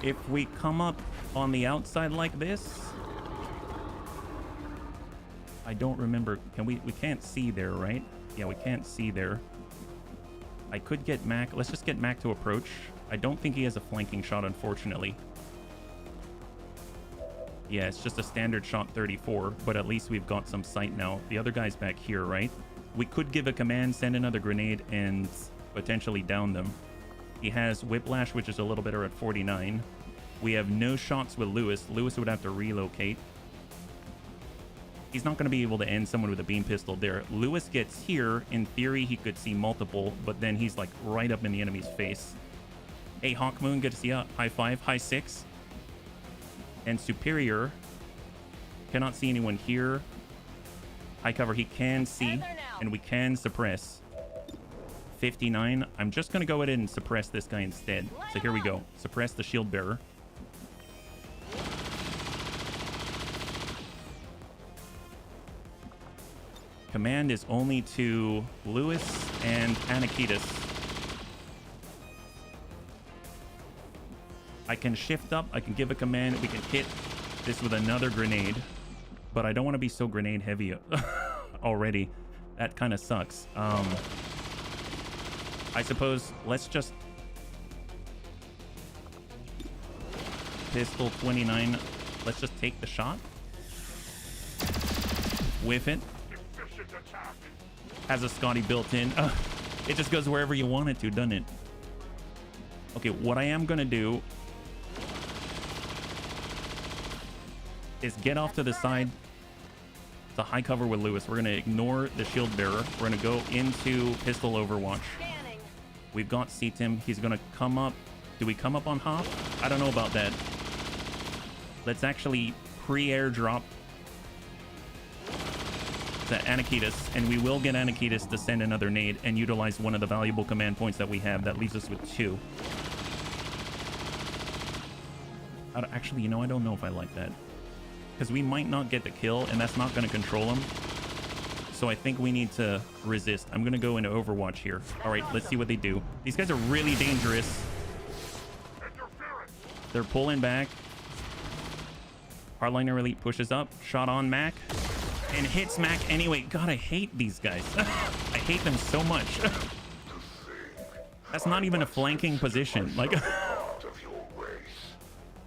If we come up on the outside like this... I don't remember. Can we can't see there, right? Yeah, we can't see there. I could get Mac. Let's just get Mac to approach. I don't think he has a flanking shot, unfortunately. Yeah, it's just a standard shot 34, but at least we've got some sight now. The other guy's back here, right? We could give a command, send another grenade, and potentially down them. He has Whiplash, which is a little better at 49. We have no shots with Lewis. Lewis would have to relocate. He's not going to be able to end someone with a beam pistol there. Lewis gets here. In theory, he could see multiple, but then he's like right up in the enemy's face. Hey, Hawkmoon, good to see ya. High five, high six. And Superior cannot see anyone here. High cover, he can see, and we can suppress. 59. I'm just going to go ahead and suppress this guy instead. So here we go. Suppress the shield bearer. Command is only to Lewis and Anakitas. I can shift up. I can give a command. We can hit this with another grenade. But I don't want to be so grenade heavy already. That kind of sucks. I suppose let's just... Pistol 29. Let's just take the shot. Whiff it. Has a Scotty built in. It just goes wherever you want it to, doesn't it? Okay, what I am gonna do is get off to the side. It's a high cover with Lewis. We're gonna ignore the shield bearer. We're gonna go into pistol overwatch. We've got CTIM. He's gonna come up. Do we come up on Hop? I don't know about that. Let's actually pre-airdrop to Anakitas, and we will get Anakitas to send another nade and utilize one of the valuable command points that we have. That leaves us with 2. Actually, you know, I don't know if I like that, because we might not get the kill, and that's not going to control him. So I think we need to resist. I'm going to go into Overwatch here. All right, let's see what they do. These guys are really dangerous. They're pulling back. Hardliner Elite pushes up. Shot on Mac. And hits Mac anyway. God, I hate these guys. I hate them so much. That's not even a flanking position. Like,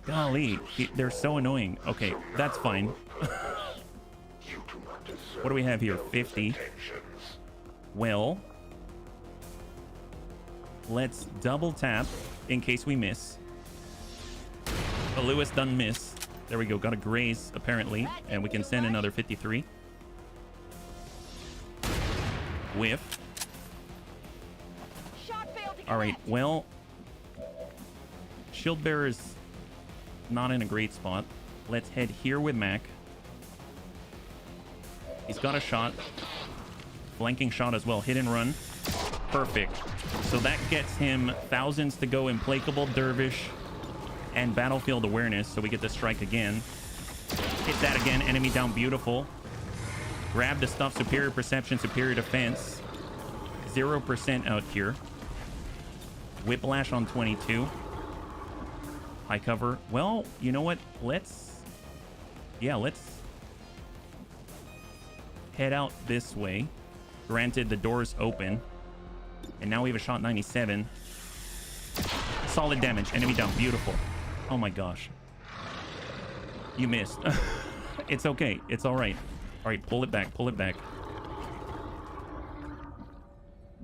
golly, they're so annoying. Okay, that's fine. What do we have here? 50. Well, let's double tap in case we miss. But Lewis done miss. There we go. Got a graze, apparently. And we can send another 53. Whiff. All right, well, shield bearers not in a great spot. Let's head here with Mac. He's got a shot. Flanking shot as well. Hit and run. Perfect. So that gets him thousands to go implacable, dervish, and battlefield awareness. So we get to strike again. Hit that again. Enemy down. Beautiful. Grab the stuff. Superior perception, superior defense. 0% out here. Whiplash on 22. High cover. Well, you know what? Let's head out this way. Granted, the door's open. And now we have a shot 97. Solid damage. Enemy down. Beautiful. Oh my gosh. You missed. It's okay. It's all right. All right, pull it back. Pull it back.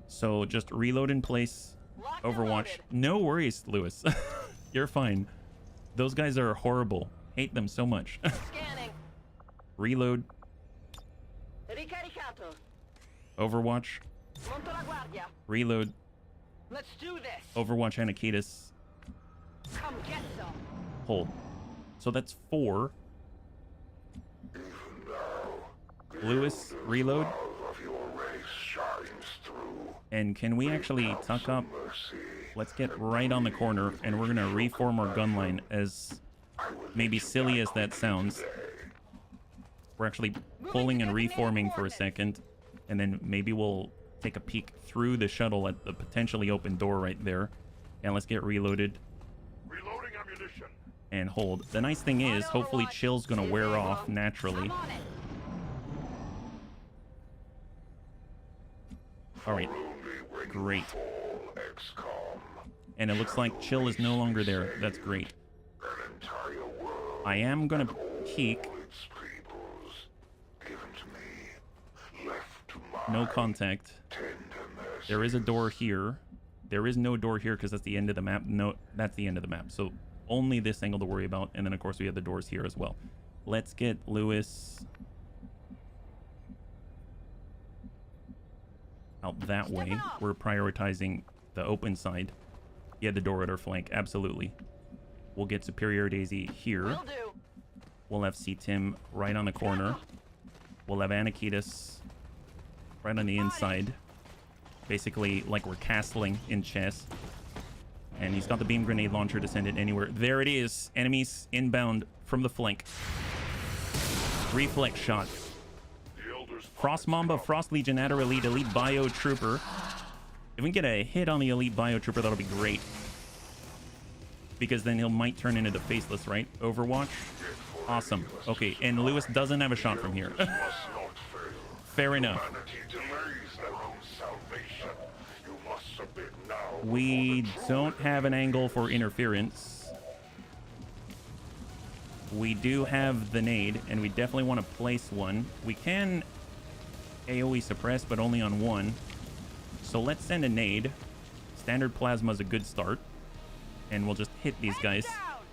So just reload in place. Overwatch. No worries, Lewis. You're fine. Those guys are horrible. Hate them so much. Scanning. Reload. Ricaricato. Overwatch. Monto la guardia. Reload. Let's do this. Overwatch Anakitis. Come get some. Hold. So that's 4. Even now, Lewis, reload. love of your race shines through. And can we actually tuck up? Mercy. Let's get right on the corner, and we're gonna reform our gun line. As maybe silly as that sounds, we're actually pulling and reforming for a second, and then maybe we'll take a peek through the shuttle at the potentially open door right there. And let's get reloaded Reloading ammunition. and hold. The nice thing is, hopefully chill's gonna wear off naturally. I'm on it. All right, Only when you great. fall, XCOM. And it looks like chill is no longer there. That's great. An entire world. I am gonna peek. Its peoples given to me, left to my No contact. tender mercy. There is a door here. There is no door here because that's the end of the map. No, that's the end of the map. So only this angle to worry about. And then, of course, we have the doors here as well. Let's get Lewis out that way. We're prioritizing the open side. Yeah, the door at our flank. Absolutely. We'll get Superior Daisy here. Will do. We'll have C-Tim right on the corner. We'll have Anakitis right on the inside. Basically, like we're castling in chess. And he's got the beam grenade launcher to send it anywhere. There it is. Enemies inbound from the flank. Reflex shot. The elders Frost Mamba, Frost Legionnaire, Elite Bio Trooper. If we can get a hit on the Elite Bio Trooper, that'll be great. Because then he might turn into the Faceless, right? Overwatch. Awesome. Okay, and Lewis doesn't have a shot from here. must not fail. Fair enough. Humanity delays their own salvation. You must submit now. We don't have an angle for interference. We do have the nade, and we definitely want to place one. We can AoE suppress, but only on one. So let's send a nade. Standard plasma is a good start. And we'll just hit these guys.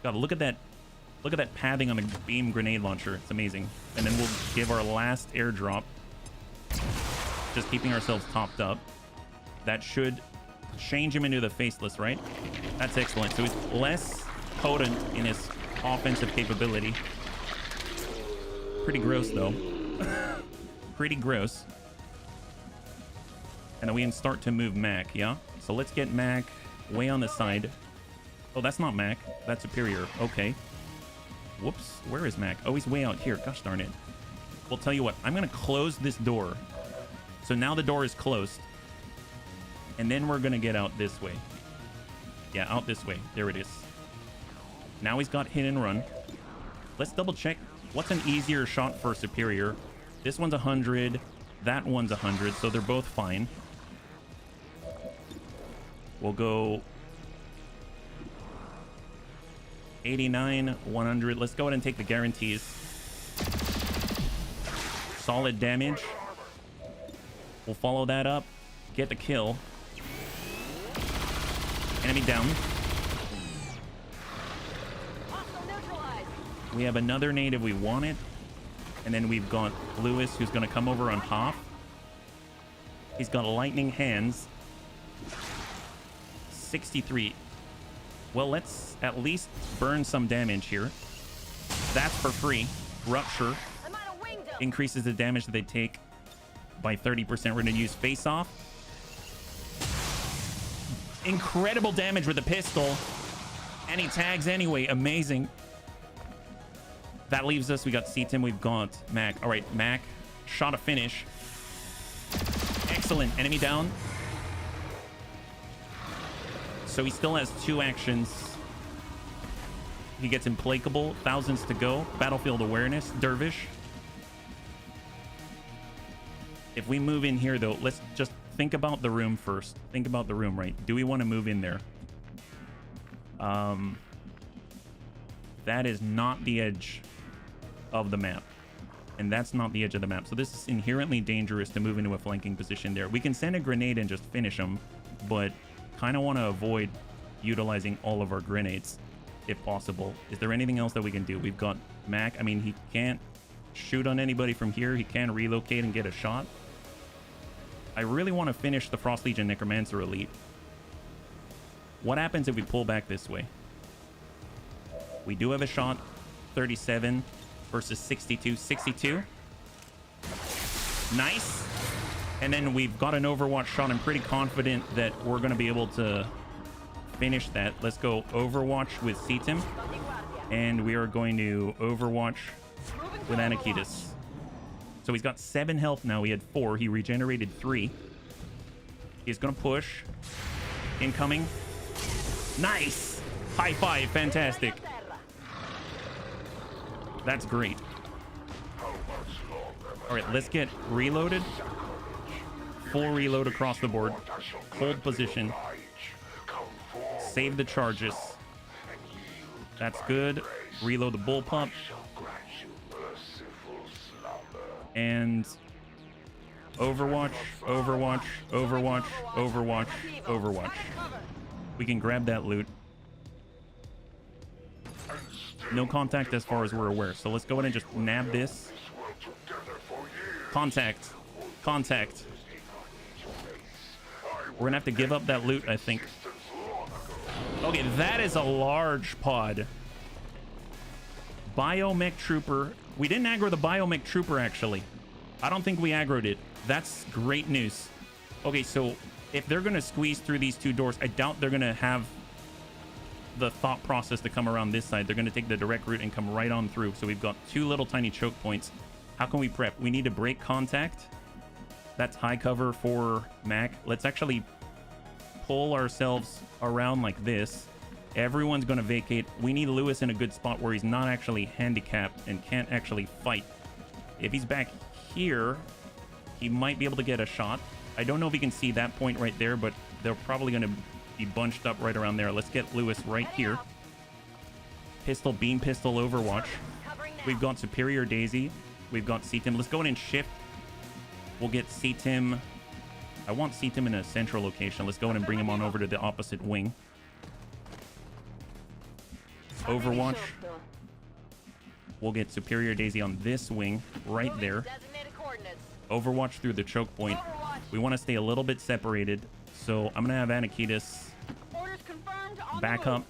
God, look at that. Look at that padding on the beam grenade launcher. It's amazing. And then we'll give our last airdrop. Just keeping ourselves topped up. That should change him into the Faceless, right? That's excellent. So he's less potent in his offensive capability. Pretty gross, though. Pretty gross. And then we can start to move Mac, yeah? So let's get Mac way on the side. Oh, that's not Mac. That's Superior. Okay. Whoops. Where is Mac? Oh, he's way out here. Gosh darn it. Well, tell you what. I'm going to close this door. So now the door is closed. And then we're going to get out this way. Yeah, out this way. There it is. Now he's got hit and run. Let's double check. What's an easier shot for Superior? This one's 100. That one's 100. So they're both fine. We'll go 89, 100. Let's go ahead and take the guarantees. Solid damage. We'll follow that up. Get the kill. Enemy down. Hostile neutralized. We have another nade if we want it. And then we've got Lewis, who's going to come over on Hoff. He's got lightning hands. 63. Well, let's at least burn some damage here. That's for free. Rupture I'm out of wingdom. increases the damage that they take by 30%. We're going to use face off. Incredible damage with the pistol. And he tags anyway. Amazing. That leaves us. We got C-Tim. We've got Mac. All right, Mac. Shot a finish. Excellent. Enemy down. So he still has 2 actions. He gets Implacable. Thousands to go. Battlefield Awareness. Dervish. If we move in here, though, let's just think about the room first. Think about the room, right? Do we want to move in there? That is not the edge of the map. And that's not the edge of the map. So this is inherently dangerous to move into a flanking position there. We can send a grenade and just finish them, but kind of want to avoid utilizing all of our grenades if possible. Is there anything else that we can do? We've got Mac. I mean, he can't shoot on anybody from here. He can relocate and get a shot. I really want to finish the Frost Legion Necromancer Elite. What happens if we pull back this way? We do have a shot. 37 versus 62. 62. Nice. And then we've got an Overwatch shot. I'm pretty confident that we're going to be able to finish that. Let's go Overwatch with C-Tim. And we are going to Overwatch with Anakitas. So he's got 7 health now. He had 4. He regenerated 3. He's going to push. Incoming. Nice. High five. Fantastic. That's great. All right, let's get reloaded. Full reload across the board. Hold position. Save the charges. That's good. Reload the bullpup. And Overwatch, Overwatch, Overwatch, Overwatch, Overwatch. We can grab that loot. No contact as far as we're aware. So let's go ahead and just nab this. Contact. Contact. We're going to have to give up that loot, I think. Okay, that is a large pod. Biomech Trooper. We didn't aggro the Biomech Trooper, actually. I don't think we aggroed it. That's great news. Okay, so if they're going to squeeze through these 2 doors, I doubt they're going to have the thought process to come around this side. They're going to take the direct route and come right on through. So we've got 2 little tiny choke points. How can we prep? We need to break contact. That's high cover for Mac. Let's actually pull ourselves around like this. Everyone's going to vacate. We need Lewis in a good spot where he's not actually handicapped and can't actually fight. If he's back here, he might be able to get a shot. I don't know if he can see that point right there, but they're probably going to be bunched up right around there. Let's get Lewis right here. Pistol, beam pistol, Overwatch. We've got Superior Daisy. We've got C-Tim. Let's go in and shift. We'll get C-Tim. I want C-Tim in a central location. Let's go in and bring him on over to the opposite wing. Overwatch. We'll get Superior Daisy on this wing right there. Overwatch through the choke point. We want to stay a little bit separated. So I'm going to have Anakitas back up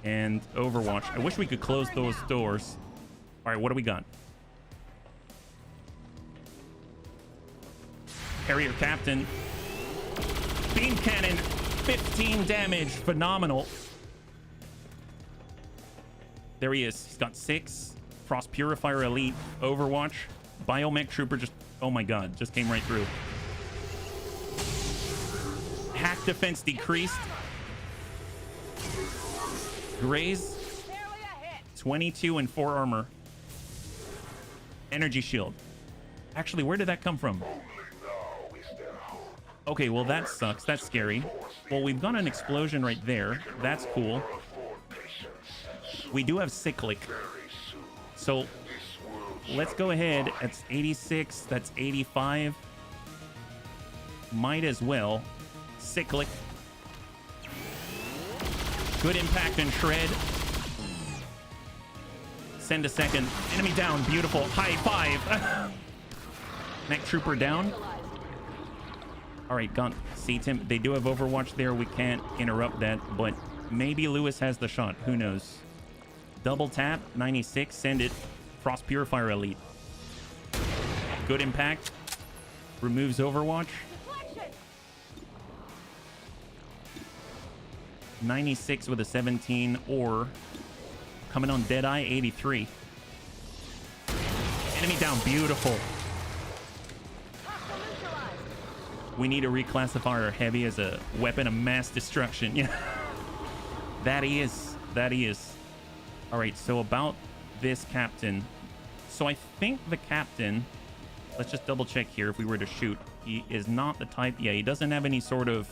and Overwatch. I wish we could close those doors. All right, what do we got? Harrier Captain. Beam Cannon. 15 damage. Phenomenal. There he is. He's got 6. Frost Purifier Elite. Overwatch. Biomech Trooper just... Oh my god. Just came right through. Hack defense decreased. Graze. 22 and 4 armor. Energy shield. Actually, where did that come from? Okay, well that sucks. That's scary. Well, we've got an explosion right there. That's cool. We do have cyclic. So let's go ahead. That's 86. That's 85. Might as well. Cyclic. Good impact and shred. Send a second. Enemy down. Beautiful. High five. Mech Trooper down. All right, got C-Tim. They do have Overwatch there. We can't interrupt that, but Maybe Lewis has the shot. Who knows? Double tap, 96, send it. Frost Purifier Elite. Good impact. Removes Overwatch. Deflection. 96 with a 17, or coming on Deadeye, 83. Enemy down, beautiful. Hostile neutralized. We need to reclassify our heavy as a weapon of mass destruction. Yeah, that he is. All right, so about this captain. So I think the captain, let's just double check here if we were to shoot. He is not the type, yeah, he doesn't have any sort of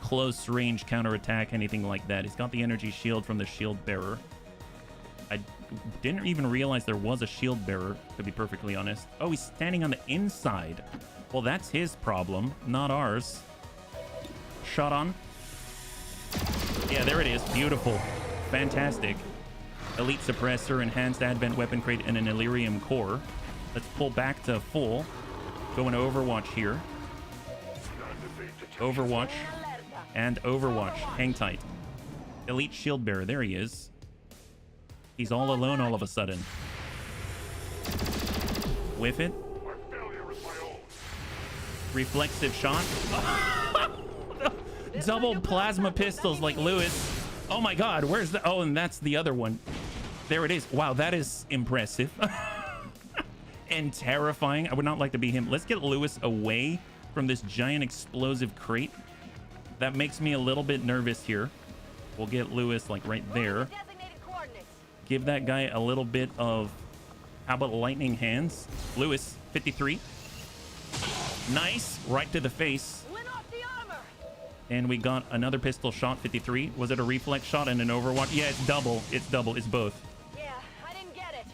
close range counterattack, anything like that. He's got the energy shield from the shield bearer. I didn't even realize there was a shield bearer, to be perfectly honest. Oh, he's standing on the inside. Well, that's his problem, not ours. Shot on. Yeah, there it is. Beautiful. Fantastic. Elite suppressor, enhanced advent weapon crate, and an Illyrium core. Let's pull back to full. Go into Overwatch here. Overwatch and Overwatch. Hang tight. Elite shield bearer. There he is. He's all alone all of a sudden. Whiff it. Reflexive shot. Double plasma pistols like Lewis. Oh my god, where's the... Oh, and that's the other one. There it is. Wow, that is impressive. And terrifying. I would not like to be him. Let's get Lewis away from this giant explosive crate. That makes me a little bit nervous here. We'll get Lewis like right there. Designated coordinates. Give that guy a little bit of... How about lightning hands? Lewis, 53. Nice. Right to the face. Win off the armor. And we got another pistol shot, 53. Was it a reflex shot and an Overwatch? Yeah, it's double. It's double. It's both. Yeah, I didn't get it.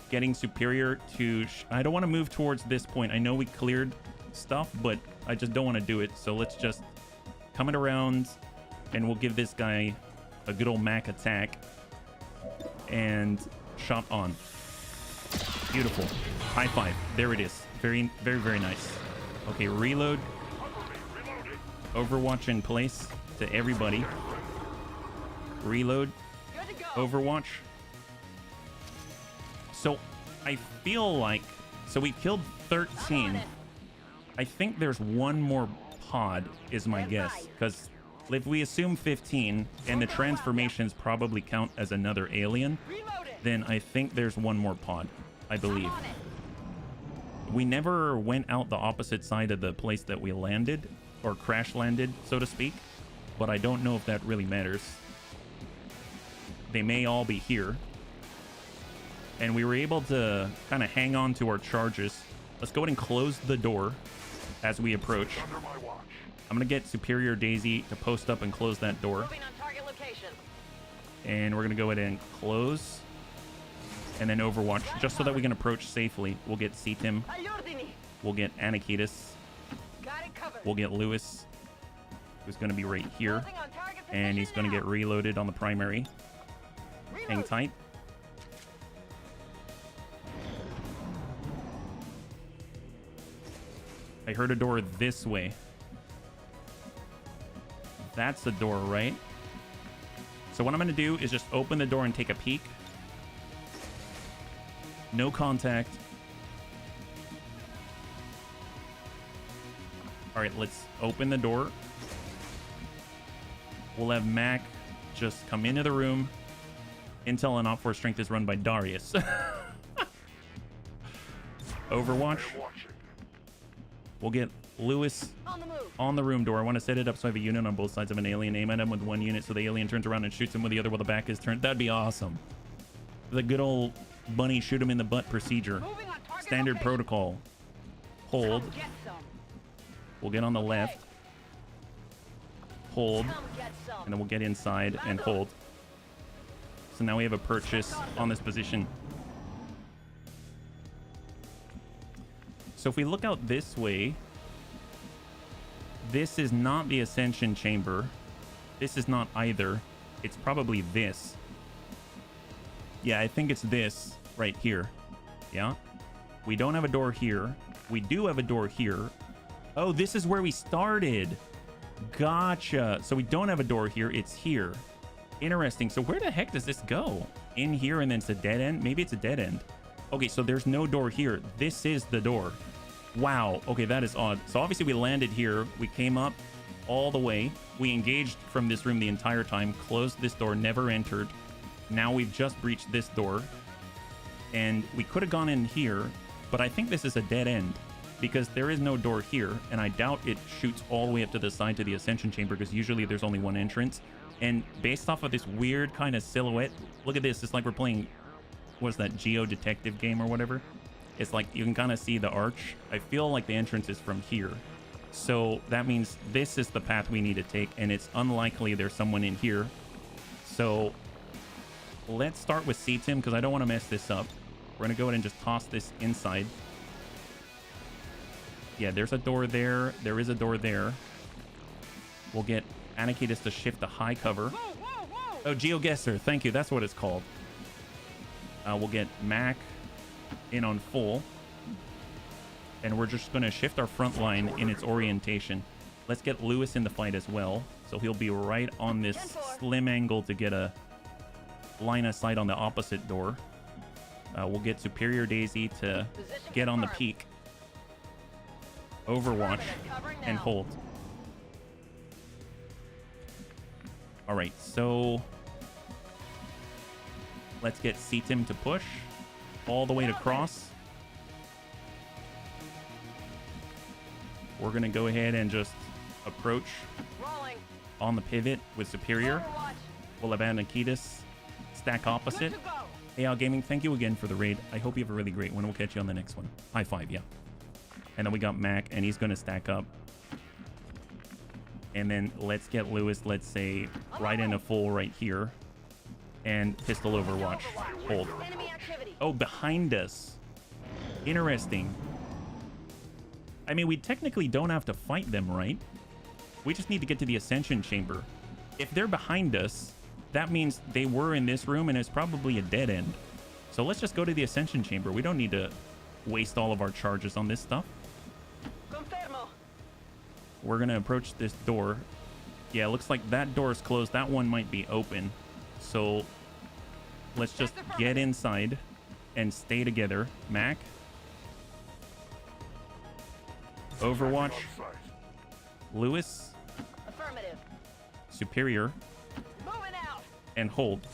Getting superior to... I don't want to move towards this point. I know we cleared stuff, but I just don't want to do it. So let's just come it around, and we'll give this guy a good old Mac attack. And shot on. Beautiful. High five. There it is. Very, very, very nice. Okay, reload. Overwatch in place to everybody. Reload. Good to go. Overwatch. So I feel like... So we killed 13. I think there's one more pod is my guess. Because if we assume 15 and the transformations probably count as another alien, Reloaded. then I think there's one more pod, I believe. I'm on it. We never went out the opposite side of the place that we landed, or crash landed, so to speak, but I don't know if that really matters. They may all be here. And we were able to kind of hang on to our charges. Let's go ahead and close the door as we approach. I'm gonna get Superior Daisy to post up and close that door. Moving on target location. And we're gonna go ahead and close. And then Overwatch, just so that we can approach safely. We'll get Cetim. All'ordini. We'll get Anakitis. Got it covered. We'll get Lewis, who's going to be right here. Closing on target And he's position going to get now. reloaded on the primary. Hang Reload. tight. I heard a door this way. That's the door, right? So what I'm going to do is just open the door and take a peek. No contact. All right, let's open the door. We'll have Mac just come into the room. Intel and Op4 strength is run by Darius. Overwatch. We'll get Lewis On the move. on the room door. I want to set it up so I have a unit on both sides of an alien. Aim at him with one unit so the alien turns around and shoots him with the other while the back is turned. That'd be awesome. The good old bunny shoot him in the butt procedure. Moving on target Standard location. protocol. Hold. Come get some. We'll get on the left. Hold. Come get some. And then we'll get inside and hold. So now we have a purchase on this position. So if we look out this way, this is not the Ascension Chamber. This is not either. It's probably this. Yeah, I think it's this right here. Yeah. We don't have a door here. We do have a door here. Oh, this is where we started. Gotcha. So we don't have a door here. It's here. Interesting. So where the heck does this go? In here and then it's a dead end? Maybe it's a dead end. Okay, so there's no door here. This is the door. Wow. Okay, that is odd. So obviously we landed here. We came up all the way. We engaged from this room the entire time. Closed this door. Never entered. Now we've just breached this door. And we could have gone in here, but I think this is a dead end because there is no door here. And I doubt it shoots all the way up to the side to the Ascension Chamber because usually there's only one entrance. And based off of this weird kind of silhouette, look at this. It's like we're playing, what's that, Geo Detective game or whatever? It's like you can kind of see the arch. I feel like the entrance is from here. So that means this is the path we need to take, and it's unlikely there's someone in here. So let's start with CTIM because I don't want to mess this up. We're going to go ahead and just toss this inside. Yeah, there's a door there. There is a door there. We'll get Anakitis to shift to high cover. Oh, GeoGuessr. Thank you. That's what it's called. We'll get Mac in on full. And we're just going to shift our front line in its orientation. Let's get Lewis in the fight as well. So he'll be right on this slim angle to get a line of sight on the opposite door. We'll get Superior Daisy to get on the peak. Overwatch and hold. All right, so let's get CTIM to push all the way to cross. We're going to go ahead and just approach on the pivot with Superior. We'll have Anakitis stack opposite. AL Gaming, thank you again for the raid. I hope you have a really great one. We'll catch you on the next one. High five, yeah. And then we got Mac, and he's going to stack up. And then let's get Lewis, let's say, right in a full right here. And pistol Overwatch. Hold. Oh, behind us. Interesting. I mean, we technically don't have to fight them, right? We just need to get to the Ascension Chamber. If they're behind us, that means they were in this room and it's probably a dead end. So let's just go to the Ascension Chamber. We don't need to waste all of our charges on this stuff. We're going to approach this door. Yeah, it looks like that door is closed. That one might be open. So let's just get inside and stay together. Mac. Overwatch. Lewis. Affirmative. Superior. Moving out. And hold.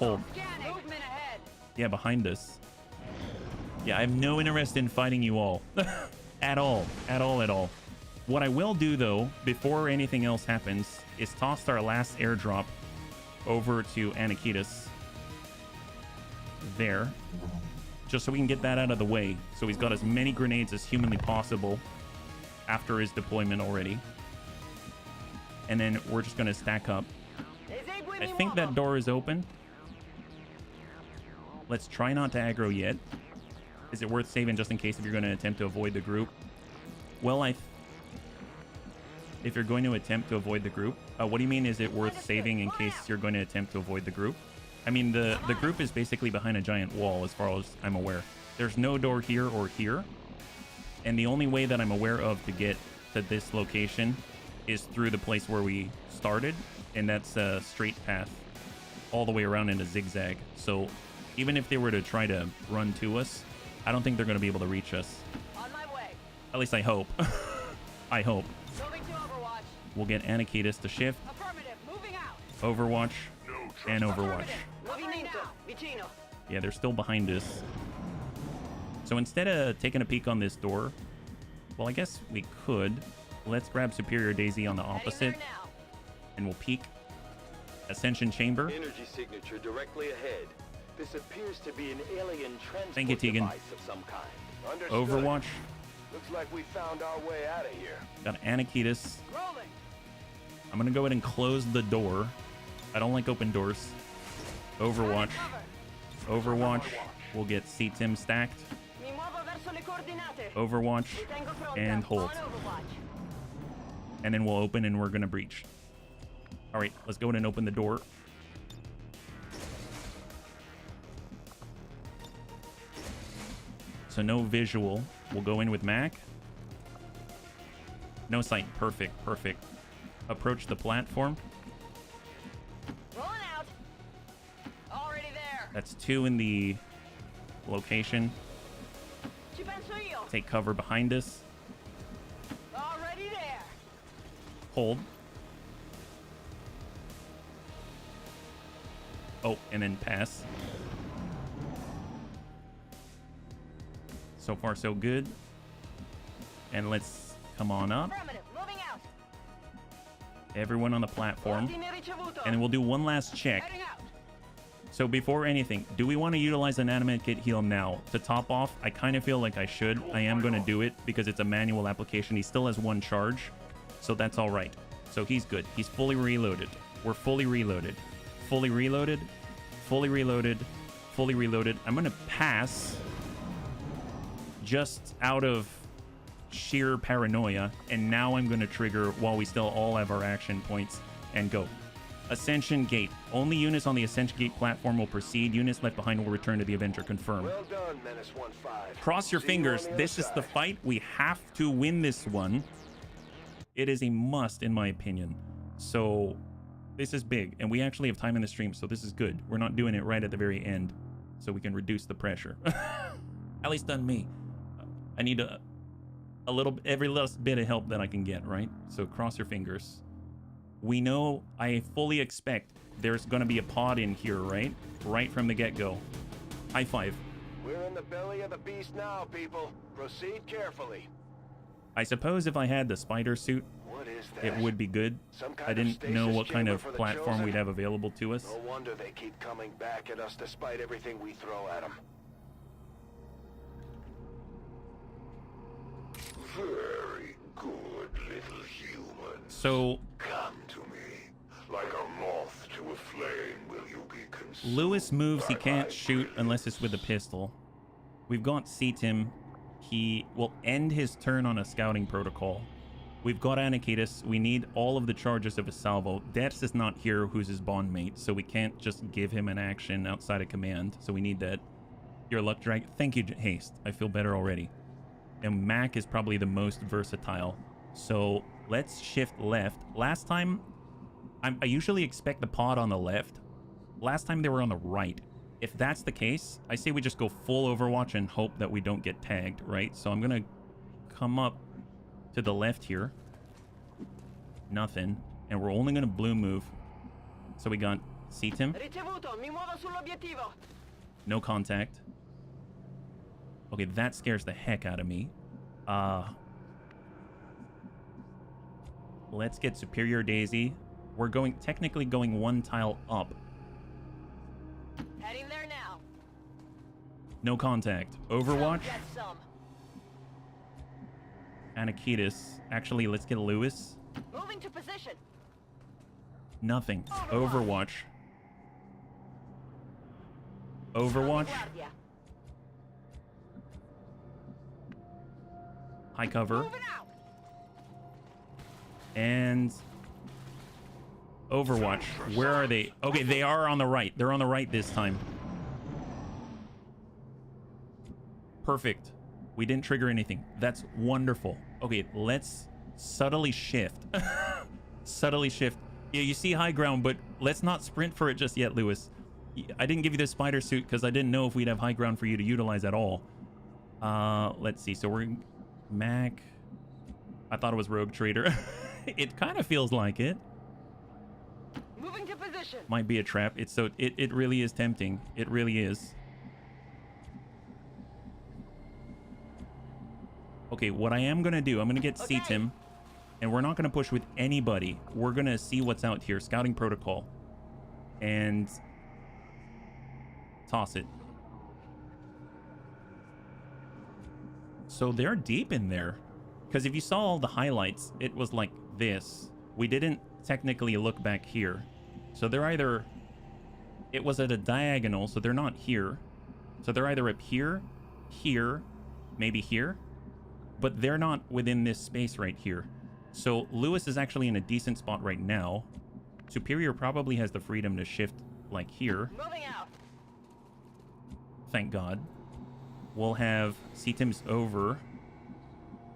Hold. Movement ahead. Yeah, behind us. Yeah, I have no interest in fighting you all. At all. At all, at all. What I will do, though, before anything else happens, is toss our last airdrop over to Anakitis. There. Just so we can get that out of the way. So he's got as many grenades as humanly possible after his deployment already. And then we're just going to stack up. I think that door is open. Let's try not to aggro yet. Is it worth saving just in case if you're going to attempt to avoid the group? Well, if you're going to attempt to avoid the group, what do you mean is it worth saving in case you're going to attempt to avoid the group? I mean, the group is basically behind a giant wall as far as I'm aware. There's no door here or here. And the only way that I'm aware of to get to this location is through the place where we started. And that's a straight path all the way around in a zigzag. So even if they were to try to run to us, I don't think they're going to be able to reach us. On my way. At least I hope. I hope. Moving to Overwatch. We'll get Anakitis to shift. Affirmative. Moving out. Overwatch. And Overwatch. Vicino. Yeah, they're still behind us. So instead of taking a peek on this door, well, I guess we could. Let's grab Superior Daisy on the opposite. And we'll peek. Ascension Chamber. Energy signature directly ahead. This appears to be an alien transport Thank you, Tegan. device of some kind. Understood. Overwatch. Looks like we found our way out of here. Got Anakitis. Rolling. I'm going to go ahead and close the door. I don't like open doors. Overwatch. Overwatch. We'll get CTIM stacked. Overwatch. And hold. And then we'll open and we're going to breach. All right, let's go ahead and open the door. So no visual. We'll go in with Mac. No sight. Perfect. Perfect. Approach the platform. Rolling out. Already there. That's 2 in the location. Ci penso io. Take cover behind us. Already there. Hold. Oh, and then pass. So far, so good. And let's come on up. Affirmative. Moving out. Everyone on the platform. Ordine ricevuto. And then we'll do one last check. Heading out. So before anything, do we want to utilize an animate kit heal now? To top off, I kind of feel like I should. I am going to do it because it's a manual application. He still has 1 charge, so that's all right. So he's good. He's fully reloaded. We're fully reloaded. Fully reloaded. Fully reloaded. Fully reloaded. I'm going to pass just out of sheer paranoia, and now I'm going to trigger while we still all have our action points and go. Ascension Gate. Only units on the Ascension Gate platform will proceed. Units left behind will return to the Avenger. Confirmed. Well done, Menace 1-5. Cross your See you fingers. on the This other is the side. fight. We have to win this one. It is a must, in my opinion. So this is big, and we actually have time in the stream, so this is good. We're not doing it right at the very end, so we can reduce the pressure. At least on me. I need a little, every last bit of help that I can get, right? So cross your fingers. We know, I fully expect there's going to be a pod in here, right? Right from the get-go. High five. We're in the belly of the beast now, people. Proceed carefully. I suppose if I had the spider suit, What is that? it would be good. Some kind I of didn't know stasis what kind chamber of for the platform chosen? we'd have available to us. No wonder they keep coming back at us despite everything we throw at them. Very good, little human. So Come to me. Like a moth to a flame will you be consumed. Lewis moves, he by can't my shoot unless it's with a brilliance. pistol. We've got Seatim. He will end his turn on a scouting protocol. We've got Anakitis. We need all of the charges of a salvo. Dex is not here, who's his bond mate, so we can't just give him an action outside of command. So we need that. Your luck drag. Thank you, Haste. I feel better already. And Mac is probably the most versatile. So let's shift left. Last time, I usually expect the pod on the left. Last time they were on the right. If that's the case, I say we just go full Overwatch and hope that we don't get tagged, right? So I'm going to come up to the left here. Nothing. And we're only going to blue move. So we got Seatim. Ricevuto. Mi muovo sull'obiettivo. No contact. Okay, that scares the heck out of me. Let's get Superior Daisy. We're technically going 1 tile up. Heading there now. No contact. Overwatch. Get some. Anakitis. Actually, let's get Lewis. Moving to position. Nothing. Overwatch. Overwatch. Guardia. High cover. Moving out. And Overwatch. Where are they? Okay, they are on the right. They're on the right this time. Perfect. We didn't trigger anything. That's wonderful. Okay, let's subtly shift. Subtly shift. Yeah, you see high ground, but let's not sprint for it just yet, Lewis. I didn't give you the spider suit because I didn't know if we'd have high ground for you to utilize at all. Let's see. So we're Mac. I thought it was Rogue Trader. It kind of feels like it. Moving to position. Might be a trap. It's so it really is tempting. It really is. Okay, what I am gonna do, I'm gonna get Okay. Seatim, and we're not gonna push with anybody. We're gonna see what's out here. Scouting protocol, and toss it. So they're deep in there, because if you saw all the highlights, it was like this. We didn't technically look back here, so they're either. It was at a diagonal, so they're not here. So they're either up here, here, maybe here. But they're not within this space right here. So Lewis is actually in a decent spot right now. Superior probably has the freedom to shift like here. Moving out. Thank God. We'll have Seatim's over.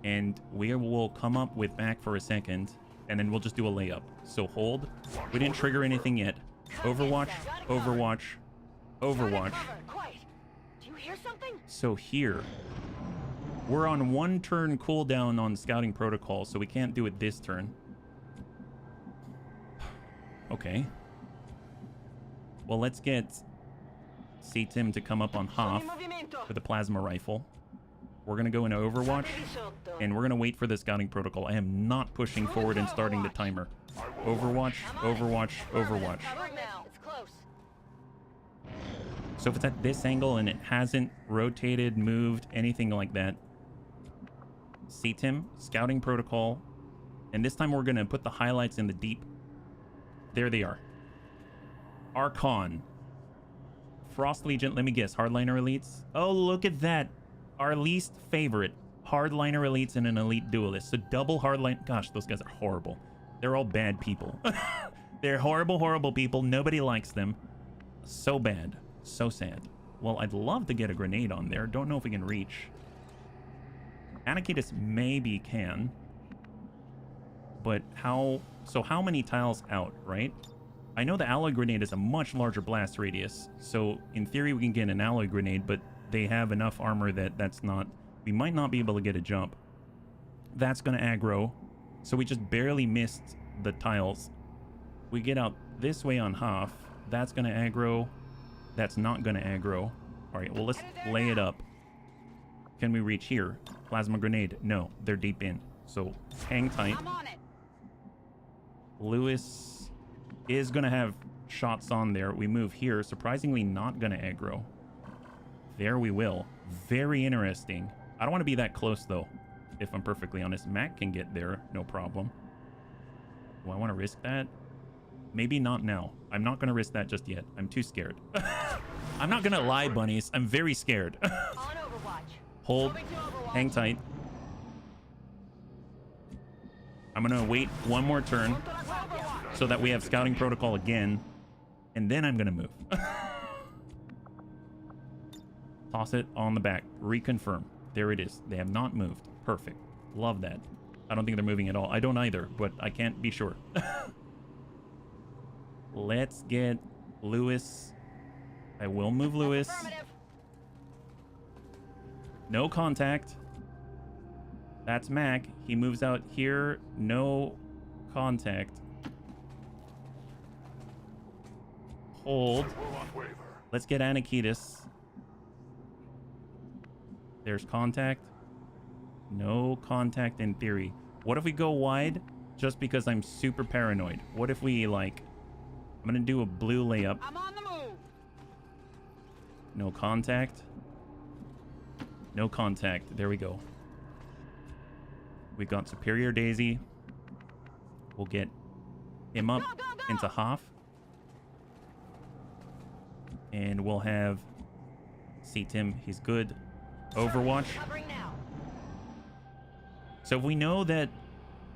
And we will come up with back for a second, and then we'll just do a layup. So hold. We didn't trigger anything yet. Overwatch, Overwatch, Overwatch. Quiet. Do you hear something? So here, we're on 1 turn cooldown on scouting protocol, so we can't do it this turn. Okay. Well, let's get C-Tim to come up on half with a plasma rifle. We're going to go into Overwatch, and we're going to wait for the scouting protocol. I am not pushing forward and starting the timer. Overwatch, Overwatch, Overwatch. It's close. So if it's at this angle and it hasn't rotated, moved, anything like that, C-Tim, scouting protocol, and this time we're going to put the highlights in the deep. There they are. Archon. Frost Legion, let me guess, Hardliner Elites? Oh, look at that. Our least favorite, Hardliner Elites and an Elite Duelist. So double Hardline. Gosh, those guys are horrible. They're all bad people. They're horrible, horrible people. Nobody likes them. So bad. So sad. Well, I'd love to get a grenade on there. Don't know if we can reach. Anakitis maybe can. But how... So how many tiles out, right? I know the alloy grenade is a much larger blast radius. So in theory, we can get an alloy grenade, but they have enough armor that that's not... We might not be able to get a jump. That's going to aggro. So we just barely missed the tiles. We get out this way on half. That's going to aggro. That's not going to aggro. All right, well, let's lay it up. Can we reach here? Plasma grenade. No, they're deep in. So hang tight. I'm on it. Lewis is going to have shots on there. We move here. Surprisingly not going to aggro. There we will. Very interesting. I don't want to be that close, though, if I'm perfectly honest. Mac can get there. No problem. Do I want to risk that? Maybe not now. I'm not going to risk that just yet. I'm too scared. I'm not going to lie, bunnies. I'm very scared. On Overwatch. Hold. Moving to Overwatch. Hang tight. I'm going to wait one more turn so that we have scouting protocol again. And then I'm going to move. Toss it on the back. Reconfirm. There it is. They have not moved. Perfect. Love that. I don't think they're moving at all. I don't either, but I can't be sure. Let's get Lewis. I will move Lewis. No contact. That's Mac. He moves out here. No contact. Hold. Let's get Anakitis. There's contact. No contact in theory. What if we go wide just because I'm super paranoid? What if we, like... I'm going to do a blue layup. I'm on the move. No contact. No contact. There we go. We've got Superior Daisy. We'll get him up into half. And we'll have C-Tim. He's good. Overwatch. Covering now. So if we know that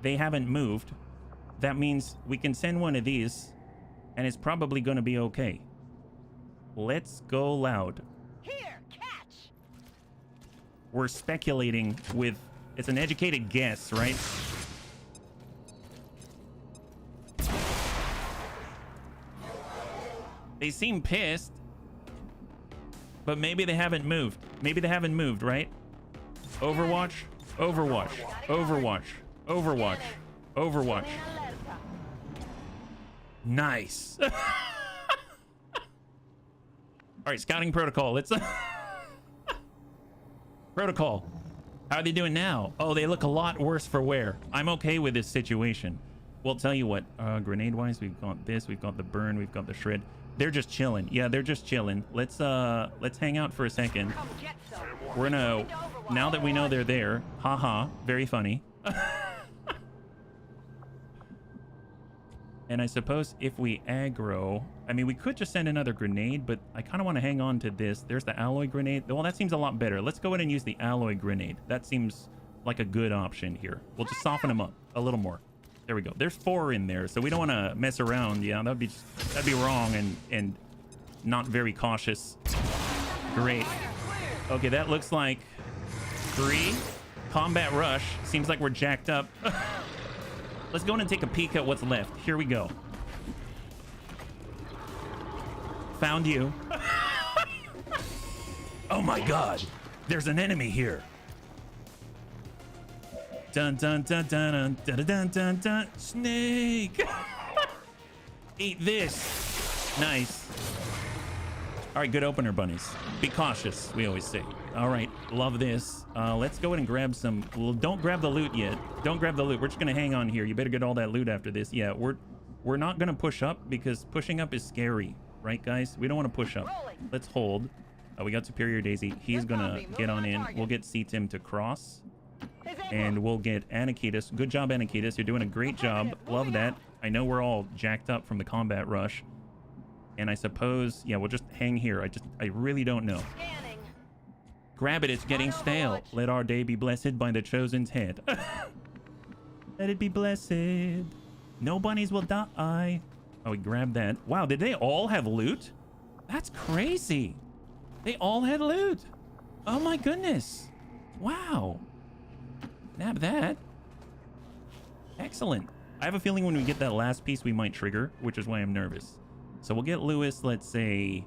they haven't moved, that means we can send one of these and it's probably going to be okay. Let's go loud. Here, catch. We're speculating with... It's an educated guess, right? They seem pissed. But maybe they haven't moved. Maybe they haven't moved, right? Overwatch. Overwatch. Overwatch. Overwatch. Overwatch. Nice. All right, scouting protocol. Let's... Protocol. How are they doing now? Oh, they look a lot worse for wear. I'm okay with this situation. Well, tell you what, grenade-wise, we've got this, we've got the burn, we've got the shred. They're just chilling. Yeah, they're just chilling. Let's hang out for a second. We're gonna, now that we know they're there, haha, very funny. And I suppose if we aggro, I mean, we could just send another grenade, but I kind of want to hang on to this. There's the alloy grenade. Well, that seems a lot better. Let's go ahead and use the alloy grenade. That seems like a good option here. We'll just soften them up a little more. There we go. There's 4 in there, so we don't want to mess around. Yeah, that'd be wrong and not very cautious. Great. Okay, that looks like 3. Combat rush. Seems like we're jacked up. Let's go in and take a peek at what's left. Here we go. Found you. Oh my god. There's an enemy here. Dun dun dun dun dun dun dun dun dun. Snake. Eat this. Nice. All right, good opener, bunnies. Be cautious, we always say. All right, love this. Let's go ahead and grab some. Well, don't grab the loot yet. Don't grab the loot. We're just gonna hang on here. You better get all that loot after this. Yeah, we're not gonna push up because pushing up is scary, right, guys? We don't want to push up. Let's hold. We got Superior Daisy. He's gonna get on in. We'll get C-Tim to cross, and we'll get Anakitis. Good job, Anakitis. You're doing a great job. Love that. I know we're all jacked up from the combat rush. And I suppose, yeah, we'll just hang here. I really don't know. Scanning. Grab it, it's getting stale. Let our day be blessed by the chosen's head. Let it be blessed. No bunnies will die. Oh, we grabbed that. Wow, did they all have loot? That's crazy. They all had loot. Oh my goodness. Wow. Nab that. Excellent. I have a feeling when we get that last piece, we might trigger, which is why I'm nervous. So we'll get Lewis, let's say,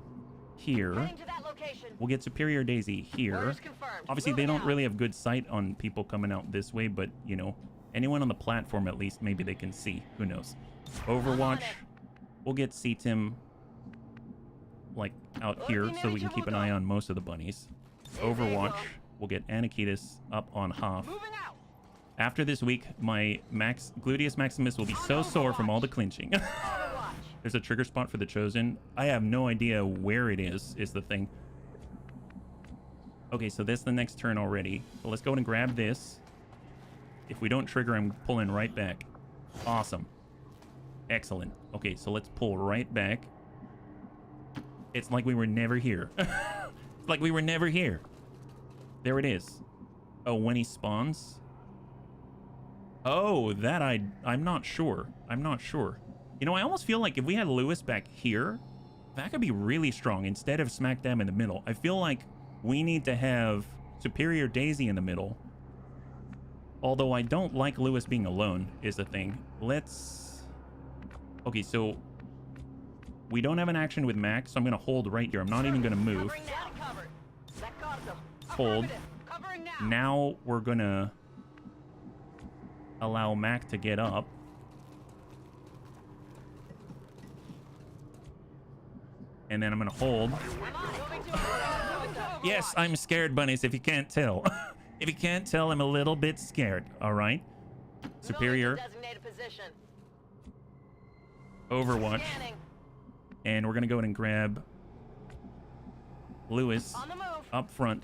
here. Heading to that location. We'll get Superior Daisy here. Orders confirmed. Obviously, they Moving don't out. really have good sight on people coming out this way, but, you know, anyone on the platform at least, maybe they can see. Who knows? Overwatch. We'll get C-Tim, like, out here so we can keep an eye on most of the bunnies. Overwatch. We'll get Anakitis up on Hoff. Moving out. After this week, my gluteus maximus will be so sore from all the clinching. Overwatch. There's a trigger spot for the Chosen. I have no idea where it is the thing. Okay, so that's the next turn already. So let's go ahead and grab this. If we don't trigger, I'm pulling right back. Awesome. Excellent. Okay, so let's pull right back. It's like we were never here. It's like we were never here. There it is. Oh, when he spawns? Oh, that I'm not sure. I'm not sure. You know, I almost feel like if we had Lewis back here, that could be really strong instead of smack dab in the middle. I feel like we need to have Superior Daisy in the middle. Although I don't like Lewis being alone is the thing. Let's... Okay, so we don't have an action with Max, so I'm going to hold right here. I'm not even going to move. Covering now. Covered. That got them. Hold. Affirmative. Covering now. Now we're going to allow Mac to get up. And then I'm going to hold. I'm on it. Moving to Overwatch. Yes, I'm scared, bunnies, if you can't tell. If you can't tell, I'm a little bit scared. All right. Superior. Designated position. Overwatch. Scanning. And we're going to go ahead and grab Lewis On the move. up front.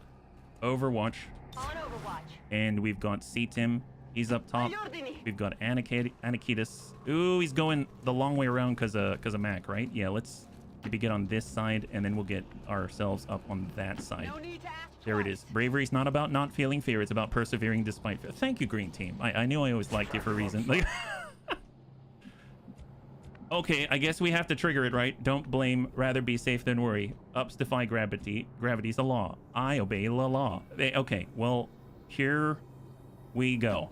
Overwatch. On Overwatch. And we've got C-Tim. He's up top. Ayordini. We've got Anakitis. Ooh, he's going the long way around because of Mac, right? Yeah, let's maybe get on this side, and then we'll get ourselves up on that side. No need to ask There it twice. is. Bravery's not about not feeling fear. It's about persevering despite fear. Thank you, Green Team. I knew I always liked you for a reason. Like, okay, I guess we have to trigger it, right? Don't blame, rather be safe than worry. Ups defy gravity. Gravity's a law. I obey the law. Okay, well, here we go.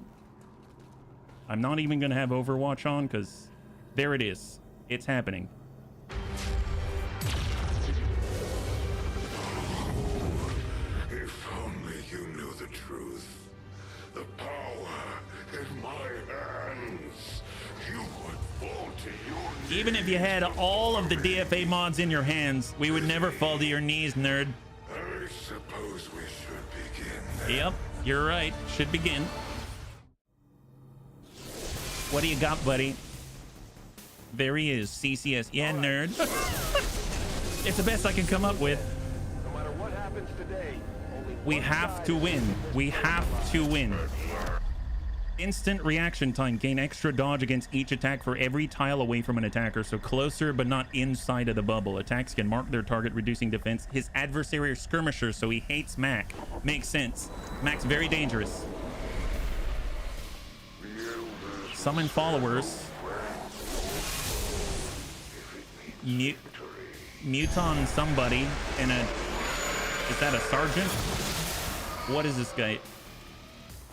I'm not even going to have Overwatch on because there it is. It's happening. If only you knew the truth. The power in my hands. You would fall to your knees. Even if you had all of the DFA mods in your hands, we would never fall to your knees, nerd. I suppose we should begin then. Yep, you're right. Should begin. What do you got, buddy? There he is, CCS. Yeah, nerd. It's the best I can come up with. No matter what happens today, only We one have side to is win. We have to win. Instant reaction time. Gain extra dodge against each attack for every tile away from an attacker, so closer but not inside of the bubble. Attacks can mark their target, reducing defense. His adversary are skirmishers, so he hates Mac. Makes sense. Mac's very dangerous. Summon followers. Muton somebody and a... Is that a sergeant? What is this guy?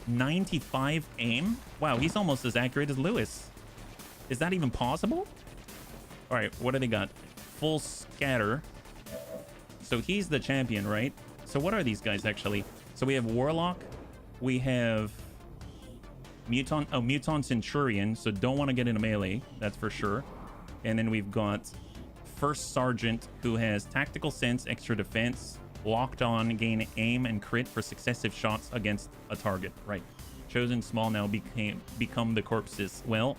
95 aim. Wow, he's almost as accurate as Lewis. Is that even possible? All right, what do they got? Full scatter. So he's the champion, right? So what are these guys actually? So we have Warlock. We have Mutant Centurion. So don't want to get in a melee. That's for sure. And then we've got First Sergeant, who has Tactical Sense, Extra Defense, Locked On, gain aim and crit for successive shots against a target. Right. Chosen Small now become the corpses. Well,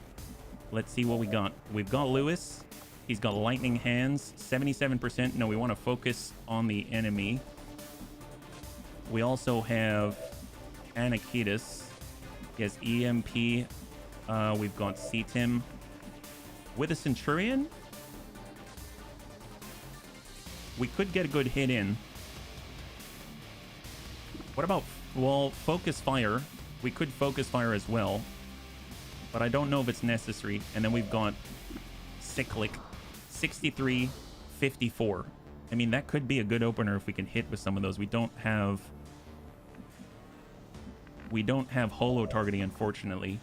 let's see what we got. We've got Lewis. He's got Lightning Hands, 77%. No, we want to focus on the enemy. We also have Anakitis. He has EMP. We've got CTIM. With a Centurion, we could get a good hit in. What about, well, Focus Fire? We could Focus Fire as well, but I don't know if it's necessary. And then we've got Cyclic, 63, 54. I mean, that could be a good opener if we can hit with some of those. We don't have holo targeting, unfortunately.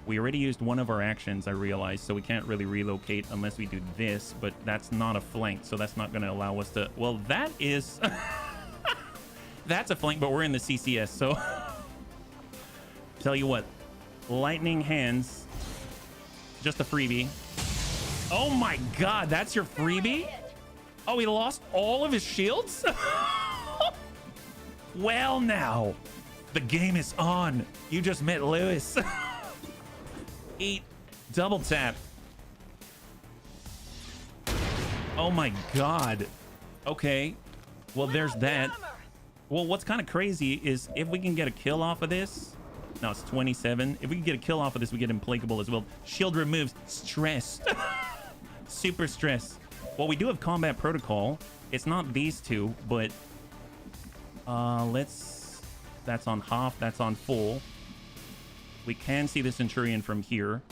We already used one of our actions, I realized, so we can't really relocate unless we do this, but that's not a flank, so that's not going to allow us to... Well, that is... That's a flank, but we're in the CCS, so... Tell you what, Lightning Hands, just a freebie. Oh my god, that's your freebie? Oh, he lost all of his shields? Well, now, the game is on. You just met Lewis. Eat double tap. Oh my god. Okay, well, there's that. Well, what's kind of crazy is if we can get a kill off of this. No, it's 27. If we can get a kill off of this, we get Implacable as well. Shield removes. Stressed. Super stress. Well, we do have Combat Protocol. It's not these two, but let's... That's on half. That's on full. We can see the Centurion from here.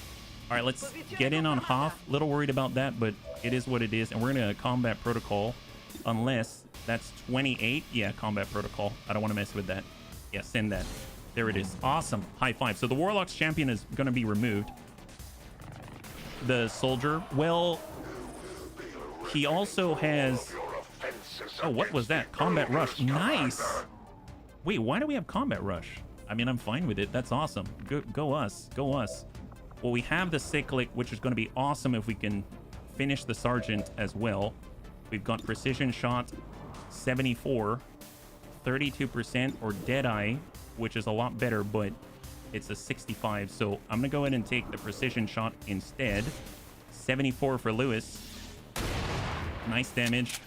All right, let's get in on half. Little worried about that, but it is what it is. And we're going to Combat Protocol unless that's 28. Yeah, Combat Protocol. I don't want to mess with that. Yeah, send that. There it is. Awesome. High five. So the Warlock's champion is going to be removed. The soldier, well, he also has... Oh, what was that? Combat Rush. Nice. Wait, why do we have Combat Rush? I mean, I'm fine with it. That's awesome. Go us. Go us. Well, we have the Cyclic, which is going to be awesome if we can finish the Sergeant as well. We've got Precision Shot, 74, 32%, or Deadeye, which is a lot better, but it's a 65. So I'm going to go ahead and take the Precision Shot instead. 74 for Lewis. Nice damage.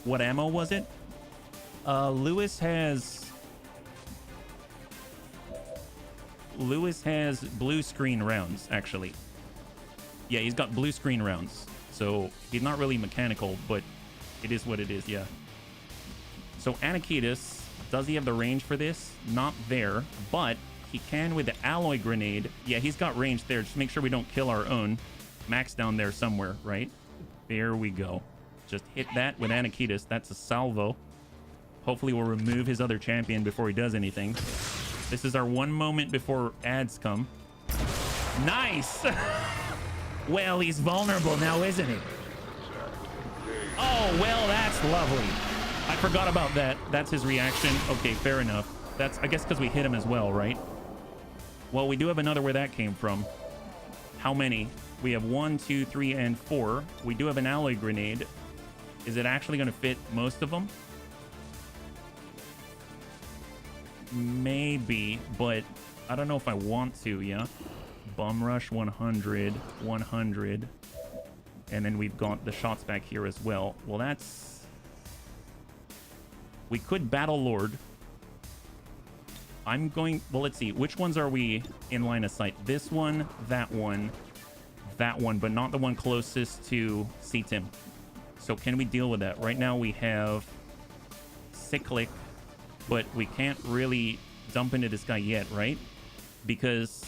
What ammo was it? Lewis has blue screen rounds, actually. Yeah, he's got blue screen rounds. So he's not really mechanical, but it is what it is, yeah. So Anakitis, does he have the range for this? Not there, but he can with the alloy grenade. Yeah, he's got range there. Just make sure we don't kill our own. Max down there somewhere, right? There we go. Just hit that with Anakitis. That's a salvo. Hopefully we'll remove his other champion before he does anything. This is our one moment before ads come. Nice! Well, he's vulnerable now, isn't he? Oh, well, that's lovely. I forgot about that. That's his reaction. Okay, fair enough. That's, I guess, because we hit him as well, right? Well, we do have another where that came from. How many? We have 1, 2, 3, and 4. We do have an alloy grenade. Is it actually going to fit most of them? Maybe, but I don't know if I want to, yeah? Bum Rush 100, 100. And then we've got the shots back here as well. Well, that's... We could Battle Lord. I'm going... Well, let's see. Which ones are we in line of sight? This one, that one, but not the one closest to CTIM. So can we deal with that? Right now we have Cyclic, but we can't really dump into this guy yet, right? Because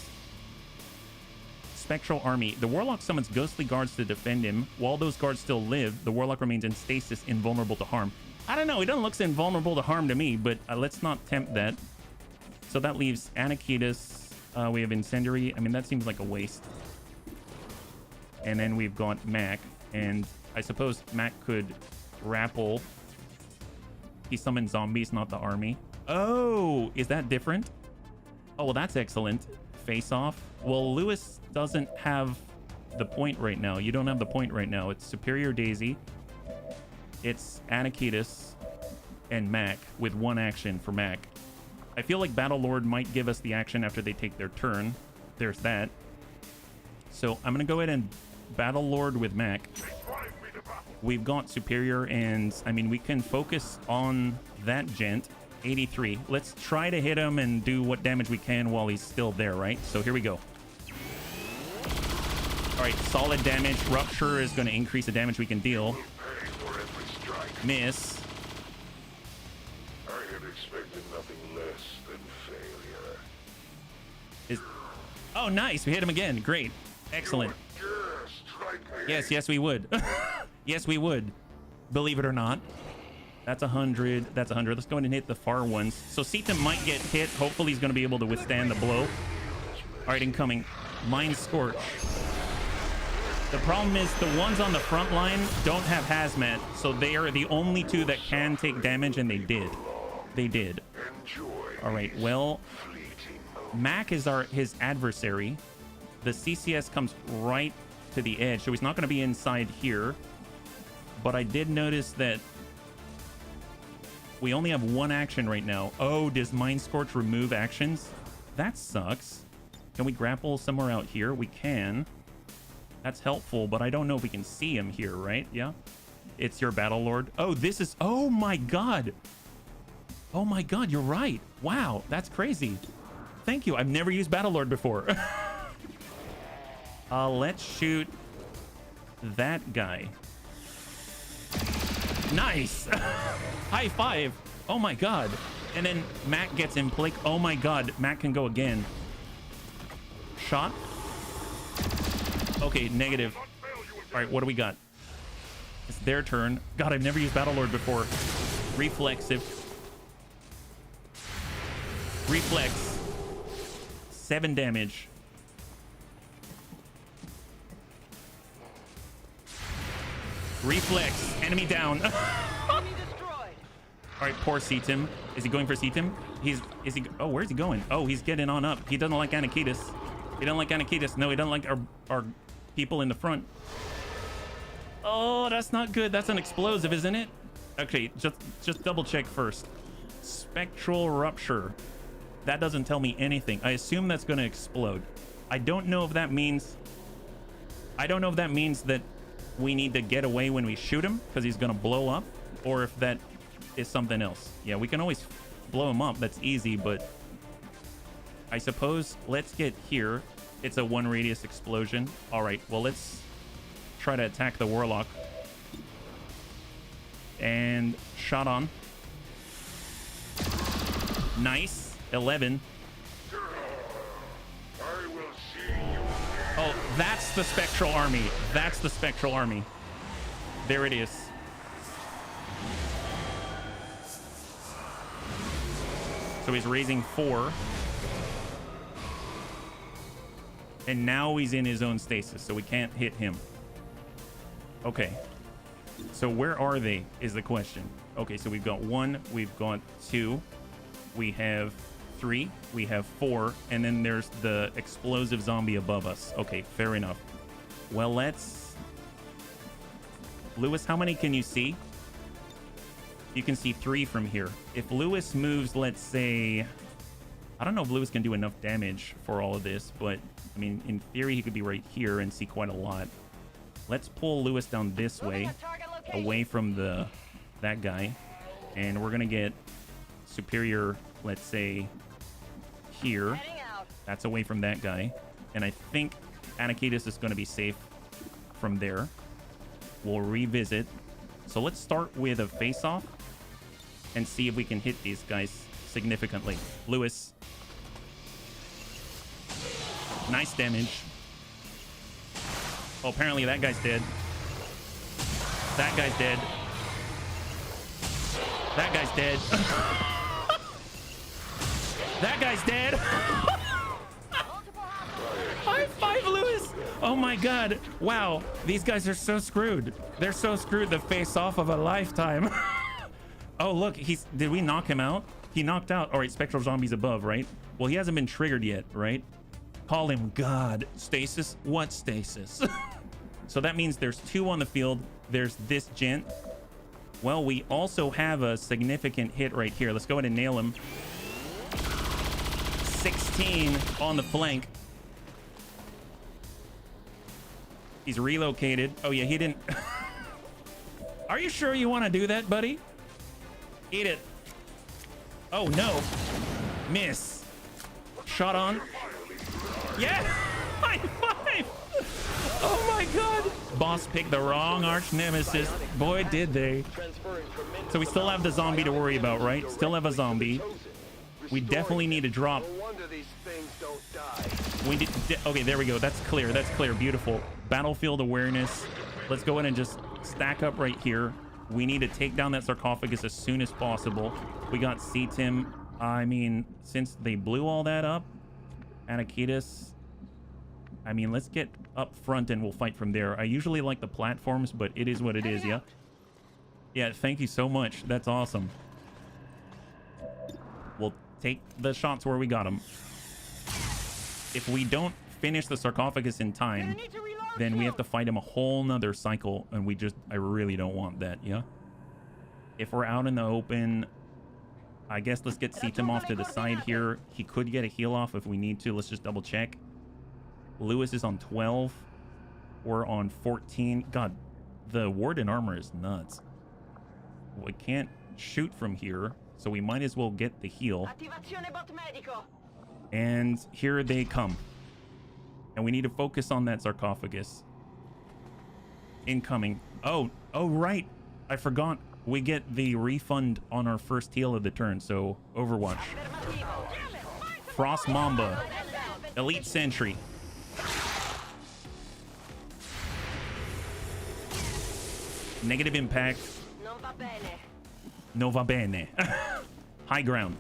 Spectral Army, the Warlock summons ghostly guards to defend him. While those guards still live, the Warlock remains in stasis, invulnerable to harm. I don't know, he doesn't look so invulnerable to harm to me, but let's not tempt that. So that leaves Anakitas. We have Incendiary. I mean, that seems like a waste. And then we've got Mac. And I suppose Mac could grapple. He summoned zombies, not the army. Oh, is that different? Oh, well, that's excellent. Face off. Well, Lewis doesn't have the point right now. You don't have the point right now. It's Superior Daisy. It's Anakitas and Mac with one action for Mac. I feel like Battlelord might give us the action after they take their turn. There's that. So I'm going to go ahead and Battlelord with Mac. We've got Superior, and I mean, we can focus on that gent. 83. Let's try to hit him and do what damage we can while he's still there, right? So here we go. All right, solid damage. Rupture is going to increase the damage we can deal. Miss. I had expected nothing less than failure. Oh, nice. We hit him again. Great. Excellent. Yes, we would. Yes, we would. Believe it or not. That's 100. That's 100. Let's go ahead and hit the far ones. So Seaton might get hit. Hopefully he's going to be able to withstand the blow. All right, incoming. Mind Scorch. The problem is the ones on the front line don't have hazmat, so they are the only two that can take damage, and they did. They did. All right, well, Mac is his adversary. The CCS comes right to the edge, so he's not going to be inside here. But I did notice that we only have one action right now. Oh, does Mind Scorch remove actions? That sucks. Can we grapple somewhere out here? We can. That's helpful, but I don't know if we can see him here, right? Yeah. It's your Battlelord. Oh, this is... Oh, my God. Oh, my God. You're right. Wow. That's crazy. Thank you. I've never used Battlelord before. Let's shoot that guy. Nice. High five. Oh, my God. And then Mac gets in Blake. Oh, my God. Mac can go again. Shot. Okay, negative. All right, what do we got? It's their turn. God, I've never used Battlelord before. Reflexive. Reflex. 7 damage. Reflex. Enemy down. Enemy destroyed. All right, poor Seatim. Is he going for Seatim? Oh, where's he going? Oh, he's getting on up. He doesn't like Anakitas. He doesn't like Anakitas. No, he doesn't like our people in the front. Oh, that's not good. That's an explosive, isn't it? Okay, just double check first. Spectral Rupture. That doesn't tell me anything. I assume that's going to explode. I don't know if that means that we need to get away when we shoot him because he's going to blow up, or if that is something else. Yeah, we can always blow him up. That's easy, but I suppose let's get here. It's a 1 radius explosion. All right, well, let's try to attack the Warlock. And shot on. Nice. 11. Oh, that's the Spectral Army. That's the Spectral Army. There it is. So he's raising 4. And now he's in his own stasis, so we can't hit him. Okay. So where are they is the question. Okay, so we've got 1, we've got 2, we have 3, we have 4, and then there's the explosive zombie above us. Okay, fair enough. Well, let's... Lewis, how many can you see? You can see 3 from here. If Lewis moves, let's say... I don't know if Lewis can do enough damage for all of this, but I mean, in theory, he could be right here and see quite a lot. Let's pull Lewis down this way, away from that guy, and we're gonna get Superior, let's say, here. That's away from that guy, and I think Anakitas is gonna be safe from there. We'll revisit. So let's start with a face-off and see if we can hit these guys significantly. Lewis. Nice damage. Oh, apparently that guy's dead. That guy's dead. That guy's dead. That guy's dead. High five, Lewis. Oh my God. Wow. These guys are so screwed. They're so screwed. The face off of a lifetime. Oh, look. Did we knock him out? He knocked out. All right. Spectral zombies above, right? Well, he hasn't been triggered yet, right? Call him God. Stasis? What stasis? So that means there's 2 on the field. There's this gent. Well, we also have a significant hit right here. Let's go ahead and nail him. 16 on the flank. He's relocated. Oh yeah, he didn't. Are you sure you want to do that, buddy? Eat it. Oh no. Miss. Shot on. Yeah. High five. Oh my God. Boss picked the wrong arch nemesis. Boy, did they. So we still have the zombie to worry about, right? Still have a zombie. We definitely need to drop. We did. Okay, there we go. That's clear. That's clear. Beautiful. Battlefield awareness. Let's go ahead and just stack up right here. We need to take down that sarcophagus as soon as possible. We got CTIM. I mean, since they blew all that up, Anakitis. I mean, let's get up front and we'll fight from there. I usually like the platforms, but it is what it is, yeah? Yeah, thank you so much. That's awesome. We'll take the shots where we got them. If we don't finish the sarcophagus in time, then we have to fight him a whole nother cycle, and I really don't want that, yeah? If we're out in the open, I guess let's get CTIM off to the side here. He could get a heal off if we need to. Let's just double check. Lewis is on 12. We're on 14. God, the Warden armor is nuts. We can't shoot from here, so we might as well get the heal. And here they come. And we need to focus on that sarcophagus. Incoming. Oh, right. I forgot. We get the refund on our first heal of the turn, so Overwatch. Frost Mamba. Elite Sentry. Negative impact. No va bene. High ground.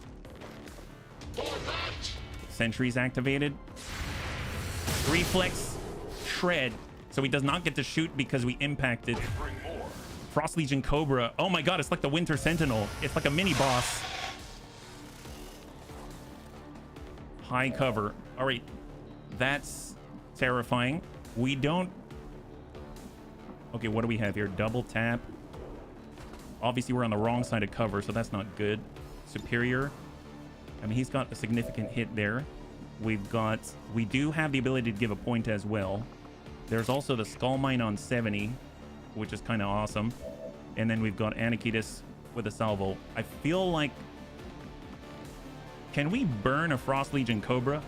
Sentry's activated. Reflex. Shred. So he does not get to shoot because we impacted. Frost Legion Cobra. Oh my God, it's like the Winter Sentinel. It's like a mini boss. High cover. All right. That's terrifying. We don't... Okay, what do we have here? Double tap. Obviously, we're on the wrong side of cover, so that's not good. Superior. I mean, he's got a significant hit there. We do have the ability to give a point as well. There's also the Skull Mine on 70, which is kind of awesome. And then we've got Anakitis with a salvo. I feel like... Can we burn a Frost Legion Cobra?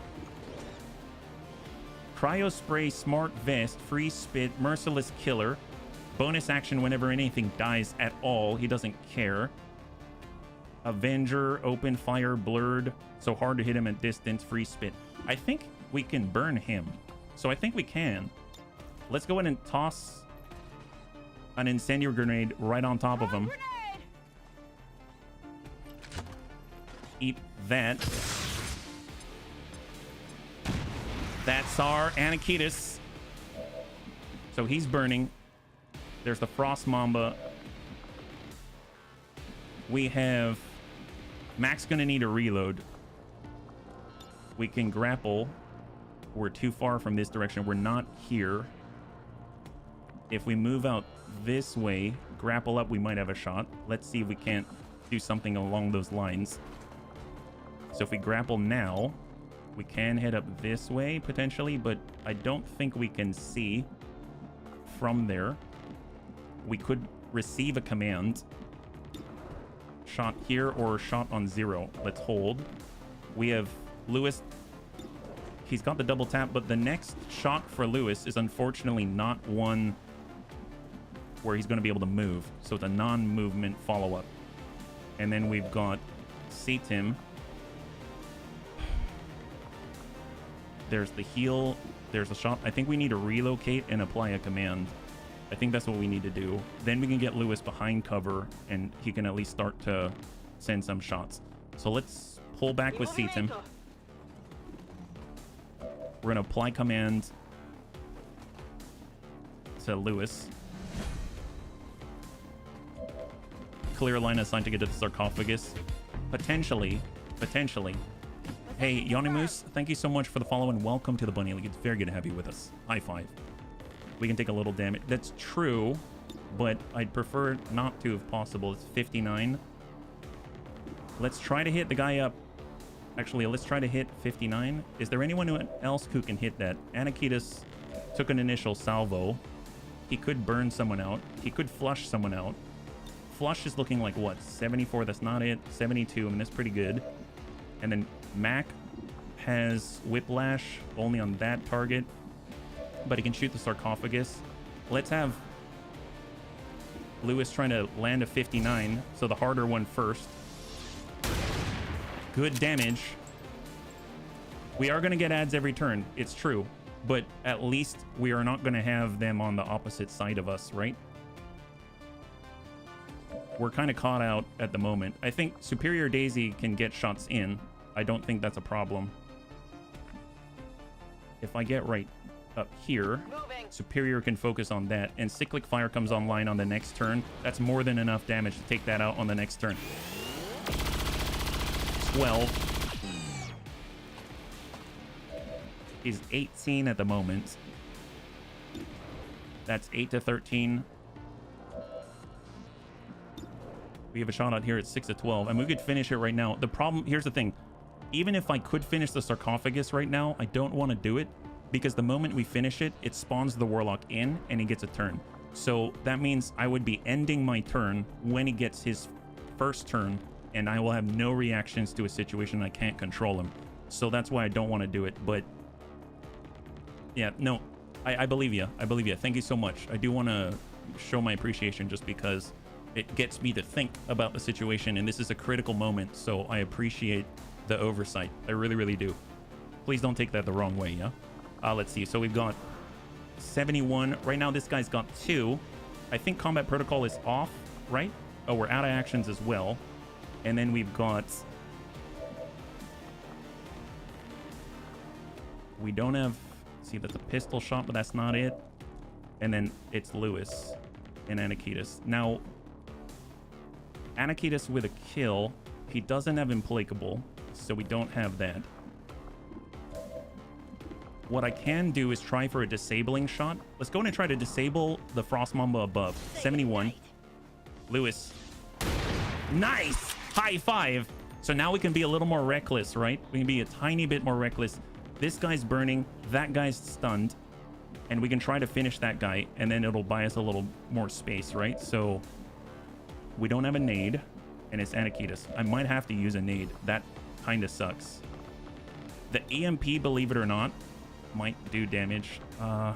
Cryo Spray, Smart Vest, Free Spit, Merciless Killer. Bonus action whenever anything dies at all. He doesn't care. Avenger, Open Fire, Blurred. So hard to hit him at distance, Free Spit. I think we can burn him. So I think we can. Let's go ahead and toss an incendiary grenade right on top of him. Eat that. That's our Anakitis. So he's burning. There's the Frost Mamba. We have... Mac's gonna need a reload. We can grapple. We're too far from this direction. We're not here. If we move out this way, grapple up, we might have a shot. Let's see if we can't do something along those lines. So if we grapple now, we can head up this way potentially, but I don't think we can see from there. We could receive a command. Shot here or shot on 0. Let's hold. We have Lewis. He's got the double tap, but the next shot for Lewis is unfortunately not one where he's going to be able to move. So it's a non-movement follow-up. And then we've got CTIM. There's the heal. There's a shot. I think we need to relocate and apply a command. I think that's what we need to do. Then we can get Lewis behind cover, and he can at least start to send some shots. So let's pull back with CTIM. We're going to apply command to Lewis. Clear line of sight to get to the sarcophagus. Potentially. Hey, Yonimus, thank you so much for the follow and welcome to the Bunny League. It's very good to have you with us. High five. We can take a little damage. That's true, but I'd prefer not to if possible. It's 59. Let's try to hit the guy up. Actually, let's try to hit 59. Is there anyone else who can hit that? Anakitas took an initial salvo. He could burn someone out. He could flush someone out. Flush is looking like what? 74, that's not it. 72, I mean, that's pretty good. And then Mac has whiplash only on that target, but he can shoot the sarcophagus. Let's have Lewis trying to land a 59, so the harder one first. Good damage. We are going to get ads every turn, it's true, but at least we are not going to have them on the opposite side of us, right? We're kind of caught out at the moment. I think Superior Daisy can get shots in. I don't think that's a problem. If I get right up here, Superior can focus on that, and Cyclic Fire comes online on the next turn. That's more than enough damage to take that out on the next turn. 12. He's 18 at the moment. That's 8 to 13. We have a shot out here at 6 to 12, and we could finish it right now. The problem, here's the thing. Even if I could finish the sarcophagus right now, I don't want to do it, because the moment we finish it, it spawns the Warlock in, and he gets a turn. So that means I would be ending my turn when he gets his first turn, and I will have no reactions to a situation I can't control him. So that's why I don't want to do it. But yeah, no, I believe you. I believe you. Thank you so much. I do want to show my appreciation just because it gets me to think about the situation, and this is a critical moment, so I appreciate the oversight. I really, really do. Please don't take that the wrong way, yeah? Let's see. So we've got 71. Right now, this guy's got 2. I think combat protocol is off, right? Oh, we're out of actions as well. And then we've got... We don't have... See, that's a pistol shot, but that's not it. And then it's Lewis and Anakitas. Now, Anakitas with a kill. He doesn't have Implacable, so we don't have that. What I can do is try for a disabling shot. Let's go and try to disable the Frost Mamba above. 71. Lewis. Nice! High five! So now we can be a little more reckless, right? We can be a tiny bit more reckless. This guy's burning. That guy's stunned. And we can try to finish that guy, and then it'll buy us a little more space, right? So we don't have a nade, and it's Anakitas. I might have to use a nade. That kind of sucks. The EMP, believe it or not, might do damage. I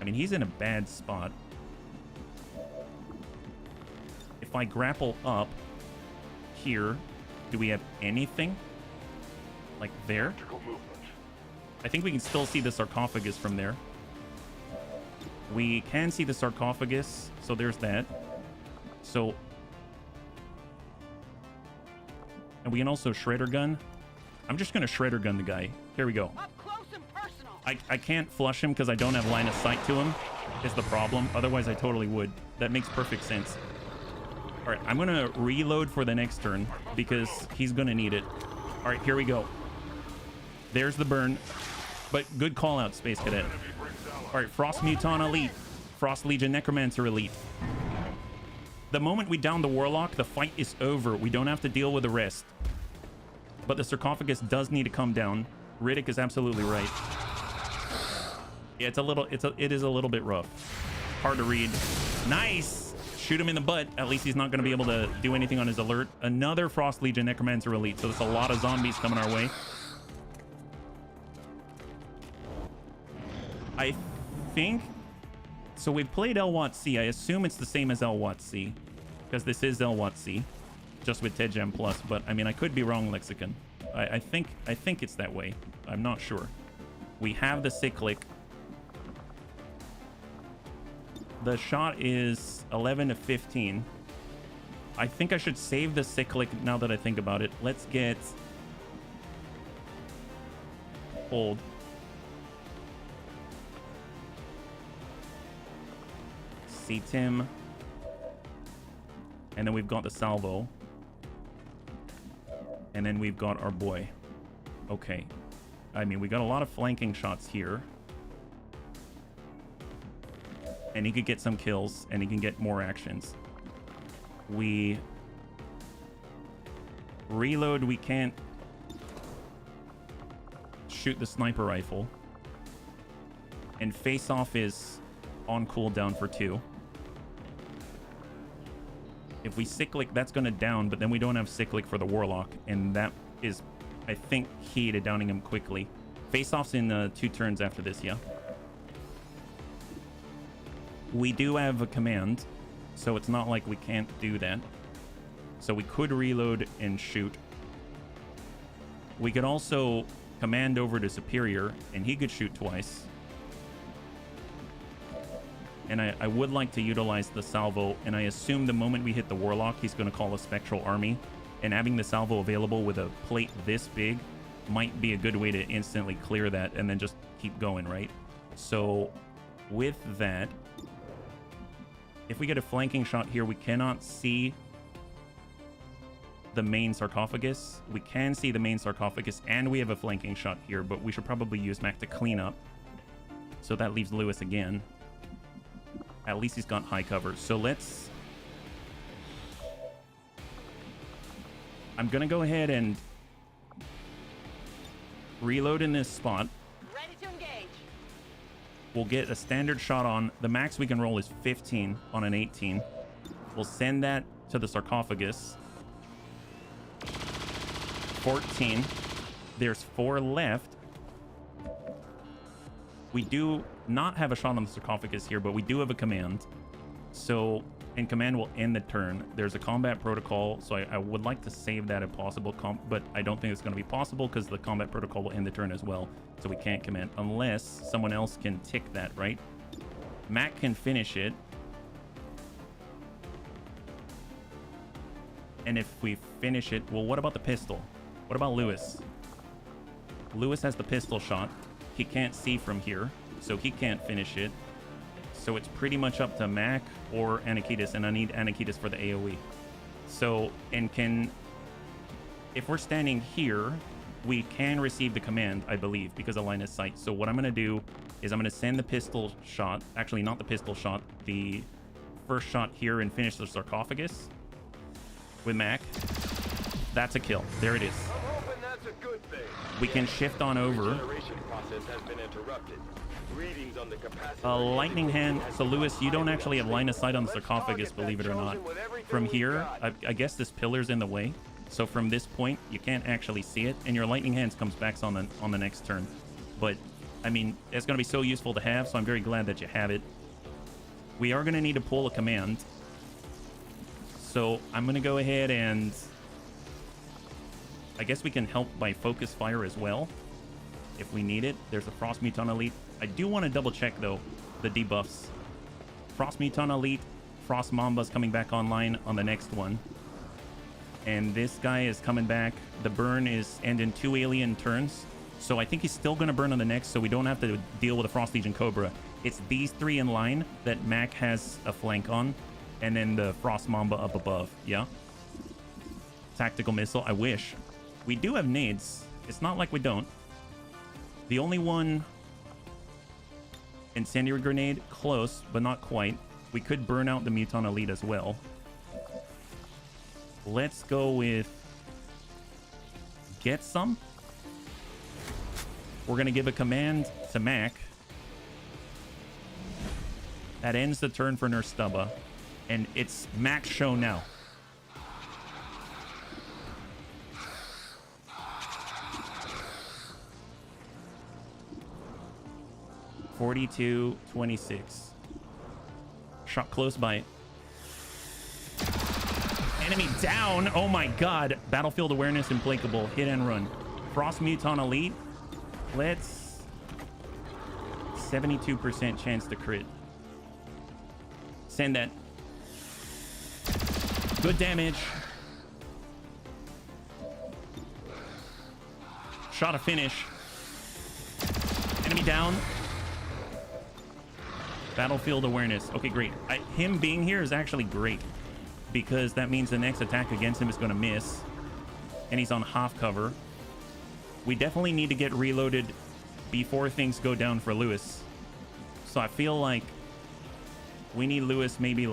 mean, he's in a bad spot. If I grapple up here, do we have anything? Like there? I think we can still see the sarcophagus from there. We can see the sarcophagus, so there's that. So... And we can also Shredder Gun. I'm just going to Shredder Gun the guy. Here we go. Up close and personal. I can't flush him because I don't have line of sight to him, is the problem. Otherwise, I totally would. That makes perfect sense. All right, I'm going to reload for the next turn because he's going to need it. All right, here we go. There's the burn. But good call out, Space Cadet. All right, Frost Muton Elite. Frost Legion Necromancer Elite. The moment we down the Warlock, the fight is over. We don't have to deal with the rest. But the sarcophagus does need to come down. Riddick is absolutely right. Yeah, it is a little bit rough. Hard to read. Nice! Shoot him in the butt. At least he's not going to be able to do anything on his alert. Another Frost Legion Necromancer Elite. So there's a lot of zombies coming our way. I think... So we've played LWOTC. I assume it's the same as LWOTC. Because this is LWOTC. Just with TEDGEM Plus. But, I mean, I could be wrong, Lexicon. I think it's that way. I'm not sure. We have the Cyclic. The shot is 11 to 15. I think I should save the cyclic now that I think about it. Let's get... Hold. C-Tim. And then we've got the salvo. And then we've got our boy. Okay. I mean, we got a lot of flanking shots here. And he could get some kills, and he can get more actions. We... Reload, we can't shoot the sniper rifle. And face-off is on cooldown for 2. If we cyclic, that's going to down, but then we don't have cyclic for the warlock, and that is, I think, key to downing him quickly. Face-off's in 2 turns after this, yeah? We do have a command, so it's not like we can't do that. So we could reload and shoot. We could also command over to Superior, and he could shoot twice. And I would like to utilize the salvo, and I assume the moment we hit the warlock, he's going to call a spectral army. And having the salvo available with a plate this big might be a good way to instantly clear that and then just keep going, right? So with that, if we get a flanking shot here, we cannot see the main sarcophagus. We can see the main sarcophagus, and we have a flanking shot here, but we should probably use Mac to clean up. So that leaves Lewis again. At least he's got high cover. So let's... I'm going to go ahead and reload in this spot. Ready to engage. We'll get a standard shot on. The max we can roll is 15 on an 18. We'll send that to the sarcophagus. 14. There's 4 left. We do not have a shot on the sarcophagus here, but we do have a command. So, and command will end the turn. There's a combat protocol, so I would like to save that if possible, but I don't think it's going to be possible because the combat protocol will end the turn as well. So we can't command unless someone else can tick that, right? Mac can finish it. And if we finish it, well, what about the pistol? What about Lewis? Lewis has the pistol shot. He can't see from here, so he can't finish it. So it's pretty much up to Mac or Anakitis, and I need Anakitis for the AoE. So, and if we're standing here, we can receive the command, I believe, because of line of sight. So what I'm going to do is I'm going to send the pistol shot, actually not the pistol shot, the first shot here and finish the sarcophagus with Mac. That's a kill. There it is. I'm hoping that's a good thing. We can shift on over. Regeneration process has been interrupted. Readings on the capacity. A lightning hand. So Lewis, you don't actually have line of sight on the sarcophagus, believe it or not. From here, I guess this pillar's in the way. So from this point, you can't actually see it, and your lightning hands comes back on the next turn. But I mean, it's going to be so useful to have, so I'm very glad that you have it. We are going to need to pull a command. So I'm going to go ahead and I guess we can help by focus fire as well if we need it. There's a Frost Muton Elite. I do want to double check though the debuffs. Frost Muton Elite, Frost Mamba's coming back online on the next one. And this guy is coming back. The burn is ending 2 alien turns. So I think he's still going to burn on the next, so we don't have to deal with a Frost Legion Cobra. It's these 3 in line that Mac has a flank on, and then the Frost Mamba up above. Yeah. Tactical missile. I wish. We do have nades. It's not like we don't. The only one... Incendiary Grenade. Close, but not quite. We could burn out the Muton Elite as well. Let's go with... Get some. We're going to give a command to Mac. That ends the turn for Nurse Stubba. And it's Mac's show now. (42-26). Shot close by. Enemy down. Oh my god. Battlefield awareness implacable. Hit and run. Frost Muton Elite. Let's... 72% chance to crit. Send that. Good damage. Shot a finish. Enemy down. Battlefield awareness. Okay, great. Him being here is actually great because that means the next attack against him is going to miss. And he's on half cover. We definitely need to get reloaded before things go down for Lewis. So I feel like we need Lewis maybe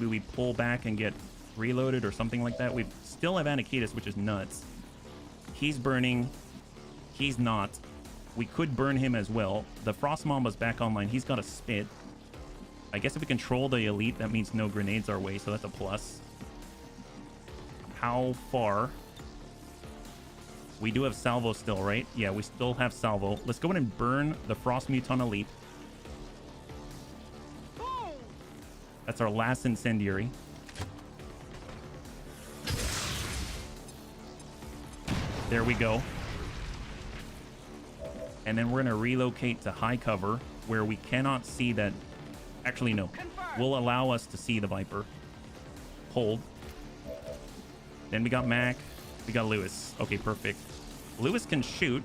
we pull back and get reloaded or something like that. We still have Anakitas, which is nuts. He's burning. He's not. We could burn him as well. The Frost Mamba's back online. He's got a spit. I guess if we control the elite, that means no grenades our way, so that's a plus. How far? We do have salvo still, right? Yeah, we still have salvo. Let's go in and burn the Frost Muton elite. That's our last incendiary. There we go. And then we're going to relocate to high cover where we cannot see that. Actually, no. Will allow us to see the Viper. Hold. Then we got Mac. We got Lewis. Okay, perfect. Lewis can shoot.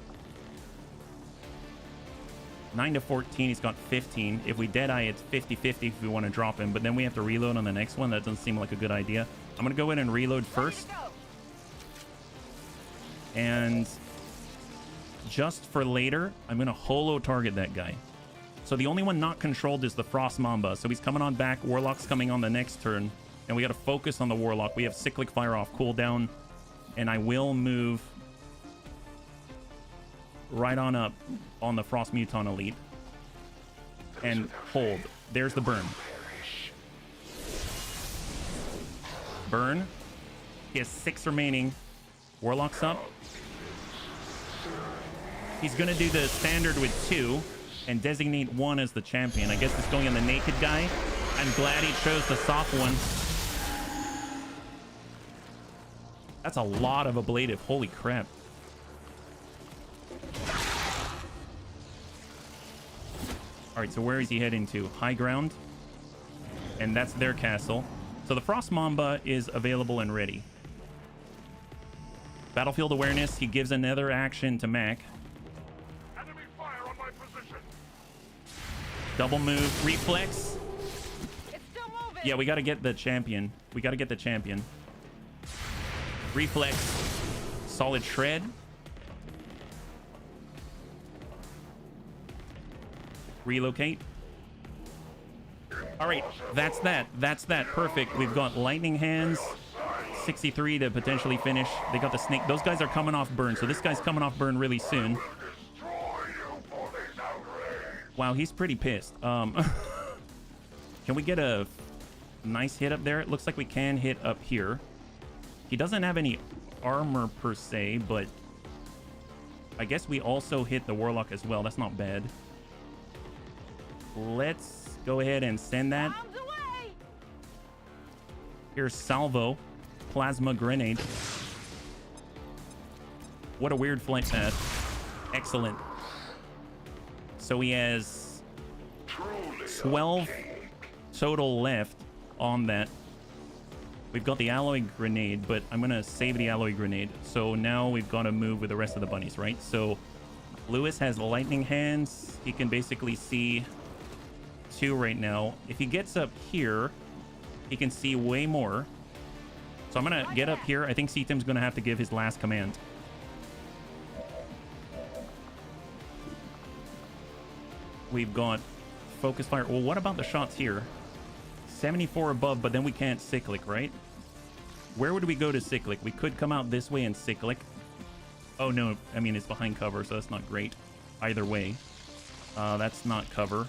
9 to 14. He's got 15. If we Deadeye, it's 50-50 if we want to drop him. But then we have to reload on the next one. That doesn't seem like a good idea. I'm going to go in and reload first. And just for later, I'm going to holo target that guy. So the only one not controlled is the Frost Mamba. So he's coming on back. Warlock's coming on the next turn. And we got to focus on the Warlock. We have Cyclic Fire off cooldown. And I will move right on up on the Frost Muton elite. And hold. There's the burn. Burn. He has 6 remaining. Warlock's up. He's going to do the standard with 2 and designate 1 as the champion. I guess it's going on the naked guy. I'm glad he chose the soft one. That's a lot of ablative. Holy crap. All right, so where is he heading to? High ground. And that's their castle. So the Frost Mamba is available and ready. Battlefield awareness. He gives another action to Mac. Enemy fire on my position. Double move. Reflex. It's still moving. Yeah, we got to get the champion. We got to get the champion. Reflex. Solid shred. Relocate. All right, that's that. That's that. Perfect. We've got lightning hands. 63 to potentially finish. They got the snake. Those guys are coming off burn. So this guy's coming off burn really soon. Wow, he's pretty pissed. Can we get a nice hit up there? It looks like we can hit up here. He doesn't have any armor per se, but I guess we also hit the Warlock as well. That's not bad. Let's go ahead and send that. Here's salvo. Plasma grenade. What a weird flight path. Excellent. So he has 12 total left on that. We've got the alloy grenade, but I'm going to save the alloy grenade. So now we've got to move with the rest of the bunnies, right? So Lewis has lightning hands. He can basically see 2 right now. If he gets up here, he can see way more. So I'm going to get up here. I think C-Tim's going to have to give his last command. We've got focus fire. Well, what about the shots here? 74 above, but then we can't cyclic, right? Where would we go to cyclic? We could come out this way and cyclic. Oh, no. I mean, it's behind cover, so that's not great. Either way. That's not cover.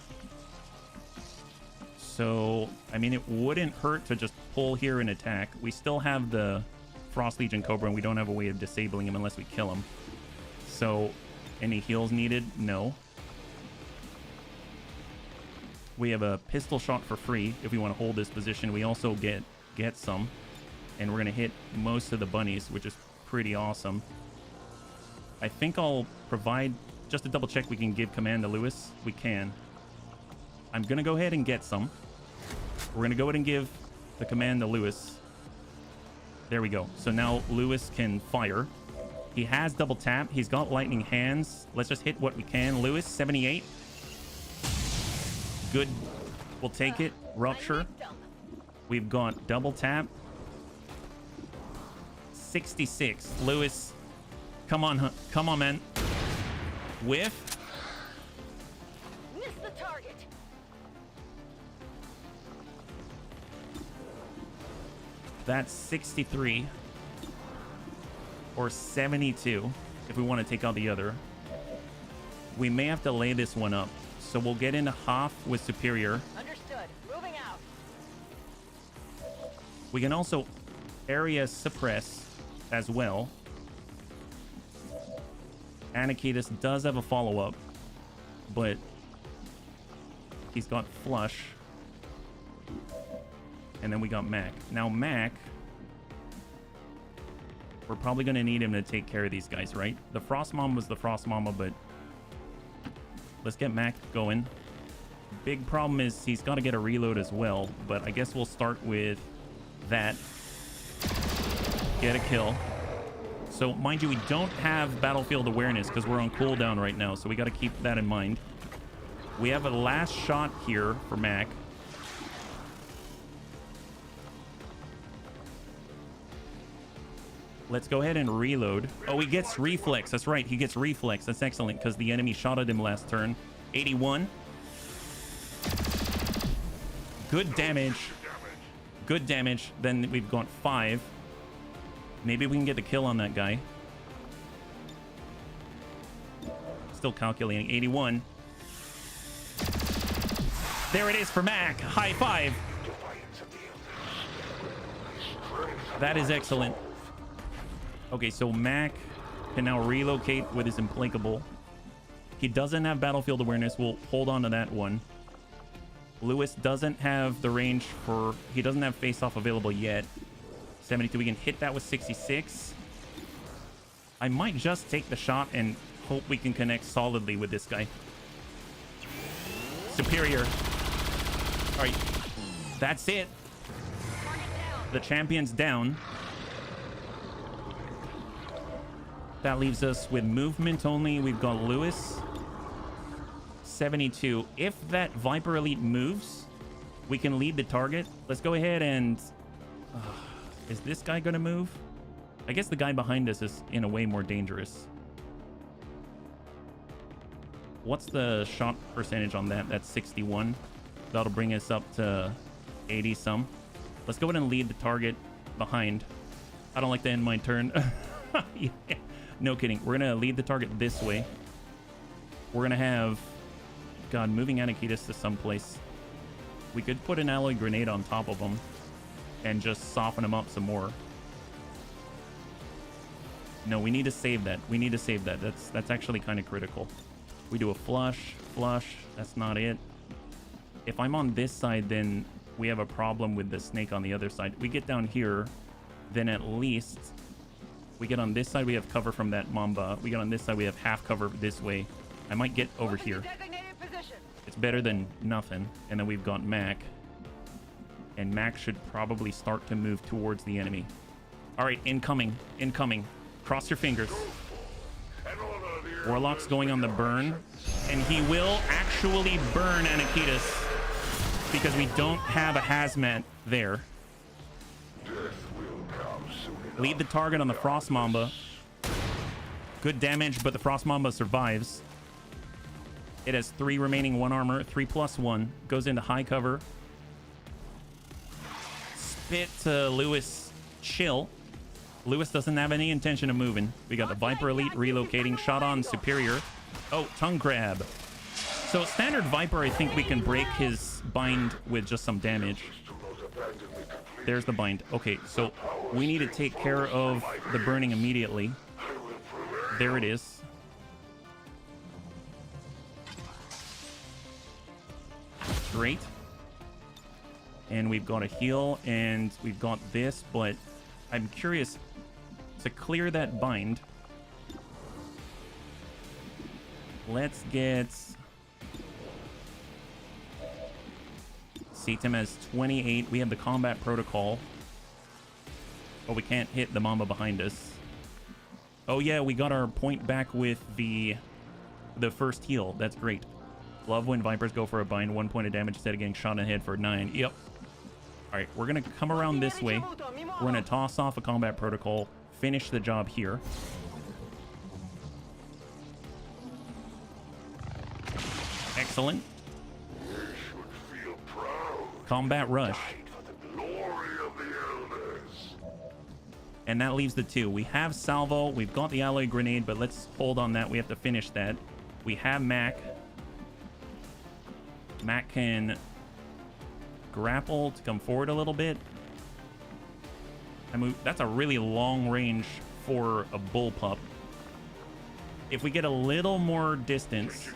So, I mean, it wouldn't hurt to just pull here and attack. We still have the Frost Legion Cobra, and we don't have a way of disabling him unless we kill him. So, any heals needed? No. We have a pistol shot for free if we want to hold this position. We also get some. And we're going to hit most of the bunnies, which is pretty awesome. I think I'll provide... Just to double check we can give command to Lewis. We can. I'm going to go ahead and get some. We're going to go ahead and give the command to Lewis. There we go. So now Lewis can fire. He has double tap. He's got lightning hands. Let's just hit what we can. Lewis, 78. Good. We'll take it. Rupture. We've got double tap. 66. Lewis. Come on, come on, man. Whiff. Miss the target. That's 63. Or 72 if we want to take out the other. We may have to lay this one up. So we'll get into Hoff with Superior. Understood. Moving out. We can also area suppress as well. Anakitis does have a follow-up, but he's got Flush. And then we got Mac. Now Mac, we're probably going to need him to take care of these guys, right? The Frost Mama was the Frost Mama, but let's get Mac going. Big problem is he's got to get a reload as well, but I guess we'll start with that. Get a kill. So, mind you, we don't have battlefield awareness because we're on cooldown right now, so we got to keep that in mind. We have a last shot here for Mac. Let's go ahead and reload. Oh, he gets reflex. That's right. He gets reflex. That's excellent because the enemy shot at him last turn. 81. Good damage. Good damage. Then we've got 5. Maybe we can get the kill on that guy. Still calculating. 81. There it is for Mac. High five. That is excellent. Okay, so Mac can now relocate with his implacable. He doesn't have battlefield awareness. We'll hold on to that one. Lewis doesn't have the range for... He doesn't have face-off available yet. 72. We can hit that with 66. I might just take the shot and hope we can connect solidly with this guy. Superior. All right. That's it. The champion's down. That leaves us with movement only. We've got Lewis. 72. If that Viper Elite moves, we can lead the target. Let's go ahead and... is this guy going to move? I guess the guy behind us is in a way more dangerous. What's the shot percentage on that? That's 61. That'll bring us up to 80 some. Let's go ahead and lead the target behind. I don't like to end my turn. Yeah. No kidding. We're going to lead the target this way. We're going to have... God, moving Anakitis to someplace. We could put an alloy grenade on top of him and just soften him up some more. No, we need to save that. We need to save that. That's actually kind of critical. We do a flush. That's not it. If I'm on this side, then we have a problem with the snake on the other side. We get down here, then at least... We get on this side, we have cover from that Mamba. We get on this side, we have half cover this way. I might get over here. It's better than nothing. And then we've got Mac. And Mac should probably start to move towards the enemy. All right, incoming. Cross your fingers. Warlock's going on the burn. And he will actually burn Anakitis because we don't have a hazmat there. Lead the target on the Frost Mamba. Good damage, but the Frost Mamba survives. It has 3 remaining 1 armor. 3+1. Goes into high cover. Spit to Lewis. Chill. Lewis doesn't have any intention of moving. We got the Viper Elite relocating. Shot on Superior. Oh, tongue grab. So standard Viper, I think we can break his bind with just some damage. There's the bind. Okay, so we need to take care of the burning immediately. There it is. Great. And we've got a heal, and we've got this, but I'm curious to clear that bind. Let's get Tim has 28. We have the combat protocol. Oh, we can't hit the mama behind us. Oh yeah, we got our point back with the first heal. That's great. Love when Vipers go for a bind. 1 point of damage instead of getting shot in the head for 9. Yep. All right, we're gonna come around this way. We're gonna toss off a combat protocol. Finish the job here. Excellent. Combat rush. And that leaves the 2. We have salvo. We've got the alloy grenade, but let's hold on that. We have to finish that. We have Mac. Mac can grapple to come forward a little bit. That's a really long range for a bullpup. If we get a little more distance,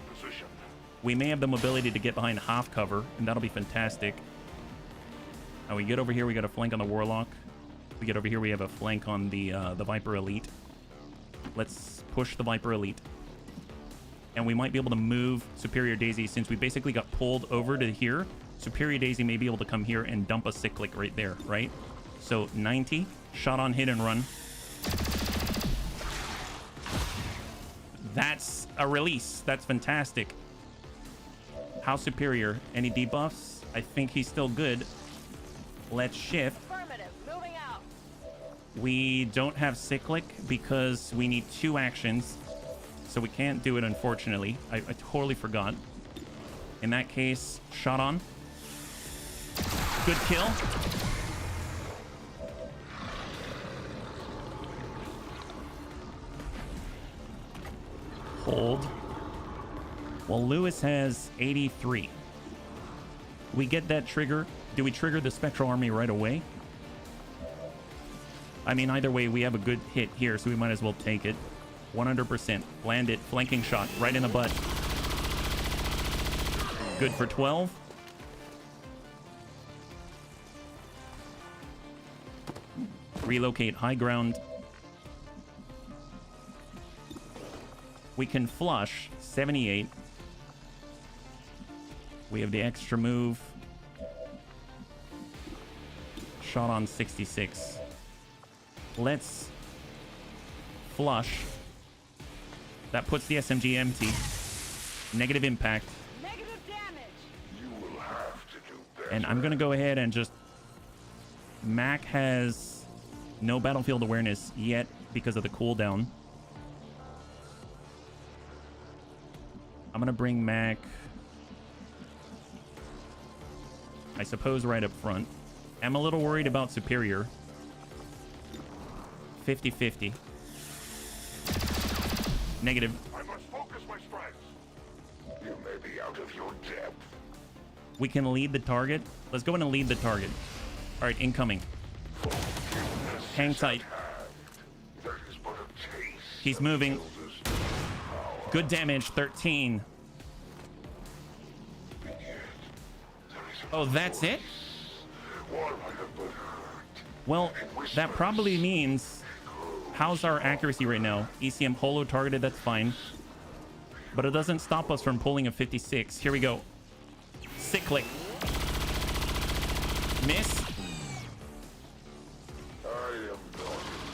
we may have the mobility to get behind half cover, and that'll be fantastic. Now we get over here, we got a flank on the Warlock. We get over here, we have a flank on the Viper Elite. Let's push the Viper Elite. And we might be able to move Superior Daisy since we basically got pulled over to here. Superior Daisy may be able to come here and dump a cyclic right there, right? So 90, shot on hit and run. That's a release. That's fantastic. How superior? Any debuffs? I think he's still good. Let's shift. Affirmative. Moving out. We don't have cyclic because we need 2 actions. So we can't do it, unfortunately. I totally forgot. In that case, shot on. Good kill. Hold. Well, Lewis has 83. We get that trigger. Do we trigger the Spectral Army right away? I mean, either way, we have a good hit here, so we might as well take it. 100%. Land it. Flanking shot. Right in the butt. Good for 12. Relocate high ground. We can flush. 78. We have the extra move. Shot on 66. Let's flush. That puts the SMG empty. Negative impact. Negative damage. You will have to do better. And I'm gonna go ahead and just... Mac has no battlefield awareness yet because of the cooldown. I'm gonna bring Mac, I suppose, right up front. I'm a little worried about Superior. 50-50. Negative. I must focus my strikes. You may be out of your depth. We can lead the target. Let's go in and lead the target. All right, incoming. Hang tight. That is but a taste. He's moving. Good damage, 13. Oh, that's it? Well, that probably means... How's our accuracy right now? ECM holo targeted, that's fine. But it doesn't stop us from pulling a 56. Here we go. Cyclic. Miss.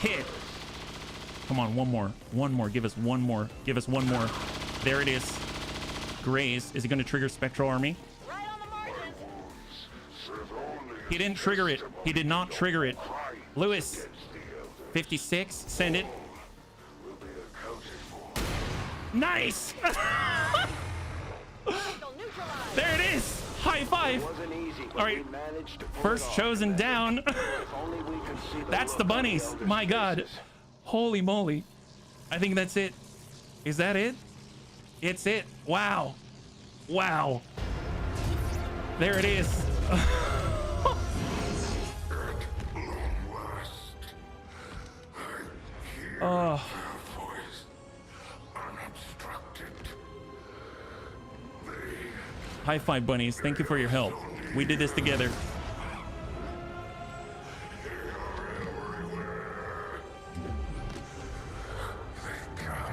Hit. Come on, one more. One more. Give us one more. Give us one more. There it is. Graze. Is he going to trigger Spectral Army? Right on the margins. He didn't trigger it. He did not trigger it. Lewis. 56. Send it. Nice. There it is. High five. All right. First chosen down. That's the bunnies. My God. Holy moly. I think that's it. Is that it? It's it. Wow. Wow. There it is. Oh. High five, bunnies. Thank you for your help. We did this together.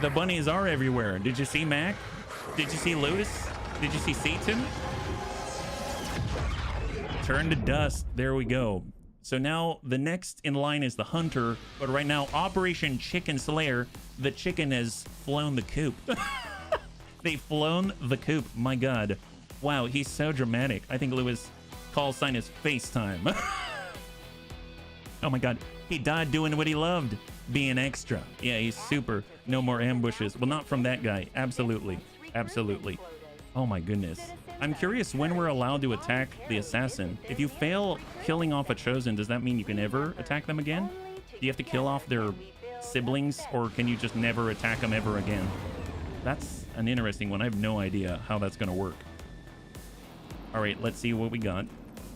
The bunnies are everywhere. Did you see Mac? Did you see Lotus? Did you see Satan? Turn to dust. There we go. So now the next in line is the hunter, but right now Operation Chicken Slayer, the chicken has flown the coop. They've flown the coop. My God. Wow, he's so dramatic. I think Lewis' call sign is FaceTime. Oh my God. He died doing what he loved, being extra. Yeah, he's super. No more ambushes. Well, not from that guy. Absolutely. Absolutely. Oh my goodness. I'm curious when we're allowed to attack the assassin. If you fail killing off a chosen, does that mean you can never attack them again? Do you have to kill off their siblings, or can you just never attack them ever again? That's an interesting one. I have no idea how that's going to work. All right, let's see what we got.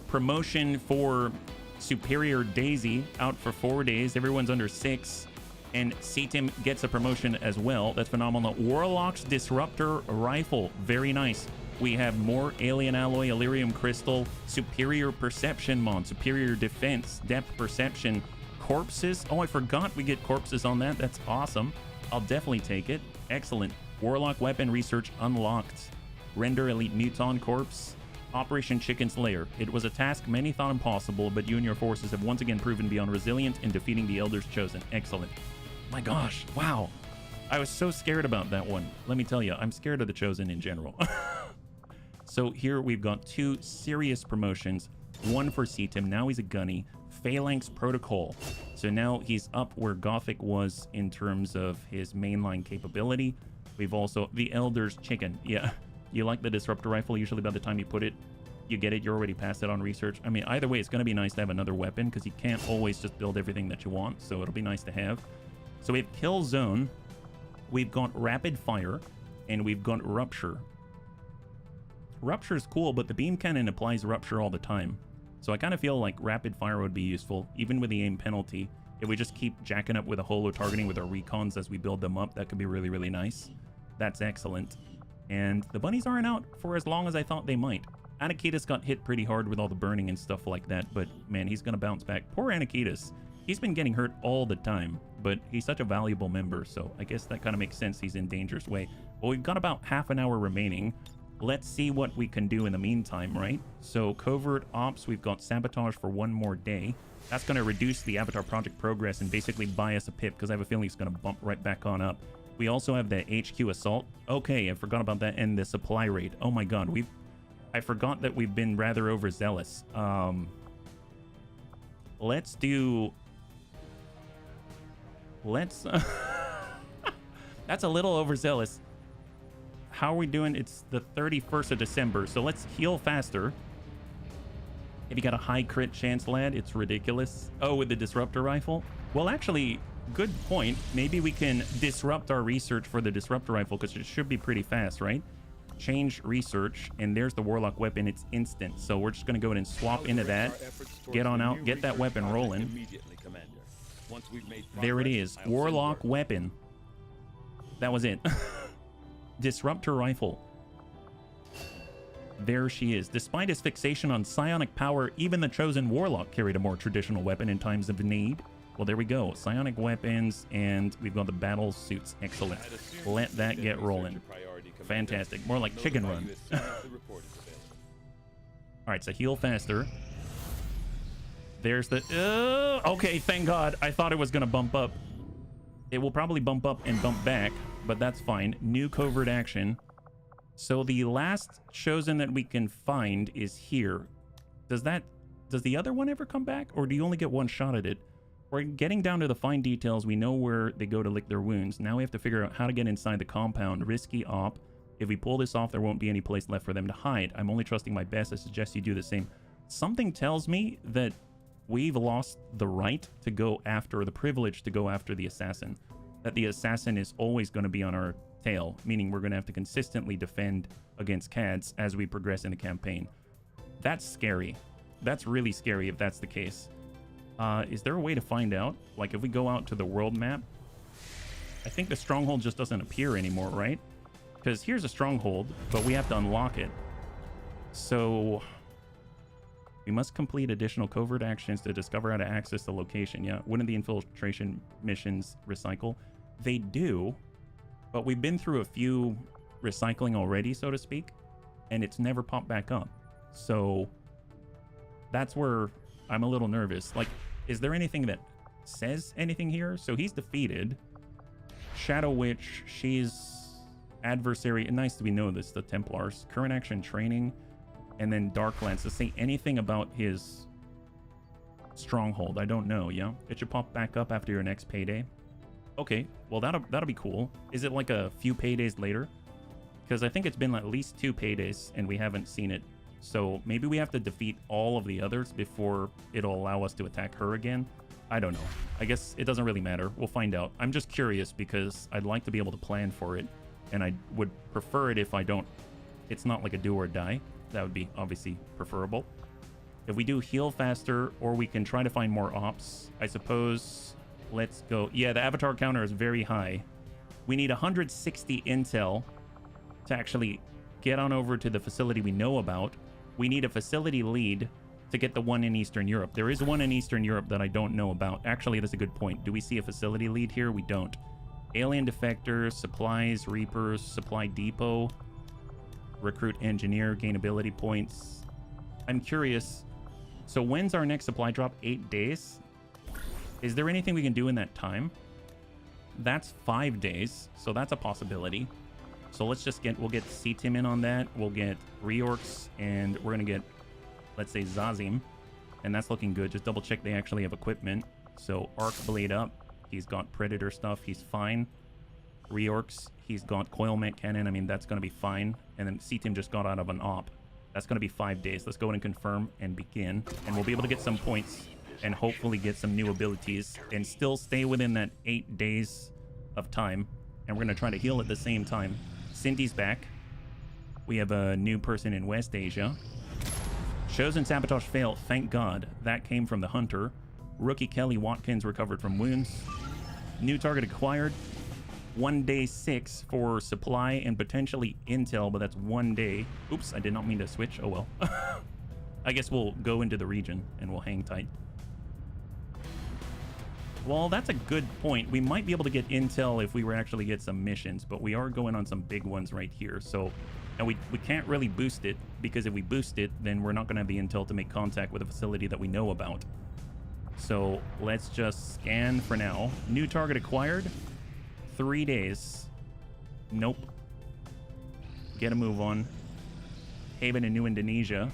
Promotion for Superior Daisy out for 4 days. Everyone's under 6. And CTIM gets a promotion as well. That's phenomenal. Warlock's Disruptor Rifle. Very nice. We have more Alien Alloy, Illyrium Crystal, Superior Perception mod, Superior Defense, Depth Perception, Corpses. Oh, I forgot we get corpses on that. That's awesome. I'll definitely take it. Excellent. Warlock Weapon Research unlocked. Render Elite Muton Corpse. Operation Chicken Slayer. It was a task many thought impossible, but you and your forces have once again proven beyond resilient in defeating the Elders Chosen. Excellent. My gosh. Wow. I was so scared about that one. Let me tell you, I'm scared of the Chosen in general. So here we've got 2 serious promotions. One for CTIM. Now he's a gunny. Phalanx Protocol. So now he's up where Gothic was in terms of his mainline capability. We've also the Elder's Chicken. Yeah. You like the Disruptor Rifle. Usually by the time you put it, you get it. You're already past it on research. I mean, either way, it's going to be nice to have another weapon because you can't always just build everything that you want. So it'll be nice to have. So we have Kill Zone. We've got Rapid Fire. And we've got Rupture. Rupture is cool, but the beam cannon applies Rupture all the time. So I kind of feel like Rapid Fire would be useful, even with the aim penalty. If we just keep jacking up with a holo targeting with our recons as we build them up, that could be really, really nice. That's excellent. And the bunnies aren't out for as long as I thought they might. Anakitas got hit pretty hard with all the burning and stuff like that, but man, he's going to bounce back. Poor Anakitas. He's been getting hurt all the time, but he's such a valuable member, so I guess that kind of makes sense. He's in dangerous way. Well, we've got about half an hour remaining. Let's see what we can do in the meantime, right? So Covert Ops, we've got Sabotage for 1 more day. That's going to reduce the Avatar Project progress and basically buy us a pip, because I have a feeling it's going to bump right back on up. We also have the HQ Assault. Okay, I forgot about that. And the Supply Raid. Oh my God, I forgot that we've been rather overzealous. Let's that's a little overzealous. How are we doing? It's the 31st of December, so let's heal faster. If you got a high crit chance, lad, it's ridiculous. Oh, with the Disruptor Rifle? Well, actually, good point. Maybe we can disrupt our research for the Disruptor Rifle, because it should be pretty fast, right? Change research, and there's the Warlock weapon. It's instant, so we're just going to go ahead and swap into that. Get on out, get that weapon rolling. There it is. Warlock weapon. That was it. Disruptor Rifle. There she is. Despite his fixation on psionic power, even the chosen Warlock carried a more traditional weapon in times of need. Well, there we go. Psionic weapons, and we've got the battle suits. Excellent. Let that get rolling. Fantastic. More like Chicken Run. All right, so heal faster. There's the... okay, thank God. I thought it was going to bump up. It will probably bump up and bump back, but that's fine. New covert action. So the last chosen that we can find is here. Does the other one ever come back, or do you only get one shot at it? We're getting down to the fine details. We know where they go to lick their wounds. Now we have to figure out how to get inside the compound. Risky op. If we pull this off, there won't be any place left for them to hide. I'm only trusting my best. I suggest you do the same. Something tells me that we've lost the right to go after, the privilege to go after the assassin. That the assassin is always going to be on our tail, meaning we're going to have to consistently defend against CADs as we progress in the campaign. That's scary. That's really scary if that's the case. Is there a way to find out? Like if we go out to the world map, I think the stronghold just doesn't appear anymore, right? Because here's a stronghold, but we have to unlock it. So we must complete additional covert actions to discover how to access the location. Yeah, wouldn't the infiltration missions recycle? They do, but we've been through a few recycling already, so to speak, and it's never popped back up. So That's where I'm a little nervous. Like, is there anything that says anything here? So he's defeated. Shadow Witch, she's adversary. Nice that we know this, the Templars. Current action training. And then Darklands. To say anything about his stronghold, I don't know, yeah? It should pop back up after your next payday. Okay, well that'll be cool. Is it like a few paydays later? Because I think it's been at least 2 paydays and we haven't seen it. So maybe we have to defeat all of the others before it'll allow us to attack her again. I don't know. I guess it doesn't really matter. We'll find out. I'm just curious because I'd like to be able to plan for it. And I would prefer it if I don't... It's not like a do or die. That would be obviously preferable. If we do heal faster, or we can try to find more ops, I suppose. Let's go. Yeah, the avatar counter is very high. We need 160 intel to actually get on over to the facility we know about. We need a facility lead to get the one in Eastern Europe. There is one in Eastern Europe that I don't know about. Actually, that's a good point. Do we see a facility lead here? We don't. Alien defectors, supplies, reapers, supply depot, recruit engineer, gain ability points. I'm curious. So when's our next supply drop? 8 days? Is there anything we can do in that time? That's 5 days, so that's a possibility. So let's just we'll get C-Tim in on that. We'll get Reorcs, and we're gonna get, let's say, Zazim. And that's looking good. Just double check they actually have equipment. So Arc Blade up. He's got Predator stuff. He's fine. Reorcs, he's got Coil Mech Cannon. I mean, that's gonna be fine. And then C-Tim just got out of an op. That's gonna be 5 days. Let's go ahead and confirm and begin. And we'll be able to get some points and hopefully get some new abilities and still stay within that 8 days of time. And we're gonna try to heal at the same time. Cindy's back. We have a new person in West Asia. Chosen sabotage fail. Thank God. That came from the Hunter. Rookie Kelly Watkins recovered from wounds. New target acquired. 1 day 6 for supply and potentially intel, but that's 1 day. Oops, I did not mean to switch. Oh well. I guess we'll go into the region and we'll hang tight. Well, that's a good point. We might be able to get intel if we were actually get some missions, but we are going on some big ones right here. So, and we can't really boost it, because if we boost it, then we're not going to have the intel to make contact with a facility that we know about. So let's just scan for now. New target acquired. 3 days. Nope. Get a move on. Haven in New Indonesia.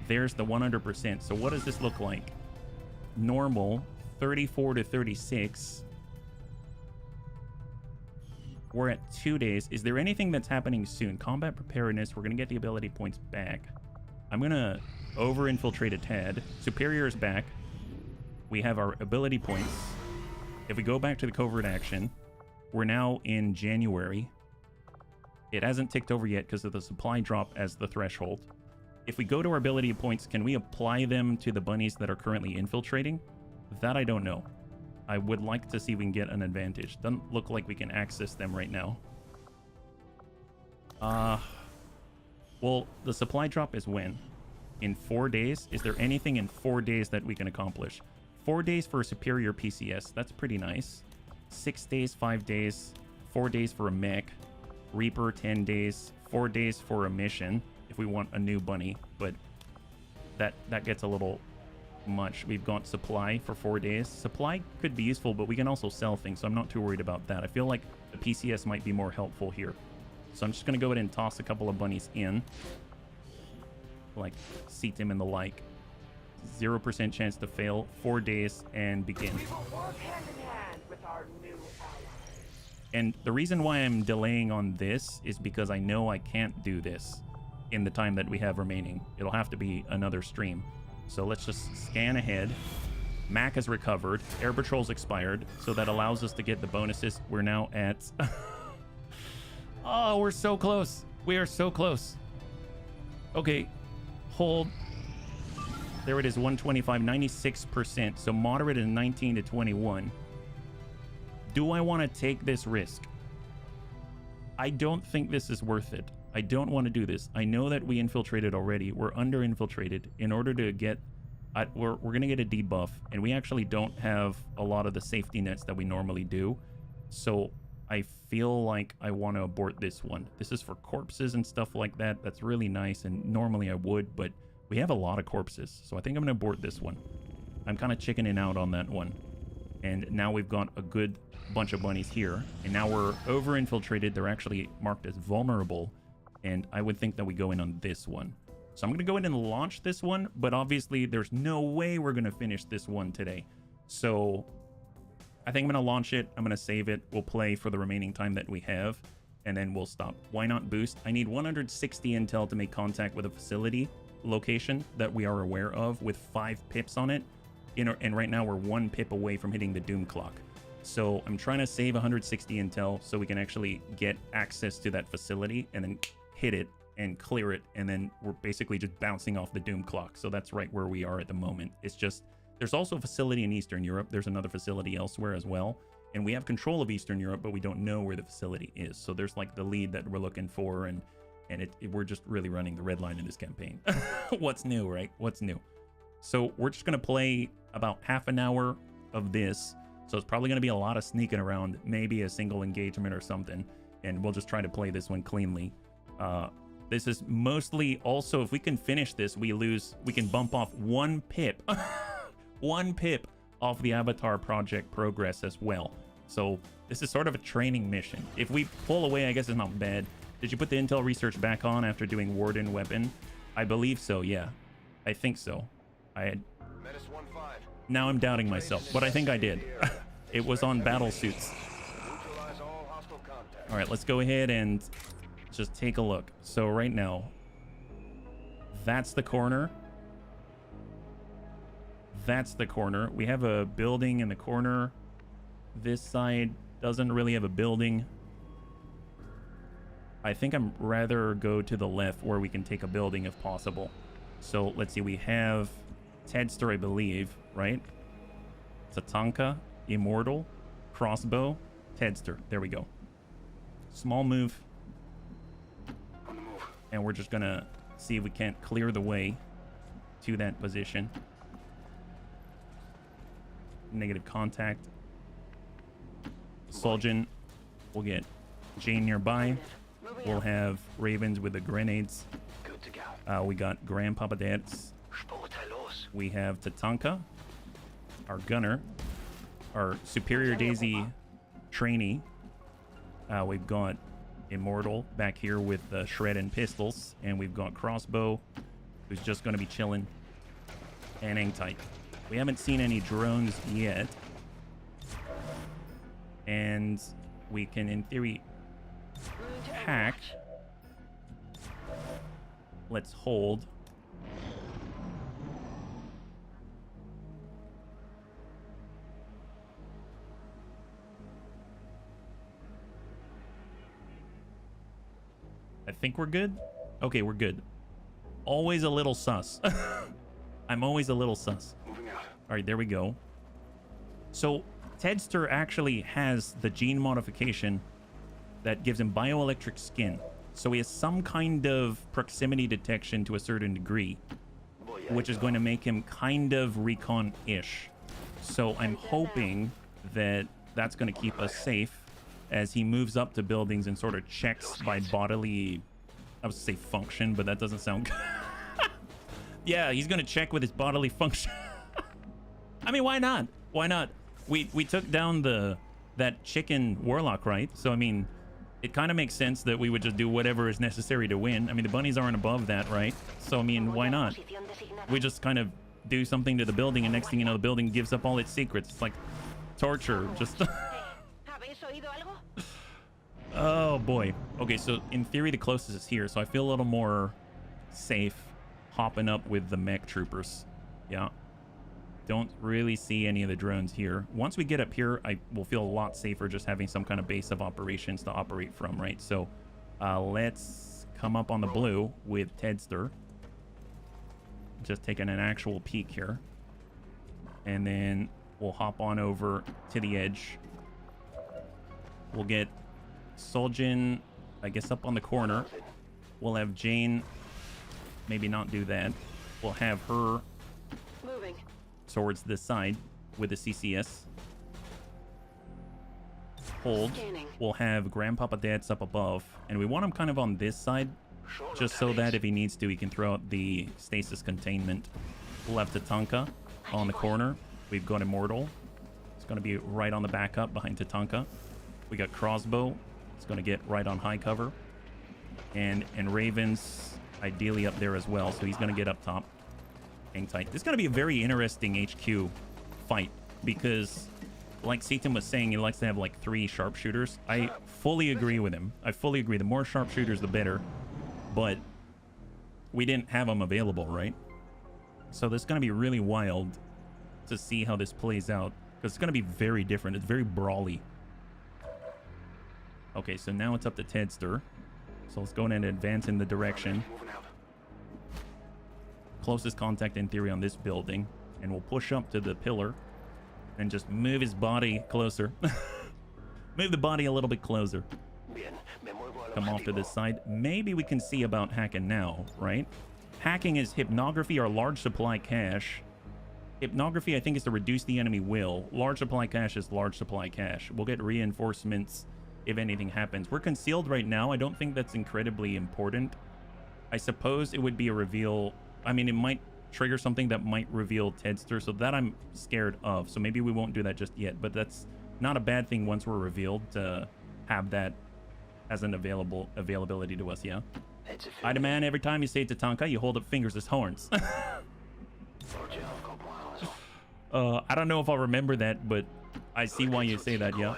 There's the 100%. So what does this look like? Normal, 34 to 36. We're at 2 days. Is there anything that's happening soon? Combat preparedness. We're going to get the ability points back. I'm going to over-infiltrate a tad. Superior is back. We have our ability points. If we go back to the covert action, we're now in January. It hasn't ticked over yet because of the supply drop as the threshold. If we go to our ability points, can we apply them to the bunnies that are currently infiltrating? That I don't know. I would like to see if we can get an advantage. Doesn't look like we can access them right now. Well, the supply drop is when? In 4 days? Is there anything in 4 days that we can accomplish? 4 days for a superior PCS. That's pretty nice. 6 days, 5 days. 4 days for a mech. Reaper, 10 days. 4 days for a mission. If we want a new bunny, but that gets a little much. We've got supply for 4 days. Supply could be useful, but we can also sell things, so I'm not too worried about that. I feel like the PCS might be more helpful here. So I'm just going to go ahead and toss a couple of bunnies in. Like C-Tim and the like. 0% chance to fail. 4 days and begin. We will work hand in hand with our new allies. And the reason why I'm delaying on this is because I know I can't do this in the time that we have remaining. It'll have to be another stream. So let's just scan ahead. Mac has recovered. Air Patrol's expired, so that allows us to get the bonuses. We're now at... Oh, we're so close. We are so close. Okay, hold. There it is, 125, 96%. So moderate is 19 to 21. Do I want to take this risk? I don't think this is worth it. I don't want to do this. I know that we infiltrated already. We're under infiltrated. In order to get, we're going to get a debuff, and we actually don't have a lot of the safety nets that we normally do. So I feel like I want to abort this one. This is for corpses and stuff like that. That's really nice, and normally I would, but We have a lot of corpses, so I think I'm going to abort this one. I'm kind of chickening out on that one. And now we've got a good bunch of bunnies here. And now we're over-infiltrated. They're actually marked as vulnerable. And I would think that we go in on this one. So I'm going to go in and launch this one. But obviously, there's no way we're going to finish this one today. So I think I'm going to launch it. I'm going to save it. We'll play for the remaining time that we have. And then we'll stop. Why not boost? I need 160 intel to make contact with a facility location that we are aware of with 5 pips on it. And right now we're 1 pip away from hitting the doom clock. So I'm trying to save 160 intel so we can actually get access to that facility and then hit it and clear it. And then we're basically just bouncing off the doom clock. So that's right where we are at the moment. It's just, there's also a facility in Eastern Europe. There's another facility elsewhere as well. And we have control of Eastern Europe, but we don't know where the facility is. So there's like the lead that we're looking for. And we're just really running the red line in this campaign. What's new, right? What's new? So we're just going to play about half an hour of this. So it's probably going to be a lot of sneaking around, maybe a single engagement or something. And we'll just try to play this one cleanly. This is mostly also, if we can finish this, we can bump off 1 pip. 1 pip off the Avatar project progress as well. So this is sort of a training mission. If we pull away, I guess it's not bad. Did you put the intel research back on after doing Warden weapon? I believe so, yeah. I think so. Now I'm doubting myself, but I think I did. It was on battle suits. All right, let's go ahead and just take a look. So right now, that's the corner. That's the corner. We have a building in the corner. This side doesn't really have a building. I think I'm rather go to the left where we can take a building if possible. So let's see, we have Tedster, I believe, right? Tatanka, Immortal, Crossbow, Tedster. There we go. Small move. And we're just gonna see if we can't clear the way to that position. Negative contact. Soljan. We'll get Jane nearby. We'll have Ravens with the grenades. Good to go. We got Grandpapa Dads. We have Tatanka, our gunner, our Superior Daisy trainee. We've got Immortal back here with the shred and pistols, and we've got Crossbow, who's just going to be chilling, and hang tight. We haven't seen any drones yet, and we can, in theory, hack. Let's hold. I think we're good. Okay, we're good. Always a little sus. I'm always a little sus. Moving out. All right, there we go. So Tedster actually has the gene modification that gives him bioelectric skin. So he has some kind of proximity detection to a certain degree, which is going to make him kind of recon-ish. So I'm hoping that that's going to keep us safe as he moves up to buildings and sort of checks by bodily, I would say function, but that doesn't sound good. Yeah, he's going to check with his bodily function. I mean, why not? Why not? We took down that chicken warlock, right? So, I mean, it kind of makes sense that we would just do whatever is necessary to win. I mean, the bunnies aren't above that, right? So, I mean, why not? We just kind of do something to the building, and next thing you know, the building gives up all its secrets. It's like torture. Just... Oh, boy. Okay, so in theory, the closest is here, so I feel a little more safe hopping up with the mech troopers. Yeah. Don't really see any of the drones here. Once we get up here, I will feel a lot safer just having some kind of base of operations to operate from, right? So let's come up on the blue with Tedster. Just taking an actual peek here. And then we'll hop on over to the edge. We'll get Soljan, I guess, up on the corner. We'll have Jane maybe not do that. We'll have her Moving. towards this side with the CCS. Hold. Scanning. We'll have Grandpapa Dads up above, and we want him kind of on this side just so that if he needs to, he can throw out the stasis containment. Left Tatanka on the corner. We've got Immortal. It's going to be right on the backup behind Tatanka. We got Crossbow. It's going to get right on high cover. And Raven's ideally up there as well, so he's going to get up top. Hang tight. This is going to be a very interesting HQ fight because, like Seaton was saying, he likes to have like 3 sharpshooters. I fully agree with him. I fully agree. The more sharpshooters, the better. But we didn't have them available, right? So this is going to be really wild to see how this plays out because it's going to be very different. It's very brawly. Okay, so now it's up to Tedster. So let's go in and advance in the direction. Closest contact in theory on this building. And we'll push up to the pillar and just move his body closer. Move the body a little bit closer. Come off to this side. Maybe we can see about hacking now, right? Hacking is hypnography or large supply cache. Hypnography, I think, is to reduce the enemy will. Large supply cache is large supply cache. We'll get reinforcements if anything happens. We're concealed right now. I don't think that's incredibly important. I suppose it would be a reveal. I mean, it might trigger something that might reveal Tedster, so that I'm scared of. So maybe we won't do that just yet, but that's not a bad thing once we're revealed to have that as an availability to us, yeah? I demand every time you say Tatanka, you hold up fingers as horns. I don't know if I'll remember that, but I see why you say that, yeah?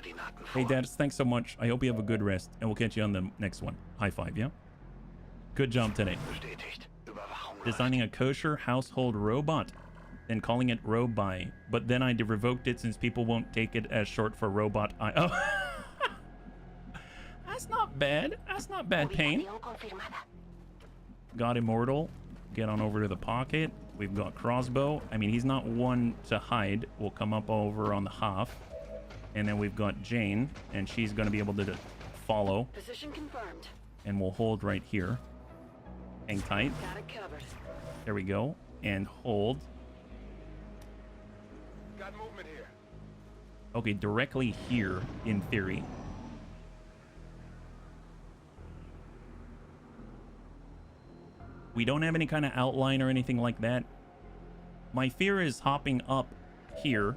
Hey, Dad, thanks so much. I hope you have a good rest, and we'll catch you on the next one. High five, yeah? Good job today. Designing a kosher household robot, then calling it Robi, but then I revoked it since people won't take it as short for robot. Oh. That's not bad. That's not bad, Pain. Got Immortal. Get on over to the pocket. We've got Crossbow. I mean, he's not one to hide. We'll come up over on the half. And then we've got Jane, and she's going to be able to follow. Position confirmed. And we'll hold right here. Hang tight. Got it covered. There we go. And hold. Got movement here. Okay, directly here, in theory. We don't have any kind of outline or anything like that. My fear is hopping up here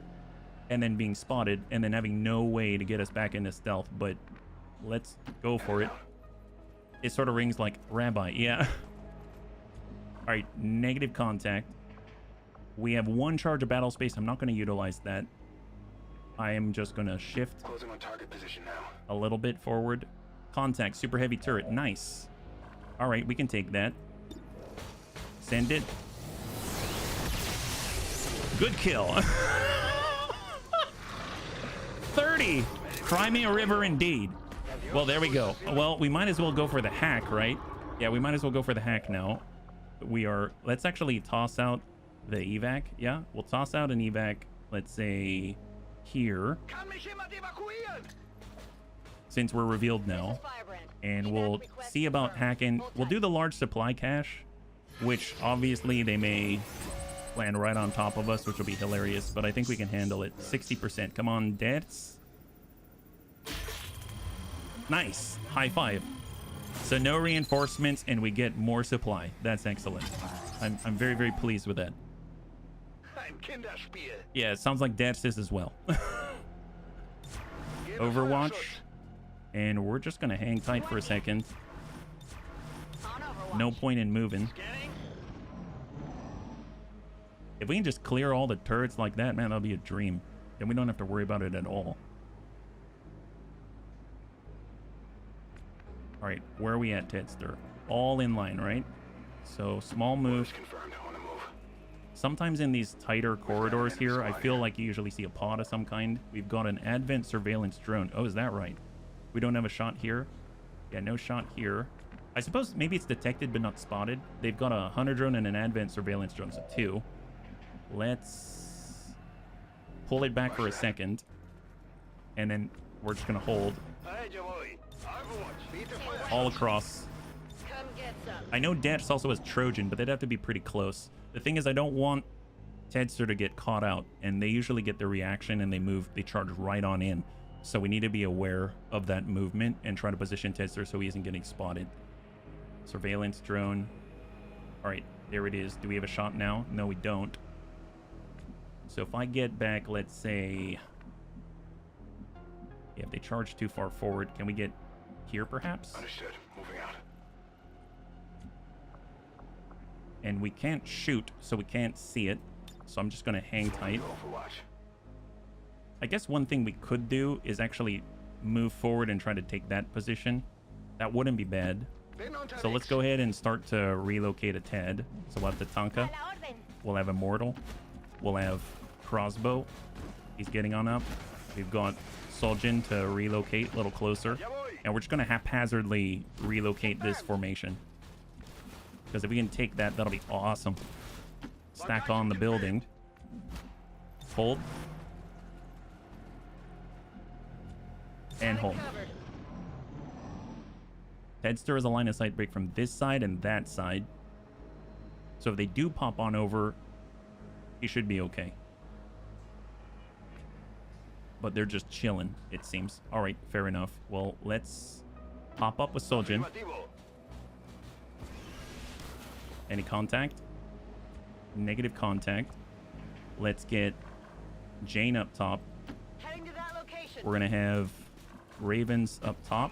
and then being spotted and then having no way to get us back into stealth, but let's go for it. It sort of rings like Rabbi, yeah. All right, negative contact. We have 1 charge of battle space. I'm not going to utilize that. I am just going to shift Closing on target position now. a little bit forward. Contact, super heavy turret, nice. All right, we can take that. Send it. Good kill. 30. Crimea River indeed. Well, there we go. Well, we might as well go for the hack, right? Yeah, we might as well go for the hack now. We are... Let's actually toss out the evac. Yeah, we'll toss out an evac, let's say, here. Since we're revealed now. And we'll see about hacking. We'll do the large supply cache, which obviously they may land right on top of us, which will be hilarious, but I think we can handle it. 60%. Come on, Dets. Nice. High five. So no reinforcements, and we get more supply. That's excellent. I'm very, very pleased with that. Yeah, it sounds like Dets is as well. Overwatch. And we're just going to hang tight for a second. No point in moving. If we can just clear all the turrets like that, man, that'll be a dream. Then we don't have to worry about it at all. All right, where are we at, Tedster? All in line, right? So small move. Sometimes in these tighter corridors here, I feel like you usually see a pod of some kind. We've got an advent surveillance drone. Oh, is that right? We don't have a shot here. Yeah, no shot here. I suppose maybe it's detected but not spotted. They've got a hunter drone and an advent surveillance drone, so 2. Let's pull it back for a second. And then we're just going to hold. All across. I know Dash also has Trojan, but they'd have to be pretty close. The thing is, I don't want Tedster to get caught out, and they usually get the reaction and they charge right on in. So we need to be aware of that movement and try to position Tedster so he isn't getting spotted. Surveillance drone. All right, there it is. Do we have a shot now? No, we don't. So if I get back, let's say... Yeah, if they charge too far forward, can we get here perhaps? Understood. Moving out. And we can't shoot, so we can't see it. So I'm just going to hang tight. Overwatch. I guess one thing we could do is actually move forward and try to take that position. That wouldn't be bad. So let's go ahead and start to relocate a Ted. So we'll have Tatanka. A la orden. We'll have Immortal. We'll have Crossbow. He's getting on up. We've got Soljin to relocate a little closer. And we're just going to haphazardly relocate this formation. Because if we can take that, that'll be awesome. Stack on the building. Hold. And hold. Covered. Tedster is a line of sight break from this side and that side. So if they do pop on over, he should be okay. But they're just chilling, it seems. All right, fair enough. Well, let's pop up with Soljin. Any contact? Negative contact. Let's get Jane up top. Heading to that location. We're going to have Ravens up top.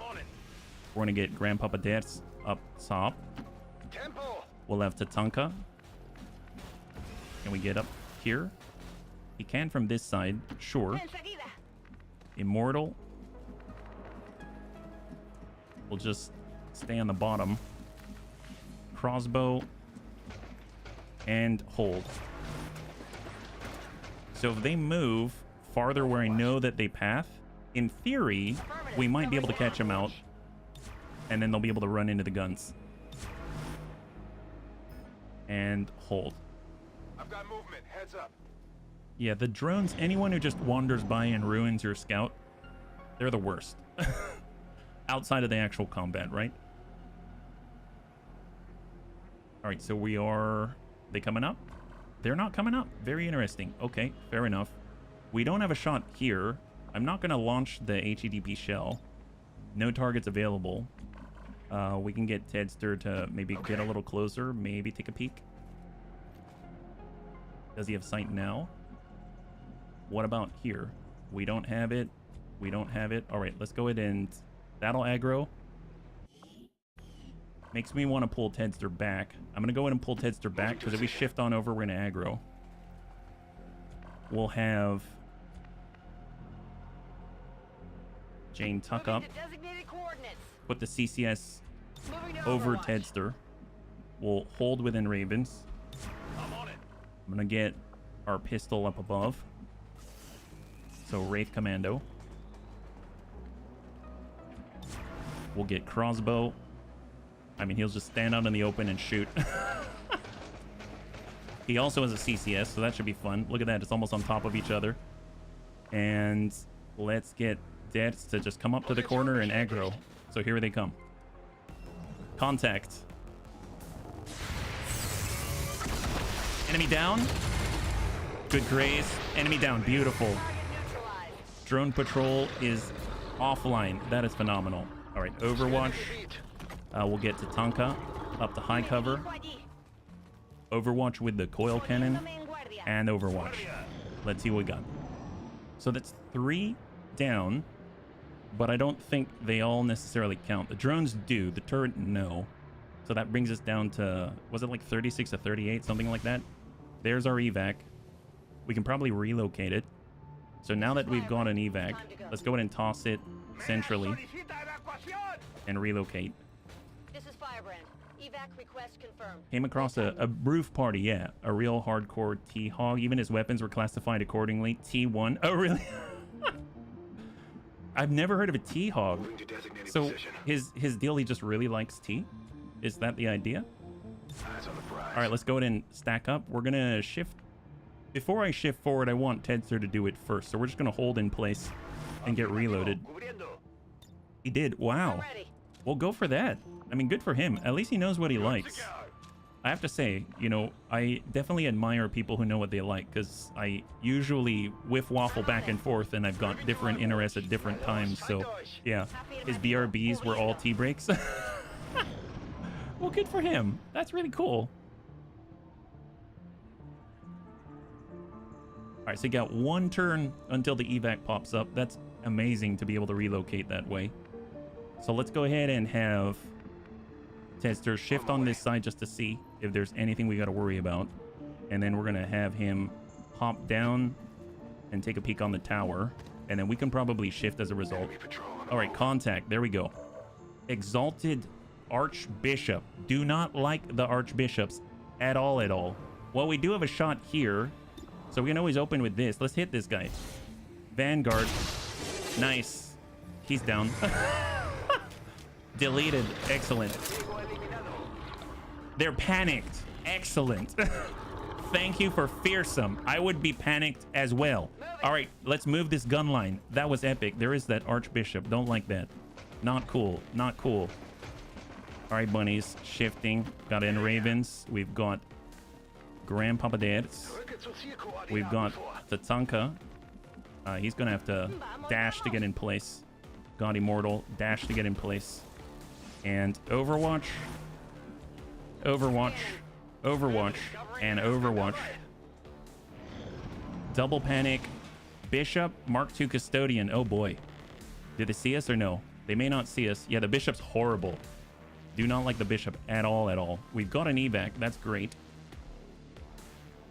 We're going to get Grandpapa Dance up top. Tempo. We'll have Tatanka. Can we get up here? He can from this side, sure. Enseguida. Immortal. We'll just stay on the bottom. Crossbow. And hold. So if they move farther where I know that they path, in theory, we might be able to catch them out. And then they'll be able to run into the guns. And hold. I've got movement. Heads up. Yeah, the drones, anyone who just wanders by and ruins your scout, they're the worst. Outside of the actual combat, right? All right, so we are... They coming up? They're not coming up. Very interesting. Okay, fair enough. We don't have a shot here. I'm not going to launch the HEDP shell. No targets available. We can get Tedster to maybe get a little closer. Maybe take a peek. Does he have sight now? What about here? We don't have it. We don't have it. All right, let's go ahead and... That'll aggro. Makes me want to pull Tedster back. I'm going to go ahead and pull Tedster back, because if we shift on over, we're going to aggro. We'll have... Jane tuck up. Moving to designated coordinates. Put the CCS Moving to over Overwatch. Tedster. We'll hold within Ravens. I'm on it. I'm going to get our pistol up above. So Wraith Commando. We'll get Crossbow. I mean, he'll just stand out in the open and shoot. He also has a CCS, so that should be fun. Look at that. It's almost on top of each other. And let's get Dets to just come up to the corner and aggro. So here they come. Contact. Enemy down. Good graze. Enemy down. Beautiful. Target neutralized. Drone patrol is offline. That is phenomenal. All right, Overwatch. We'll get Tatanka up to high cover. Overwatch with the coil cannon. And Overwatch. Let's see what we got. So that's 3 down. But I don't think they all necessarily count. The drones do. The turret, no. So that brings us down to... Was it like 36 to 38? Something like that. There's our evac. We can probably relocate it. So now that we've got an evac, let's go ahead and toss it centrally and relocate. This is Firebrand. Evac request confirmed. Came across a roof party, yeah. A real hardcore T-Hog. Even his weapons were classified accordingly. T1. Oh, really? I've never heard of a T-Hog. Moving to designated So position. his deal, he just really likes tea? Is that the idea? Eyes on the prize. All right, let's go ahead and stack up. We're going to shift. Before I shift forward, I want Tedster to do it first. So we're just going to hold in place and get reloaded. Cubriendo. He did. Wow. I'm ready. Well, go for that. I mean, good for him. At least he knows what he likes. I have to say, you know, I definitely admire people who know what they like, because I usually whiff waffle back and forth, and I've got different interests at different times. So, yeah, his BRBs were all tea breaks. Well, good for him. That's really cool. All right, so you got 1 turn until the evac pops up. That's amazing to be able to relocate that way. So let's go ahead and have Tedster shift on this side just to see if there's anything we got to worry about. And then we're going to have him hop down and take a peek on the tower. And then we can probably shift as a result. All right, contact. There we go. Exalted Archbishop. Do not like the Archbishops at all, at all. Well, we do have a shot here, so we can always open with this. Let's hit this guy. Vanguard. Nice. He's down. Deleted. Excellent. They're panicked. Excellent. Thank you for fearsome. I would be panicked as well. All right, let's move this gun line. That was epic. There is that Archbishop. Don't like that. Not cool. Not cool. All right, bunnies. Shifting. Got in Ravens. We've got Grandpapa Dads. We've got Tatanka. He's going to have to dash to get in place. God Immortal. Dash to get in place. And Overwatch. Overwatch. Overwatch. And Overwatch. Double Panic. Bishop. Mark II Custodian. Oh boy. Did they see us or no? They may not see us. Yeah, the Bishop's horrible. Do not like the Bishop at all, at all. We've got an evac. That's great.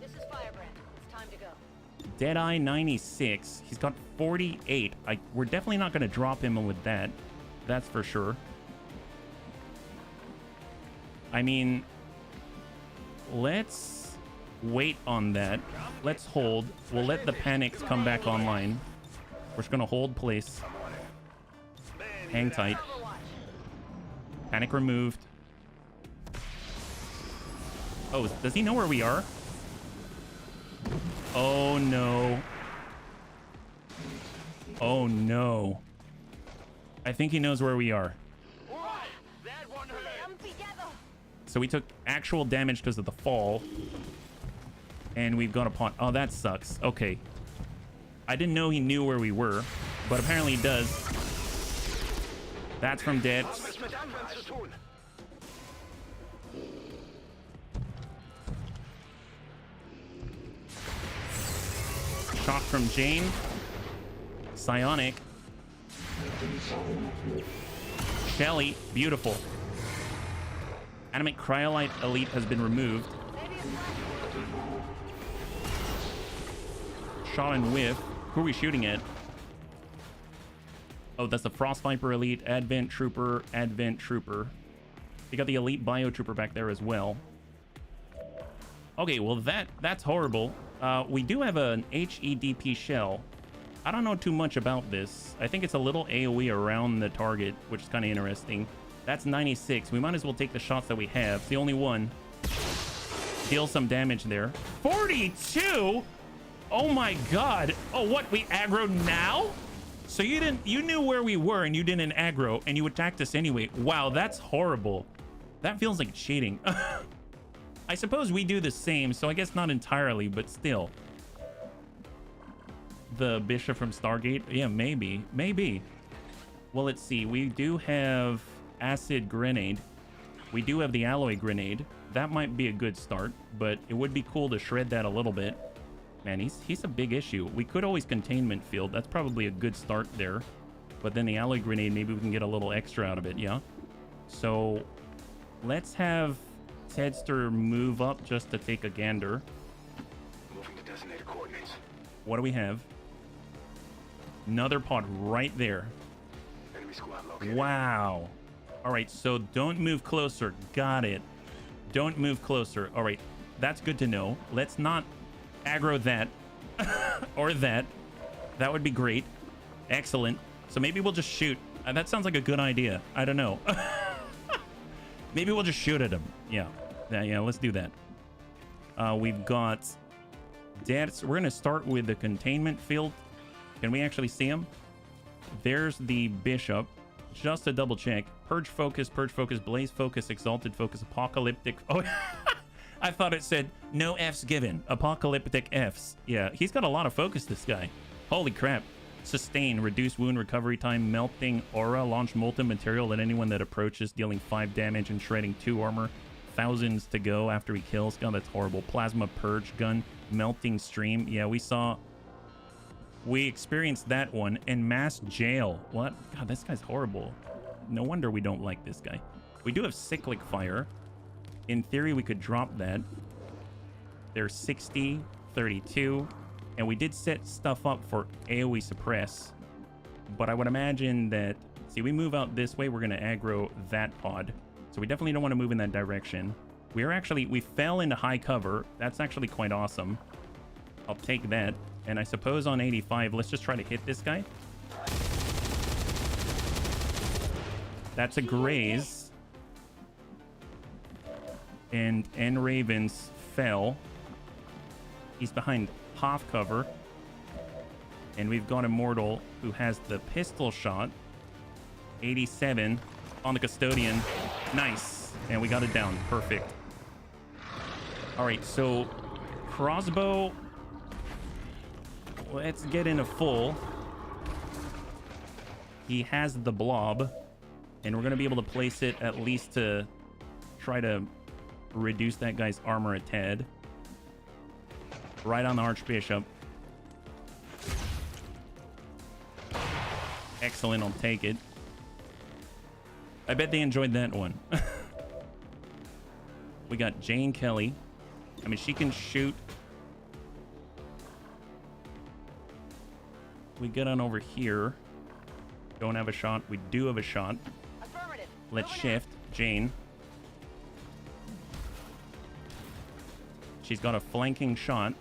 This is Firebrand. It's time to go. Deadeye 96. He's got 48. We're definitely not going to drop him with that. That's for sure. I mean, let's wait on that. Let's hold. We'll let the panics come back online. We're just going to hold place. Hang tight. Panic removed. Oh, does he know where we are? Oh, no. Oh, no. I think he knows where we are. So we took actual damage because of the fall. And we've got a pot. Oh, that sucks. Okay. I didn't know he knew where we were, but apparently he does. That's from Debs. Shot from Jane. Psionic. Shelly. Beautiful. Animate Cryolite Elite has been removed. Shot and whiff. Who are we shooting at? Oh, that's the Frost Viper Elite, Advent Trooper, Advent Trooper. You got the Elite Bio Trooper back there as well. Okay, well that's horrible. We do have an HEDP shell. I don't know too much about this. I think it's a little AoE around the target, which is kind of interesting. That's 96. We might as well take the shots that we have. It's the only one. Deal some damage there. 42? Oh my god. Oh, what? We aggroed now? So you knew where we were and you didn't aggro and you attacked us anyway. Wow, that's horrible. That feels like cheating. I suppose we do the same, so I guess not entirely, but still. The Bishop from Stargate? Yeah, maybe. Maybe. Well, let's see. We do have Acid Grenade. We do have the Alloy Grenade. That might be a good start, but it would be cool to shred that a little bit. Man, he's a big issue. We could always Containment Field. That's probably a good start there. But then the Alloy Grenade, maybe we can get a little extra out of it, yeah? So let's have Tedster move up just to take a gander. Moving to designated coordinates. What do we have? Another pod right there. Enemy squad located. Wow. All right, so don't move closer. Got it. Don't move closer. All right, that's good to know. Let's not aggro that or that. That would be great. Excellent. So maybe we'll just shoot. That sounds like a good idea. I don't know. Maybe we'll just shoot at him. Yeah. Yeah, let's do that. We've got Debs. We're going to start with the Containment Field. Can we actually see him? There's the Bishop. Just to double check. Purge Focus, Blaze Focus, Exalted Focus, Apocalyptic. Oh, I thought it said no Fs given. Apocalyptic Fs. Yeah, he's got a lot of focus, this guy. Holy crap. Sustain, reduce wound recovery time, melting aura, launch molten material at anyone that approaches, dealing 5 damage and shredding 2 armor. Thousands to go after he kills. God, that's horrible. Plasma purge gun, melting stream. Yeah, we experienced that one. And mass jail. What? God, this guy's horrible. No wonder we don't like this guy. We do have cyclic fire. In theory, we could drop that. There's 60, 32. And we did set stuff up for AoE suppress. But I would imagine that... See, we move out this way, we're going to aggro that pod. So we definitely don't want to move in that direction. We fell into high cover. That's actually quite awesome. I'll take that. And I suppose on 85, let's just try to hit this guy. That's a graze. And Ravens fell. He's behind half cover. And we've got Immortal, who has the pistol shot. 87 on the Custodian. Nice. And we got it down. Perfect. All right, so crossbow. Let's get in a full. He has the blob. And we're going to be able to place it at least to try to reduce that guy's armor a tad. Right on the Archbishop. Excellent, I'll take it. I bet they enjoyed that one. We got Jane Kelly. I mean, she can shoot. We get on over here. Don't have a shot. We do have a shot. Affirmative. Let's shift. Jane. She's got a flanking shot.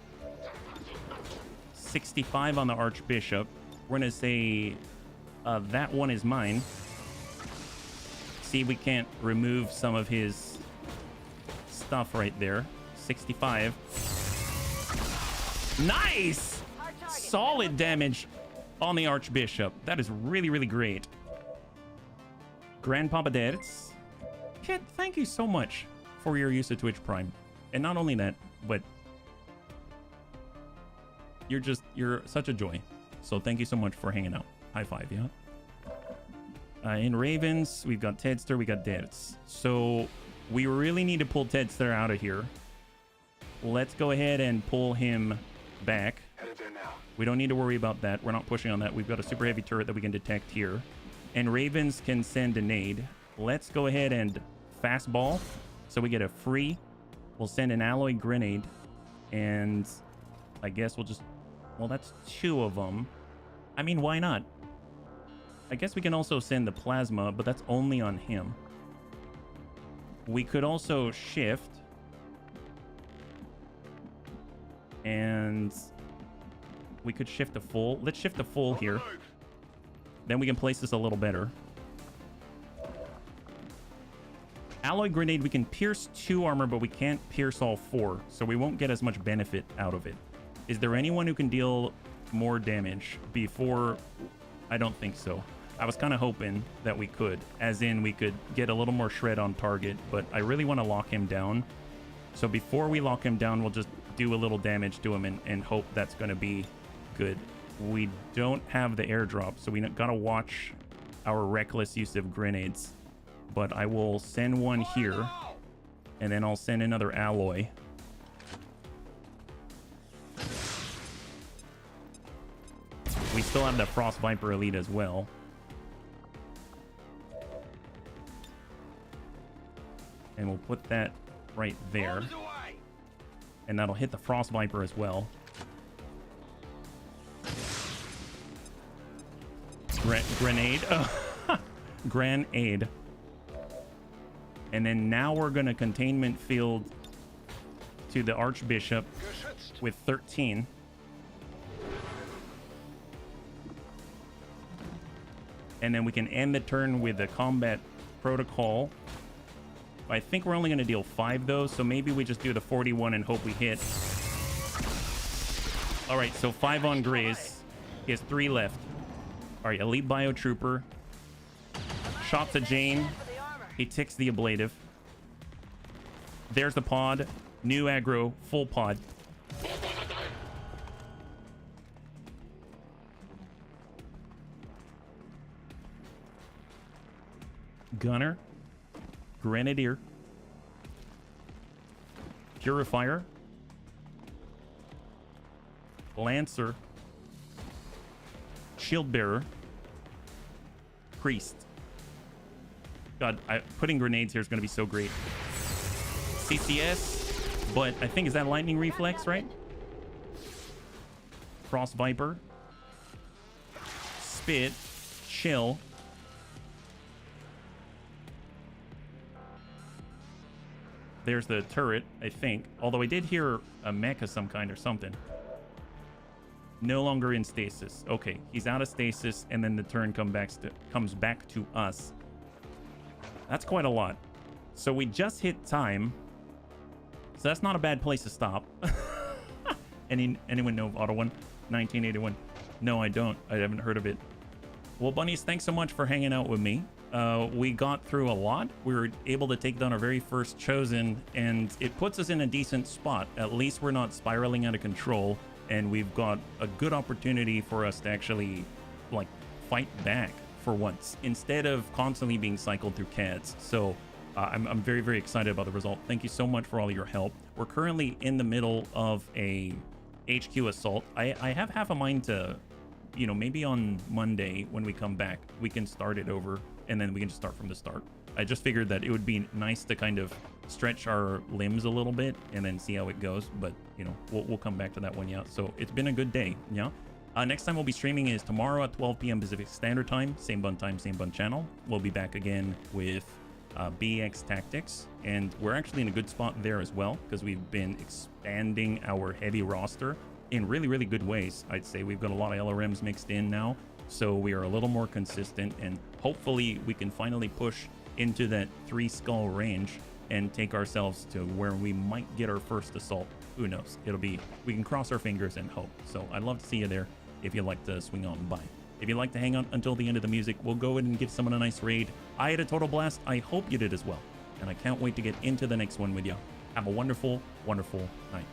65 on the Archbishop. We're going to say that one is mine. See, we can't remove some of his stuff right there. 65. Nice! Solid damage on the Archbishop. That is really, really great. Grandpapa Dertz. Kid, thank you so much for your use of Twitch Prime. And not only that, but you're such a joy. So thank you so much for hanging out. High five, yeah? In Ravens, we've got Tedster, we got Dertz. So we really need to pull Tedster out of here. Let's go ahead and pull him back. Headed there now. We don't need to worry about that. We're not pushing on that. We've got a super heavy turret that we can detect here. And Ravens can send a nade. Let's go ahead and fastball. So we get a free. We'll send an alloy grenade. And I guess we'll just... Well, that's 2 of them. I mean, why not? I guess we can also send the plasma, but that's only on him. We could also shift. And we could shift a full. Let's shift a full here. Then we can place this a little better. Alloy grenade, we can pierce 2 armor, but we can't pierce all 4. So we won't get as much benefit out of it. Is there anyone who can deal more damage before? I don't think so. I was kind of hoping that we could, as in we could get a little more shred on target, but I really want to lock him down. So before we lock him down, we'll just do a little damage to him and hope that's going to be good. We don't have the airdrop, so we got to watch our reckless use of grenades. But I will send one here, and then I'll send another alloy. We still have the Frost Viper Elite as well. And we'll put that right there. And that'll hit the Frost Viper as well. Grenade. Oh. Grenade. And then now we're going to containment field to the Archbishop with 13. And then we can end the turn with the combat protocol. I think we're only going to deal 5 though, so maybe we just do the 41 and hope we hit. All right, so 5 on Graze. He has 3 left. All right, Elite Biotrooper. Shots at Jane. He ticks the ablative. There's the pod. New aggro, full pod. Gunner, Grenadier, Purifier, Lancer, Shield Bearer, Priest. God, putting grenades here is going to be so great. CCS, but I think is that lightning reflex, right? Frost Viper, Spit, Chill, there's the turret, I think. Although I did hear a mech of some kind or something. No longer in stasis. Okay, he's out of stasis, and then the turn comes back to us. That's quite a lot. So we just hit time. So that's not a bad place to stop. Anyone know of Auto 1? 1981. No, I don't. I haven't heard of it. Well, bunnies, thanks so much for hanging out with me. We got through a lot. We were able to take down our very first chosen, and it puts us in a decent spot. At least we're not spiraling out of control, and we've got a good opportunity for us to actually, like, fight back for once, instead of constantly being cycled through CADs. So I'm very, very excited about the result. Thank you so much for all your help. We're currently in the middle of a HQ assault. I have half a mind to, you know, maybe on Monday when we come back, we can start it over, and then we can just start from the start. I just figured that it would be nice to kind of stretch our limbs a little bit and then see how it goes. But, you know, we'll come back to that one, yeah. So it's been a good day, yeah. Next time we'll be streaming is tomorrow at 12 p.m. Pacific Standard Time. Same bun time, same bun channel. We'll be back again with BX Tactics. And we're actually in a good spot there as well, because we've been expanding our heavy roster in really, really good ways. I'd say we've got a lot of LRMs mixed in now. So we are a little more consistent, and hopefully we can finally push into that 3 skull range and take ourselves to where we might get our first assault. Who knows? We can cross our fingers and hope. So I'd love to see you there if you'd like to swing on by. If you'd like to hang on until the end of the music, we'll go in and give someone a nice raid. I had a total blast. I hope you did as well. And I can't wait to get into the next one with you. Have a wonderful, wonderful night.